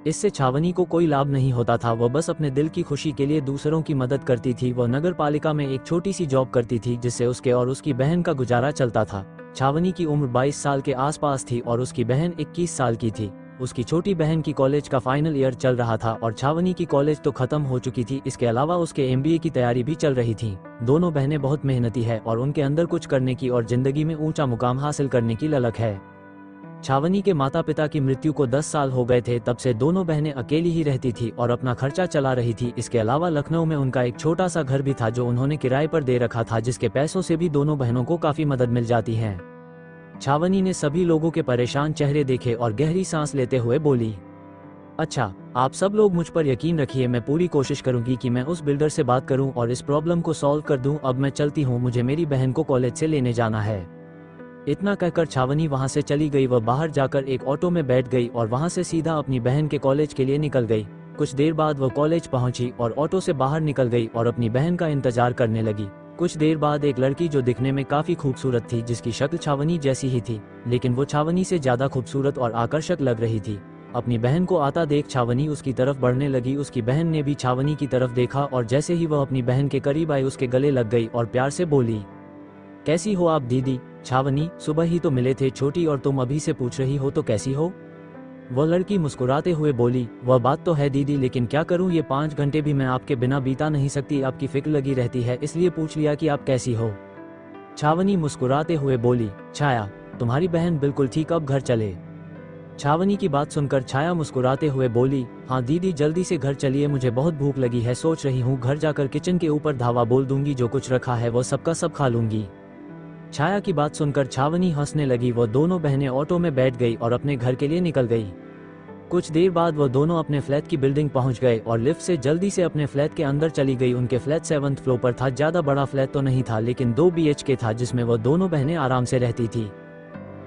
इससे छावनी को कोई लाभ नहीं होता था, वह बस अपने दिल की खुशी के लिए दूसरों की मदद करती थी। वह नगर पालिका में एक छोटी सी जॉब करती थी जिससे उसके और उसकी बहन का गुजारा चलता था। छावनी की उम्र 22 साल के आसपास थी और उसकी बहन 21 साल की थी। उसकी छोटी बहन की कॉलेज का फाइनल ईयर चल रहा था और छावनी की कॉलेज तो खत्म हो चुकी थी, इसके अलावा उसके MBA की तैयारी भी चल रही थी। दोनों बहनें बहुत मेहनती है और उनके अंदर कुछ करने की और जिंदगी में ऊंचा मुकाम हासिल करने की ललक है। छावनी के माता पिता की मृत्यु को 10 साल हो गए थे, तब से दोनों बहनें अकेली ही रहती थी और अपना खर्चा चला रही थी। इसके अलावा लखनऊ में उनका एक छोटा सा घर भी था जो उन्होंने किराए पर दे रखा था, जिसके पैसों से भी दोनों बहनों को काफी मदद मिल जाती है। छावनी ने सभी लोगों के परेशान चेहरे देखे और गहरी सांस लेते हुए बोली, अच्छा आप सब लोग मुझ पर यकीन रखिए, मैं पूरी कोशिश करूंगी कि मैं उस बिल्डर से बात करूं और इस प्रॉब्लम को सॉल्व कर दूं। अब मैं चलती हूं, मुझे मेरी बहन को कॉलेज से लेने जाना है। इतना कहकर छावनी वहां से चली गई। वह बाहर जाकर एक ऑटो में बैठ गई और वहां से सीधा अपनी बहन के कॉलेज के लिए निकल गई। कुछ देर बाद वह कॉलेज पहुंची और ऑटो से बाहर निकल गई और अपनी बहन का इंतजार करने लगी। कुछ देर बाद एक लड़की जो दिखने में काफी खूबसूरत थी, जिसकी शक्ल छावनी जैसी ही थी, लेकिन वो छावनी से ज्यादा खूबसूरत और आकर्षक लग रही थी। अपनी बहन को आता देख छावनी उसकी तरफ बढ़ने लगी। उसकी बहन ने भी छावनी की तरफ देखा और जैसे ही वह अपनी बहन के करीब आई उसके गले लग गई और प्यार से बोली, कैसी हो आप दीदी? छावनी, सुबह ही तो मिले थे छोटी, और तुम अभी से पूछ रही हो तो कैसी हो? वह लड़की मुस्कुराते हुए बोली, वह बात तो है दीदी, लेकिन क्या करूं, ये 5 घंटे भी मैं आपके बिना बीता नहीं सकती, आपकी फिक्र लगी रहती है, इसलिए पूछ लिया कि आप कैसी हो। छावनी मुस्कुराते हुए बोली, छाया तुम्हारी बहन बिल्कुल ठीक, अब घर चले। छावनी की बात सुनकर छाया मुस्कुराते हुए बोली, हाँ दीदी जल्दी से घर चलिए, मुझे बहुत भूख लगी है, सोच रही हूँ घर जाकर किचन के ऊपर धावा बोल दूंगी, जो कुछ रखा है वो सबका सब खा लूंगी। छाया की बात सुनकर छावनी हंसने लगी। वह दोनों बहनें ऑटो में बैठ गई और अपने घर के लिए निकल गई। कुछ देर बाद वह दोनों अपने फ्लैट की बिल्डिंग पहुंच गए और लिफ्ट से जल्दी से अपने फ्लैट के अंदर चली गई। उनके फ्लैट 7th फ्लोर पर था। ज्यादा बड़ा फ्लैट तो नहीं था, लेकिन 2 BHK था जिसमें वह दोनों बहनें आराम से रहती थी।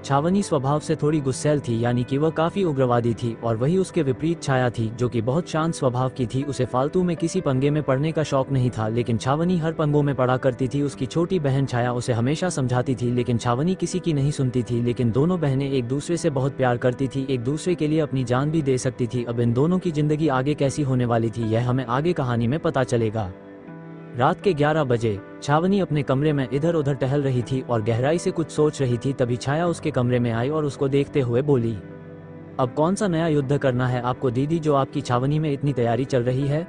छावनी स्वभाव से थोड़ी गुस्सैल थी, यानी कि वह काफी उग्रवादी थी, और वही उसके विपरीत छाया थी जो कि बहुत शांत स्वभाव की थी। उसे फालतू में किसी पंगे में पड़ने का शौक नहीं था, लेकिन छावनी हर पंगों में पड़ा करती थी। उसकी छोटी बहन छाया उसे हमेशा समझाती थी, लेकिन छावनी किसी की नहीं सुनती थी। लेकिन दोनों बहनें एक दूसरे से बहुत प्यार करती थी, एक दूसरे के लिए अपनी जान भी दे सकती थी। अब इन दोनों की जिंदगी आगे कैसी होने वाली थी, यह हमें आगे कहानी में पता चलेगा। रात के 11 बजे छावनी अपने कमरे में इधर उधर टहल रही थी और गहराई से कुछ सोच रही थी। तभी छाया उसके कमरे में आई और उसको देखते हुए बोली, अब कौन सा नया युद्ध करना है आपको दीदी, जो आपकी छावनी में इतनी तैयारी चल रही है?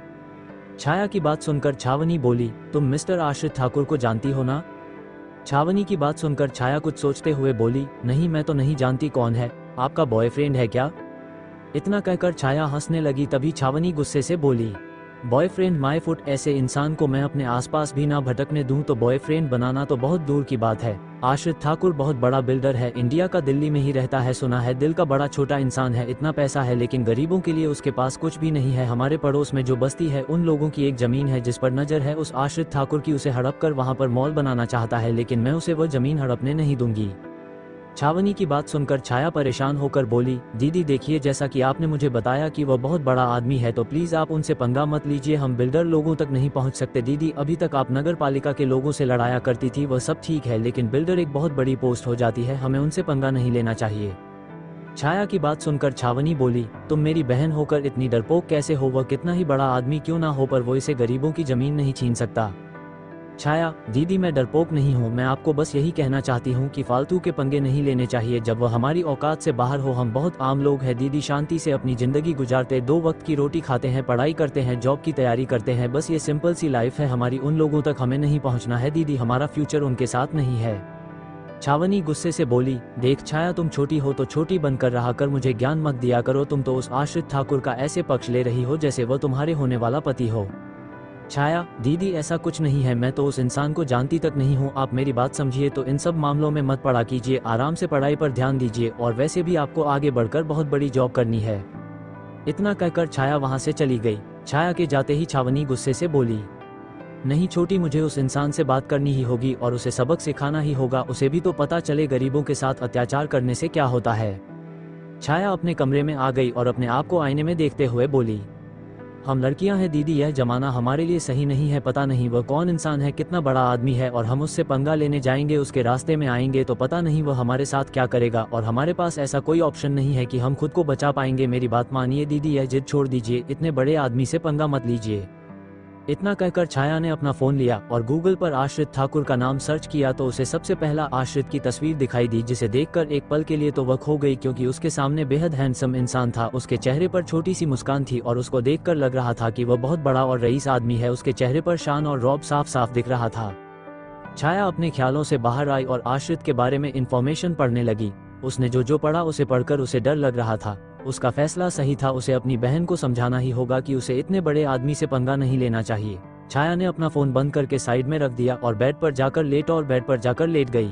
छाया की बात सुनकर छावनी बोली, तुम मिस्टर आश्रित ठाकुर को जानती हो ना? छावनी की बात सुनकर छाया कुछ सोचते हुए बोली, नहीं मैं तो नहीं जानती, कौन है, आपका बॉयफ्रेंड है क्या? इतना कहकर छाया हंसने लगी। तभी छावनी गुस्से से बोली, बॉयफ्रेंड माय फुट, ऐसे इंसान को मैं अपने आसपास भी ना भटकने दूं तो बॉयफ्रेंड बनाना तो बहुत दूर की बात है। आश्रित ठाकुर बहुत बड़ा बिल्डर है, इंडिया का दिल्ली में ही रहता है, सुना है दिल का बड़ा छोटा इंसान है, इतना पैसा है लेकिन गरीबों के लिए उसके पास कुछ भी नहीं है। हमारे पड़ोस में जो बस्ती है उन लोगों की एक जमीन है जिस पर नजर है उस आश्रित ठाकुर की, उसे हड़प कर वहां पर मॉल बनाना चाहता है, लेकिन मैं उसे वह जमीन हड़पने नहीं दूंगी। छावनी की बात सुनकर छाया परेशान होकर बोली, दीदी देखिए, जैसा कि आपने मुझे बताया कि वह बहुत बड़ा आदमी है, तो प्लीज आप उनसे पंगा मत लीजिए, हम बिल्डर लोगों तक नहीं पहुंच सकते। दीदी, अभी तक आप नगर पालिका के लोगों से लड़ाया करती थी, वह सब ठीक है, लेकिन बिल्डर एक बहुत बड़ी पोस्ट हो जाती है, हमें उनसे पंगा नहीं लेना चाहिए। छाया की बात सुनकर छावनी बोली, तुम मेरी बहन होकर इतनी डरपोक कैसे हो? वह कितना ही बड़ा आदमी क्यों ना हो, पर वो इसे गरीबों की जमीन नहीं छीन सकता। छाया, दीदी मैं डरपोक नहीं हूँ, मैं आपको बस यही कहना चाहती हूँ कि फालतू के पंगे नहीं लेने चाहिए जब वह हमारी औकात से बाहर हो। हम बहुत आम लोग हैं दीदी, शांति से अपनी जिंदगी गुजारते, 2 वक्त की रोटी खाते हैं, पढ़ाई करते हैं, जॉब की तैयारी करते हैं, बस ये सिंपल सी लाइफ है हमारी। उन लोगों तक हमें नहीं पहुँचना है दीदी, हमारा फ्यूचर उनके साथ नहीं है। छावनी गुस्से से बोली, देख छाया, तुम छोटी हो तो छोटी बनकर रहा कर, मुझे ज्ञान मत दिया करो। तुम तो उस आश्रित ठाकुर का ऐसे पक्ष ले रही हो जैसे वह तुम्हारे होने वाला पति हो। छाया, दीदी ऐसा कुछ नहीं है, मैं तो उस इंसान को जानती तक नहीं हूँ, आप मेरी बात समझिए, तो इन सब मामलों में मत पड़ा कीजिए, आराम से पढ़ाई पर ध्यान दीजिए, और वैसे भी आपको आगे बढ़कर बहुत बड़ी जॉब करनी है। इतना कहकर छाया वहां से चली गई। छाया के जाते ही छावनी गुस्से से बोली, नहीं छोटी, मुझे उस इंसान से बात करनी ही होगी और उसे सबक सिखाना ही होगा, उसे भी तो पता चले गरीबों के साथ अत्याचार करने से क्या होता है। छाया अपने कमरे में आ गई और अपने आप को आईने में देखते हुए बोली, हम लड़कियां हैं दीदी, यह जमाना हमारे लिए सही नहीं है, पता नहीं वह कौन इंसान है, कितना बड़ा आदमी है, और हम उससे पंगा लेने जाएंगे, उसके रास्ते में आएंगे तो पता नहीं वह हमारे साथ क्या करेगा, और हमारे पास ऐसा कोई ऑप्शन नहीं है कि हम खुद को बचा पाएंगे। मेरी बात मानिए दीदी, यह जिद छोड़ दीजिए, इतने बड़े आदमी से पंगा मत लीजिए। इतना कहकर छाया ने अपना फोन लिया और गूगल पर आश्रित ठाकुर का नाम सर्च किया तो उसे सबसे पहला आश्रित की तस्वीर दिखाई दी, जिसे देखकर एक पल के लिए तो वह खो गई, क्योंकि उसके सामने बेहद हैंडसम इंसान था। उसके चेहरे पर छोटी सी मुस्कान थी और उसको देखकर लग रहा था कि वह बहुत बड़ा और रईस आदमी है। उसके चेहरे पर शान और रौब साफ साफ दिख रहा था। छाया अपने ख्यालों से बाहर आई और आश्रित के बारे में इंफॉर्मेशन पढ़ने लगी। उसने जो पढ़ा उसे पढ़कर उसे डर लग रहा था। उसका फैसला सही था, उसे अपनी बहन को समझाना ही होगा कि उसे इतने बड़े आदमी से पंगा नहीं लेना चाहिए। छाया ने अपना फोन बंद करके साइड में रख दिया और बेड पर जाकर लेट गई।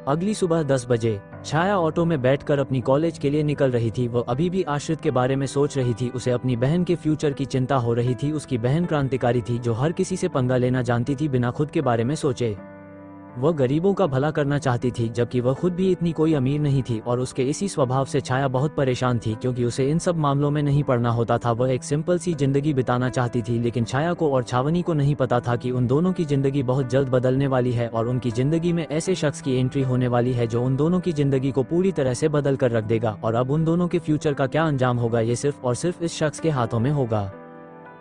अगली सुबह 10 बजे छाया ऑटो में बैठकर अपनी कॉलेज के लिए निकल रही थी। वह अभी भी आश्रित के बारे में सोच रही थी। उसे अपनी बहन के फ्यूचर की चिंता हो रही थी। उसकी बहन क्रांतिकारी थी जो हर किसी से पंगा लेना जानती थी बिना खुद के बारे में सोचे। वह गरीबों का भला करना चाहती थी, जबकि वह खुद भी इतनी कोई अमीर नहीं थी, और उसके इसी स्वभाव से छाया बहुत परेशान थी, क्योंकि उसे इन सब मामलों में नहीं पड़ना होता था। वह एक सिंपल सी जिंदगी बिताना चाहती थी, लेकिन छाया को और छावनी को नहीं पता था कि उन दोनों की जिंदगी बहुत जल्द बदलने वाली है और उनकी जिंदगी में ऐसे शख्स की एंट्री होने वाली है जो उन दोनों की जिंदगी को पूरी तरह से बदल कर रख देगा। और अब उन दोनों के फ्यूचर का क्या अंजाम होगा, ये सिर्फ और सिर्फ इस शख्स के हाथों में होगा।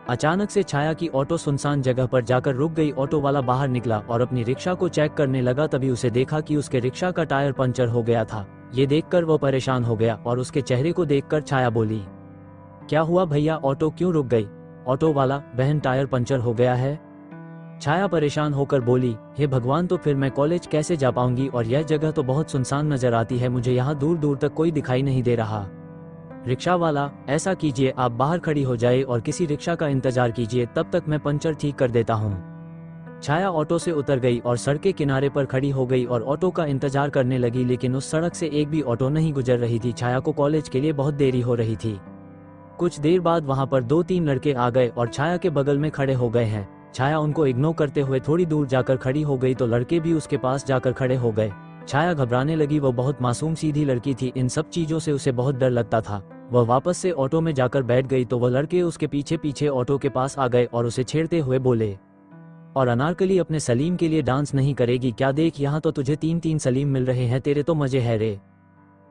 अचानक से छाया की ऑटो सुनसान जगह पर जाकर रुक गई। ऑटो वाला बाहर निकला और अपनी रिक्शा को चेक करने लगा। तभी उसे देखा कि उसके रिक्शा का टायर पंचर हो गया था। ये देखकर वो परेशान हो गया और उसके चेहरे को देखकर छाया बोली, क्या हुआ भैया, ऑटो क्यों रुक गई? ऑटो वाला, बहन टायर पंचर हो गया है। छाया परेशान होकर बोली, हे भगवान, तो फिर मैं कॉलेज कैसे जा पाऊंगी? और यह जगह तो बहुत सुनसान नजर आती है, मुझे यहाँ दूर दूर तक कोई दिखाई नहीं दे रहा। रिक्शा वाला, ऐसा कीजिए आप बाहर खड़ी हो जाए और किसी रिक्शा का इंतजार कीजिए, तब तक मैं पंचर ठीक कर देता हूँ। छाया ऑटो से उतर गई और सड़क के किनारे पर खड़ी हो गई और ऑटो का इंतजार करने लगी, लेकिन उस सड़क से एक भी ऑटो नहीं गुजर रही थी। छाया को कॉलेज के लिए बहुत देरी हो रही थी। कुछ देर बाद वहां पर 2-3 लड़के आ गए और छाया के बगल में खड़े हो गए हैं। छाया उनको इग्नोर करते हुए थोड़ी दूर जाकर खड़ी हो गई तो लड़के भी उसके पास जाकर खड़े हो गए। छाया घबराने लगी। वो बहुत मासूम सीधी लड़की थी, इन सब चीजों से उसे बहुत डर लगता था। वह वापस से ऑटो में जाकर बैठ गई तो वह लड़के उसके पीछे पीछे ऑटो के पास आ गए और उसे छेड़ते हुए बोले, और अनारकली अपने सलीम के लिए डांस नहीं करेगी क्या? देख यहाँ तो तुझे 3-3 सलीम मिल रहे हैं, तेरे तो मजे है रे।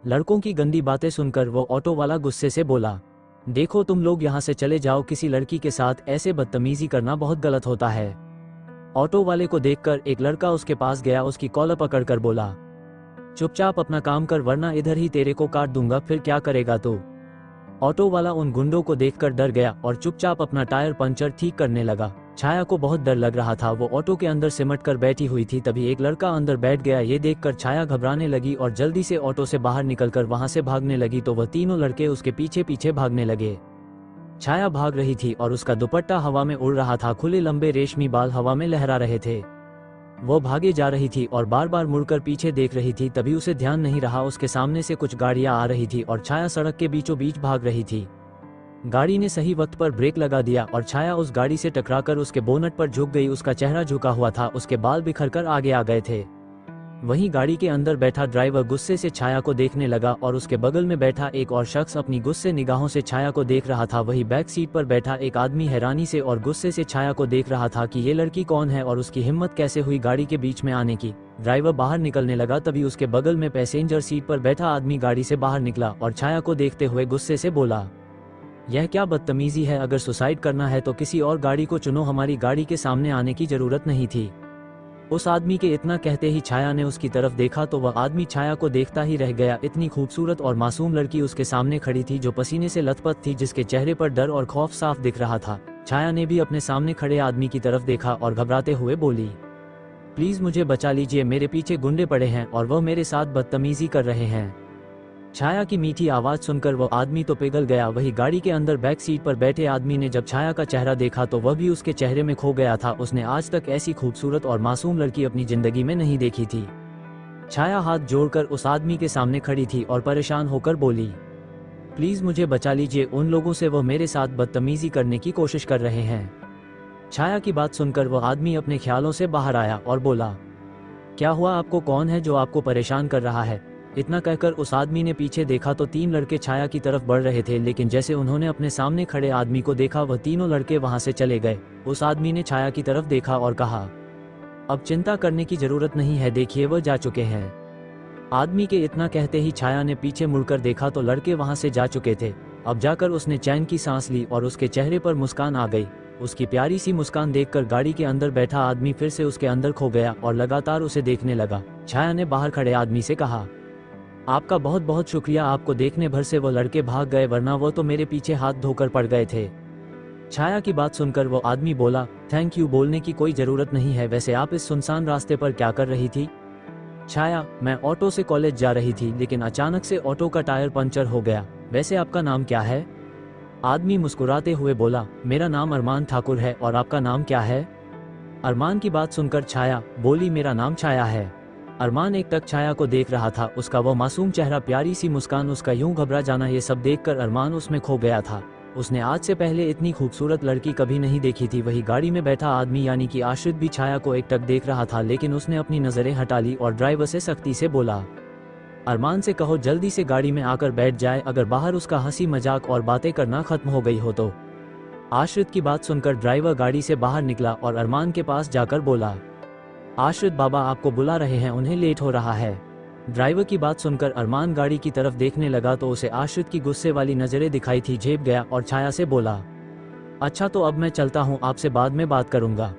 लड़कों की गंदी बातें सुनकर वो ऑटो वाला गुस्से से बोला, देखो तुम लोग यहाँ से चले जाओ, किसी लड़की के साथ ऐसे बदतमीजी करना बहुत गलत होता है। ऑटो वाले को देखकर एक लड़का उसके पास गया, उसकी कॉलर पकड़कर बोला, चुपचाप अपना काम कर वरना इधर ही तेरे को काट दूंगा, फिर क्या करेगा तू? ऑटो वाला उन गुंडों को देखकर डर गया और चुपचाप अपना टायर पंचर ठीक करने लगा। छाया को बहुत डर लग रहा था। वो ऑटो के अंदर सिमट कर बैठी हुई थी। तभी एक लड़का अंदर बैठ गया। ये देखकर छाया घबराने लगी और जल्दी से ऑटो से बाहर निकलकर वहां से भागने लगी तो वह तीनों लड़के उसके पीछे पीछे भागने लगे। छाया भाग रही थी और उसका दुपट्टा हवा में उड़ रहा था, खुले लंबे रेशमी बाल हवा में लहरा रहे थे। वो भागे जा रही थी और बार बार मुड़कर पीछे देख रही थी। तभी उसे ध्यान नहीं रहा, उसके सामने से कुछ गाड़ियां आ रही थी और छाया सड़क के बीचों बीच भाग रही थी। गाड़ी ने सही वक्त पर ब्रेक लगा दिया और छाया उस गाड़ी से टकराकर उसके बोनट पर झुक गई। उसका चेहरा झुका हुआ था, उसके बाल बिखरकर आगे आ गए थे। वहीं गाड़ी के अंदर बैठा ड्राइवर गुस्से से छाया को देखने लगा और उसके बगल में बैठा एक और शख्स अपनी गुस्से निगाहों से छाया को देख रहा था। वहीं बैक सीट पर बैठा एक आदमी हैरानी से और गुस्से से छाया को देख रहा था कि ये लड़की कौन है और उसकी हिम्मत कैसे हुई गाड़ी के बीच में आने की। ड्राइवर बाहर निकलने लगा, तभी उसके बगल में पैसेंजर सीट पर बैठा आदमी गाड़ी से बाहर निकला और छाया को देखते हुए गुस्से से बोला, यह क्या बदतमीजी है, अगर सुसाइड करना है तो किसी और गाड़ी को चुनो, हमारी गाड़ी के सामने आने की जरूरत नहीं थी। उस आदमी के इतना कहते ही छाया ने उसकी तरफ देखा तो वह आदमी छाया को देखता ही रह गया। इतनी खूबसूरत और मासूम लड़की उसके सामने खड़ी थी जो पसीने से लथपथ थी, जिसके चेहरे पर डर और खौफ साफ दिख रहा था। छाया ने भी अपने सामने खड़े आदमी की तरफ देखा और घबराते हुए बोली, प्लीज मुझे बचा लीजिए, मेरे पीछे गुंडे पड़े हैं और वह मेरे साथ बदतमीजी कर रहे हैं। छाया की मीठी आवाज सुनकर वह आदमी तो पिघल गया। वही गाड़ी के अंदर बैक सीट पर बैठे आदमी ने जब छाया का चेहरा देखा तो वह भी उसके चेहरे में खो गया था। उसने आज तक ऐसी खूबसूरत और मासूम लड़की अपनी जिंदगी में नहीं देखी थी। छाया हाथ जोड़कर उस आदमी के सामने खड़ी थी और परेशान होकर बोली, प्लीज मुझे बचा लीजिए, उन लोगों से वह मेरे साथ बदतमीजी करने की कोशिश कर रहे हैं। छाया की बात सुनकर वह आदमी अपने ख्यालों से बाहर आया और बोला, क्या हुआ, आपको कौन है जो आपको परेशान कर रहा है? इतना कहकर उस आदमी ने पीछे देखा तो 3 लड़के छाया की तरफ बढ़ रहे थे, लेकिन जैसे उन्होंने अपने सामने खड़े आदमी को देखा वह तीनों लड़के वहां से चले गए। उस आदमी ने छाया की तरफ देखा और कहा, अब चिंता करने की जरूरत नहीं है, देखिए वह जा चुके हैं। आदमी के इतना कहते ही छाया ने पीछे मुड़कर देखा तो लड़के वहां से जा चुके थे। अब जाकर उसने चैन की सांस ली और उसके चेहरे पर मुस्कान आ गई। उसकी प्यारी सी मुस्कान देखकर गाड़ी के अंदर बैठा आदमी फिर से उसके अंदर खो गया और लगातार उसे देखने लगा। छाया ने बाहर खड़े आदमी से कहा, आपका बहुत बहुत शुक्रिया, आपको देखने भर से वो लड़के भाग गए, वरना वो तो मेरे पीछे हाथ धोकर पड़ गए थे। छाया की बात सुनकर वो आदमी बोला, थैंक यू बोलने की कोई जरूरत नहीं है, वैसे आप इस सुनसान रास्ते पर क्या कर रही थी? छाया, मैं ऑटो से कॉलेज जा रही थी, लेकिन अचानक से ऑटो का टायर पंचर हो गया। वैसे आपका नाम क्या है? आदमी मुस्कुराते हुए बोला, मेरा नाम अरमान ठाकुर है, और आपका नाम क्या है? अरमान की बात सुनकर छाया बोली, मेरा नाम छाया है। अरमान एक टक छाया को देख रहा था। उसका वो मासूम चेहरा, प्यारी सी मुस्कान, उसका यूं घबरा जाना, ये सब देखकर अरमान उसमें खो गया था। उसने आज से पहले इतनी खूबसूरत लड़की कभी नहीं देखी थी। वही गाड़ी में बैठा आदमी यानी कि आश्रित भी छाया को एक टक देख रहा था, लेकिन उसने अपनी नजरें हटा ली और ड्राइवर से सख्ती से बोला, अरमान से कहो जल्दी से गाड़ी में आकर बैठ जाए, अगर बाहर उसका हंसी मजाक और बातें करना खत्म हो गई हो तो। आश्रित की बात सुनकर ड्राइवर गाड़ी से बाहर निकला और अरमान के पास जाकर बोला, आश्रित बाबा आपको बुला रहे हैं, उन्हें लेट हो रहा है। ड्राइवर की बात सुनकर अरमान गाड़ी की तरफ देखने लगा तो उसे आश्रित की गुस्से वाली नजरें दिखाई थी। झेप गया और छाया से बोला, अच्छा तो अब मैं चलता हूँ, आपसे बाद में बात करूंगा।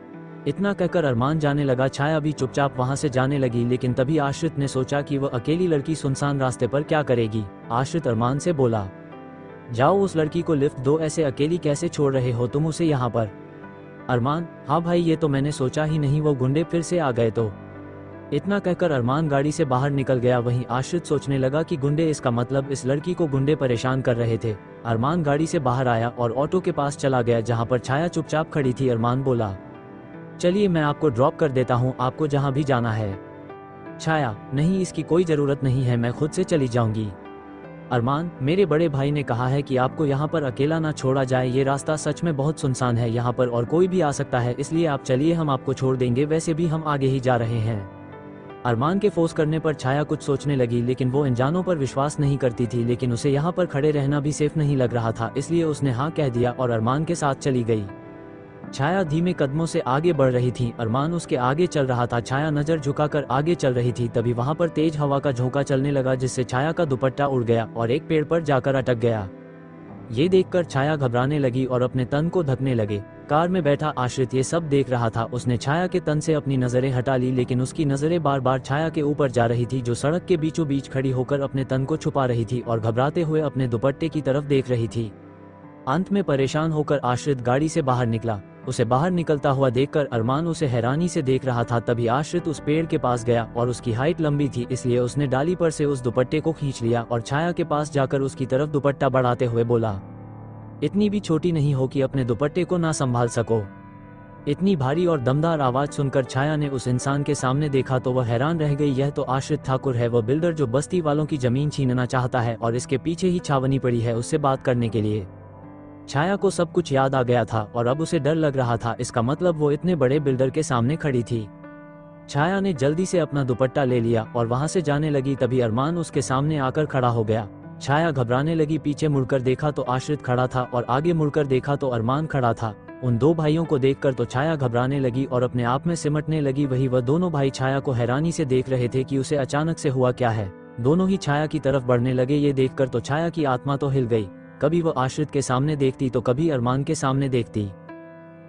इतना कहकर अरमान जाने लगा। छाया भी चुपचाप वहां से जाने लगी, लेकिन तभी आश्रित ने सोचा कि वह अकेली लड़की सुनसान रास्ते पर क्या करेगी। आश्रित अरमान से बोला, जाओ उस लड़की को लिफ्ट दो, ऐसे अकेली कैसे छोड़ रहे हो तुम उसे यहाँ पर? अरमान, हाँ भाई ये तो मैंने सोचा ही नहीं, वो गुंडे फिर से आ गए तो। इतना कहकर अरमान गाड़ी से बाहर निकल गया। वहीं आश्रित सोचने लगा कि गुंडे, इसका मतलब इस लड़की को गुंडे परेशान कर रहे थे। अरमान गाड़ी से बाहर आया और ऑटो के पास चला गया जहां पर छाया चुपचाप खड़ी थी। अरमान बोला, चलिए मैं आपको ड्रॉप कर देता हूं, आपको जहां भी जाना है। छाया, नहीं इसकी कोई जरूरत नहीं है, मैं खुद से चली जाऊंगी। अरमान, मेरे बड़े भाई ने कहा है कि आपको यहाँ पर अकेला ना छोड़ा जाए, ये रास्ता सच में बहुत सुनसान है, यहाँ पर और कोई भी आ सकता है, इसलिए आप चलिए, हम आपको छोड़ देंगे, वैसे भी हम आगे ही जा रहे हैं। अरमान के फोर्स करने पर छाया कुछ सोचने लगी, लेकिन वो अनजानों पर विश्वास नहीं करती थी, लेकिन उसे यहाँ पर खड़े रहना भी सेफ नहीं लग रहा था, इसलिए उसने हाँ कह दिया और अरमान के साथ चली गई। छाया धीमे कदमों से आगे बढ़ रही थी। अरमान उसके आगे चल रहा था। छाया नजर झुकाकर आगे चल रही थी, तभी वहां पर तेज हवा का झोंका चलने लगा, जिससे छाया का दुपट्टा उड़ गया और एक पेड़ पर जाकर अटक गया। ये देखकर छाया घबराने लगी और अपने तन को ढकने लगे। कार में बैठा आश्रित ये सब देख रहा था। उसने छाया के तन से अपनी नजरें हटा ली, लेकिन उसकी नजरें बार बार छाया के ऊपर जा रही थी, जो सड़क के बीचों बीच खड़ी होकर अपने तन को छुपा रही थी और घबराते हुए अपने दुपट्टे की तरफ देख रही थी। अंत में परेशान होकर आश्रित गाड़ी से बाहर निकला। उसे बाहर निकलता हुआ देखकर अरमान उसे हैरानी से देख रहा था। तभी आश्रित उस पेड़ के पास गया और उसकी हाइट लंबी थी, इसलिए उसने डाली पर से उस दुपट्टे को खींच लिया और छाया के पास जाकर उसकी तरफ दुपट्टा बढ़ाते हुए बोला, इतनी भी छोटी नहीं हो कि अपने दुपट्टे को ना संभाल सको। इतनी भारी और दमदार आवाज सुनकर छाया ने उस इंसान के सामने देखा तो वह हैरान रह गई। यह तो आश्रित ठाकुर है, वह बिल्डर जो बस्ती वालों की जमीन छीनना चाहता है और इसके पीछे ही छावनी पड़ी है उससे बात करने के लिए। छाया को सब कुछ याद आ गया था और अब उसे डर लग रहा था, इसका मतलब वो इतने बड़े बिल्डर के सामने खड़ी थी। छाया ने जल्दी से अपना दुपट्टा ले लिया और वहां से जाने लगी, तभी अरमान उसके सामने आकर खड़ा हो गया। छाया घबराने लगी, पीछे मुड़कर देखा तो आश्रित खड़ा था और आगे मुड़कर देखा तो अरमान खड़ा था। उन दो भाइयों को देखकर तो छाया घबराने लगी और अपने आप में सिमटने लगी। वही वह दोनों भाई छाया को हैरानी से देख रहे थे कि उसे अचानक से हुआ क्या है। दोनों ही छाया की तरफ बढ़ने लगे। ये देखकर तो छाया की आत्मा तो हिल गई। कभी वह आश्रित के सामने देखती तो कभी अरमान के सामने देखती।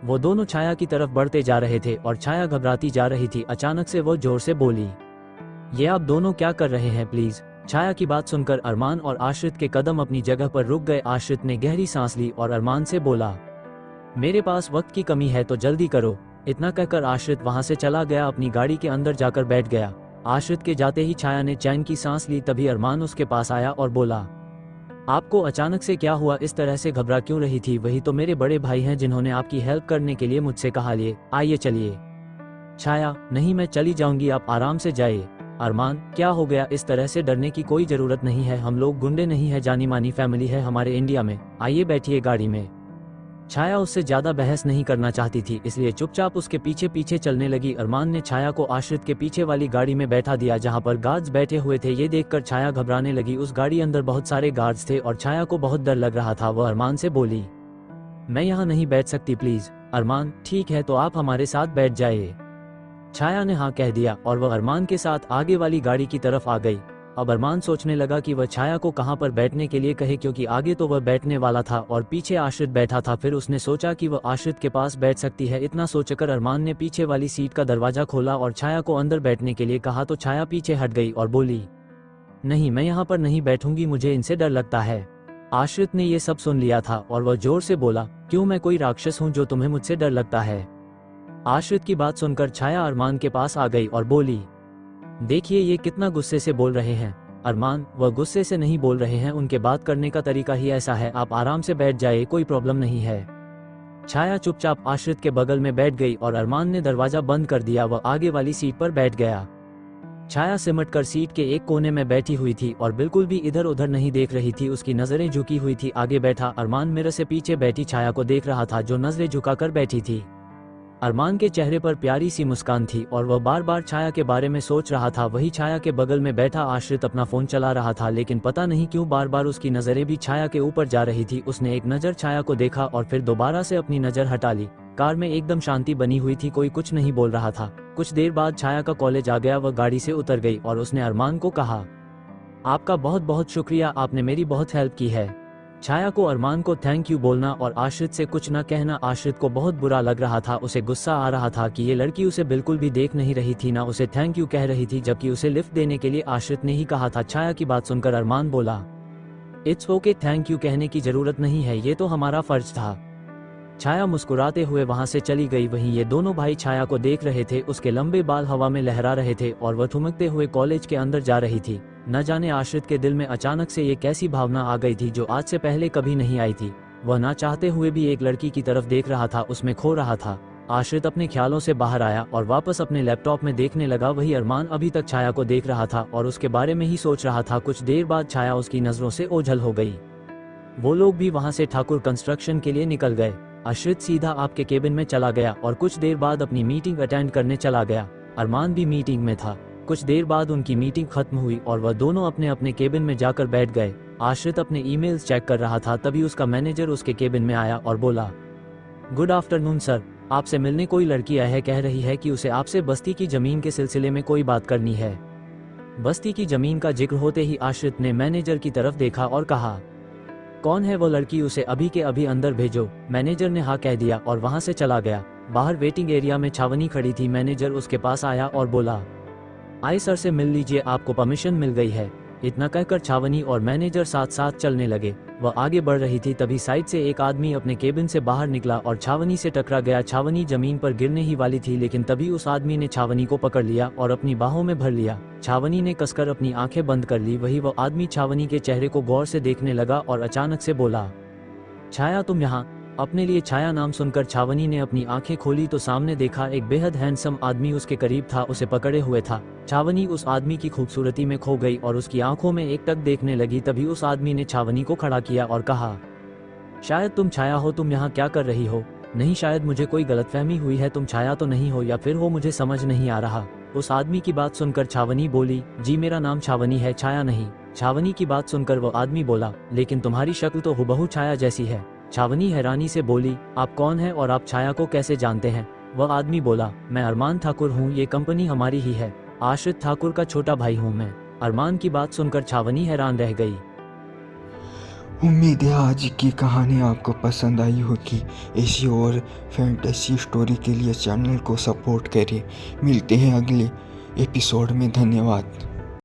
वो दोनों छाया की तरफ बढ़ते जा रहे थे और छाया घबराती जा रही थी। अचानक से वो जोर से बोली, ये आप दोनों क्या कर रहे हैं प्लीज। छाया की बात सुनकर अरमान और आश्रित के कदम अपनी जगह पर रुक गए। आश्रित ने गहरी सांस ली और अरमान से बोला, मेरे पास वक्त की कमी है तो जल्दी करो। इतना कहकर आश्रित वहां से चला गया, अपनी गाड़ी के अंदर जाकर बैठ गया। आश्रित के जाते ही छाया ने चैन की सांस ली। तभी अरमान उसके पास आया और बोला, आपको अचानक से क्या हुआ, इस तरह से घबरा क्यों रही थी। वही तो मेरे बड़े भाई हैं जिन्होंने आपकी हेल्प करने के लिए मुझसे कहा, लिए आइए चलिए। छाया, नहीं मैं चली जाऊंगी, आप आराम से जाइए। अरमान, क्या हो गया, इस तरह से डरने की कोई जरूरत नहीं है, हम लोग गुंडे नहीं है, जानी मानी फैमिली है हमारे इंडिया में, आइए बैठिए गाड़ी में। छाया उससे ज्यादा बहस नहीं करना चाहती थी, इसलिए चुपचाप उसके पीछे पीछे चलने लगी। अरमान ने छाया को आश्रित के पीछे वाली गाड़ी में बैठा दिया जहां पर गार्ड्स बैठे हुए थे। ये देखकर छाया घबराने लगी। उस गाड़ी अंदर बहुत सारे गार्ड्स थे और छाया को बहुत डर लग रहा था। वह अरमान से बोली, मैं यहाँ नहीं बैठ सकती प्लीज। अरमान, ठीक है तो आप हमारे साथ बैठ जाइए। छाया ने हाँ कह दिया और वह अरमान के साथ आगे वाली गाड़ी की तरफ आ गई। अब अरमान सोचने लगा कि वह छाया को कहां पर बैठने के लिए कहे, क्योंकि आगे तो वह बैठने वाला था और पीछे आश्रित बैठा था। फिर उसने सोचा कि वह आश्रित के पास बैठ सकती है। इतना सोचकर अरमान ने पीछे वाली सीट का दरवाजा खोला और छाया को अंदर बैठने के लिए कहा तो छाया पीछे हट गई और बोली, नहीं मैं यहाँ पर नहीं बैठूंगी, मुझे इनसे डर लगता है। आश्रित ने यह सब सुन लिया था और वह जोर से बोला, क्यों, मैं कोई राक्षस हूँ जो तुम्हें मुझसे डर लगता है। आश्रित की बात सुनकर छाया अरमान के पास आ गई और बोली, देखिए ये कितना गुस्से से बोल रहे हैं। अरमान, वह गुस्से से नहीं बोल रहे हैं, उनके बात करने का तरीका ही ऐसा है, आप आराम से बैठ जाइए, कोई प्रॉब्लम नहीं है। छाया चुपचाप आश्रित के बगल में बैठ गई और अरमान ने दरवाजा बंद कर दिया। वह आगे वाली सीट पर बैठ गया। छाया सिमटकर सीट के एक कोने में बैठी हुई थी और बिल्कुल भी इधर उधर नहीं देख रही थी, उसकी नजरें झुकी हुई थी। आगे बैठा अरमान मिरर से पीछे बैठी छाया को देख रहा था जो नजरें झुकाकर बैठी थी। अरमान के चेहरे पर प्यारी सी मुस्कान थी और वह बार बार छाया के बारे में सोच रहा था। वही छाया के बगल में बैठा आश्रित अपना फोन चला रहा था, लेकिन पता नहीं क्यों बार बार उसकी नजरें भी छाया के ऊपर जा रही थी। उसने एक नजर छाया को देखा और फिर दोबारा से अपनी नजर हटा ली। कार में एकदम शांति बनी हुई थी, कोई कुछ नहीं बोल रहा था। कुछ देर बाद छाया का कॉलेज आ गया। वह गाड़ी से उतर गई और उसने अरमान को कहा, आपका बहुत बहुत शुक्रिया, आपने मेरी बहुत हेल्प की है। छाया को अरमान को थैंक यू बोलना और आश्रित से कुछ न कहना आश्रित को बहुत बुरा लग रहा था। उसे गुस्सा आ रहा था कि ये लड़की उसे बिल्कुल भी देख नहीं रही थी, ना उसे थैंक यू कह रही थी, जबकि उसे लिफ्ट देने के लिए आश्रित ने ही कहा था। छाया की बात सुनकर अरमान बोला, इट्स ओके, थैंक यू कहने की जरूरत नहीं है, ये तो हमारा फर्ज था। छाया मुस्कुराते हुए वहां से चली गई। वहीं ये दोनों भाई छाया को देख रहे थे। उसके लंबे बाल हवा में लहरा रहे थे और वह ठुमकते हुए कॉलेज के अंदर जा रही थी। न जाने आश्रित के दिल में अचानक से ये कैसी भावना आ गई थी जो आज से पहले कभी नहीं आई थी। वह ना चाहते हुए भी एक लड़की की तरफ देख रहा था, उसमें खो रहा था। आश्रित अपने ख्यालों से बाहर आया और वापस अपने लैपटॉप में देखने लगा। वही अरमान अभी तक छाया को देख रहा था और उसके बारे में ही सोच रहा था। कुछ देर बाद छाया उसकी नजरों से ओझल हो गई। वो लोग भी वहां से ठाकुर कंस्ट्रक्शन के लिए निकल गए। आश्रित सीधा आपके केबिन में चला गया और कुछ देर बाद अपनी मीटिंग अटेंड करने चला गया। अरमान भी मीटिंग में था। कुछ देर बाद उनकी मीटिंग खत्म हुई और वह दोनों अपने अपने केबिन में जाकर बैठ गए। आश्रित अपने ईमेल्स चेक कर रहा था, तभी उसका मैनेजर उसके केबिन में आया और बोला, गुड आफ्टरनून सर, आपसे मिलने कोई लड़की आई है, कह रही है कि उसे आपसे बस्ती की जमीन के सिलसिले में कोई बात करनी है। बस्ती की जमीन का जिक्र होते ही आश्रित ने मैनेजर की तरफ देखा और कहा, कौन है वो लड़की, उसे अभी के अभी अंदर भेजो। मैनेजर ने हाँ कह दिया और वहां से चला गया। बाहर वेटिंग एरिया में छावनी खड़ी थी। मैनेजर उसके पास आया और बोला, आइए सर से मिल लीजिए, आपको परमिशन मिल गई है। इतना कहकर छावनी और मैनेजर साथ साथ चलने लगे। वह आगे बढ़ रही थी, तभी साइड से एक आदमी अपने केबिन से बाहर निकला और छावनी से टकरा गया। छावनी जमीन पर गिरने ही वाली थी, लेकिन तभी उस आदमी ने छावनी को पकड़ लिया और अपनी बाहों में भर लिया। छावनी ने कसकर अपनी आंखें बंद कर ली। वही वह आदमी छावनी के चेहरे को गौर से देखने लगा और अचानक से बोला, छाया तुम यहाँ। अपने लिए छाया नाम सुनकर छावनी ने अपनी आंखें खोली तो सामने देखा एक बेहद हैंडसम आदमी उसके करीब था, उसे पकड़े हुए था। छावनी उस आदमी की खूबसूरती में खो गई और उसकी आंखों में एकटक देखने लगी। तभी उस आदमी ने छावनी को खड़ा किया और कहा, शायद तुम छाया हो, तुम यहाँ क्या कर रही हो? नहीं, शायद मुझे कोई गलतफहमी हुई है, तुम छाया तो नहीं हो, या फिर हो, मुझे समझ नहीं आ रहा। उस आदमी की बात सुनकर छावनी बोली, जी मेरा नाम छावनी है, छाया नहीं। छावनी की बात सुनकर वो आदमी बोला, लेकिन तुम्हारी शक्ल तो हुबहू छाया जैसी है। छावनी हैरानी से बोली, आप कौन हैं और आप छाया को कैसे जानते हैं? वह आदमी बोला, मैं अरमान ठाकुर हूँ, ये कंपनी हमारी ही है। आश्रित ठाकुर का छोटा भाई हूँ मैं। अरमान की बात सुनकर छावनी हैरान रह गई। उम्मीद है आज की कहानी आपको पसंद आई होगी। ऐसी और फैंटेसी स्टोरी के लिए चैनल को सपोर्ट करें। मिलते हैं अगले एपिसोड में। धन्यवाद।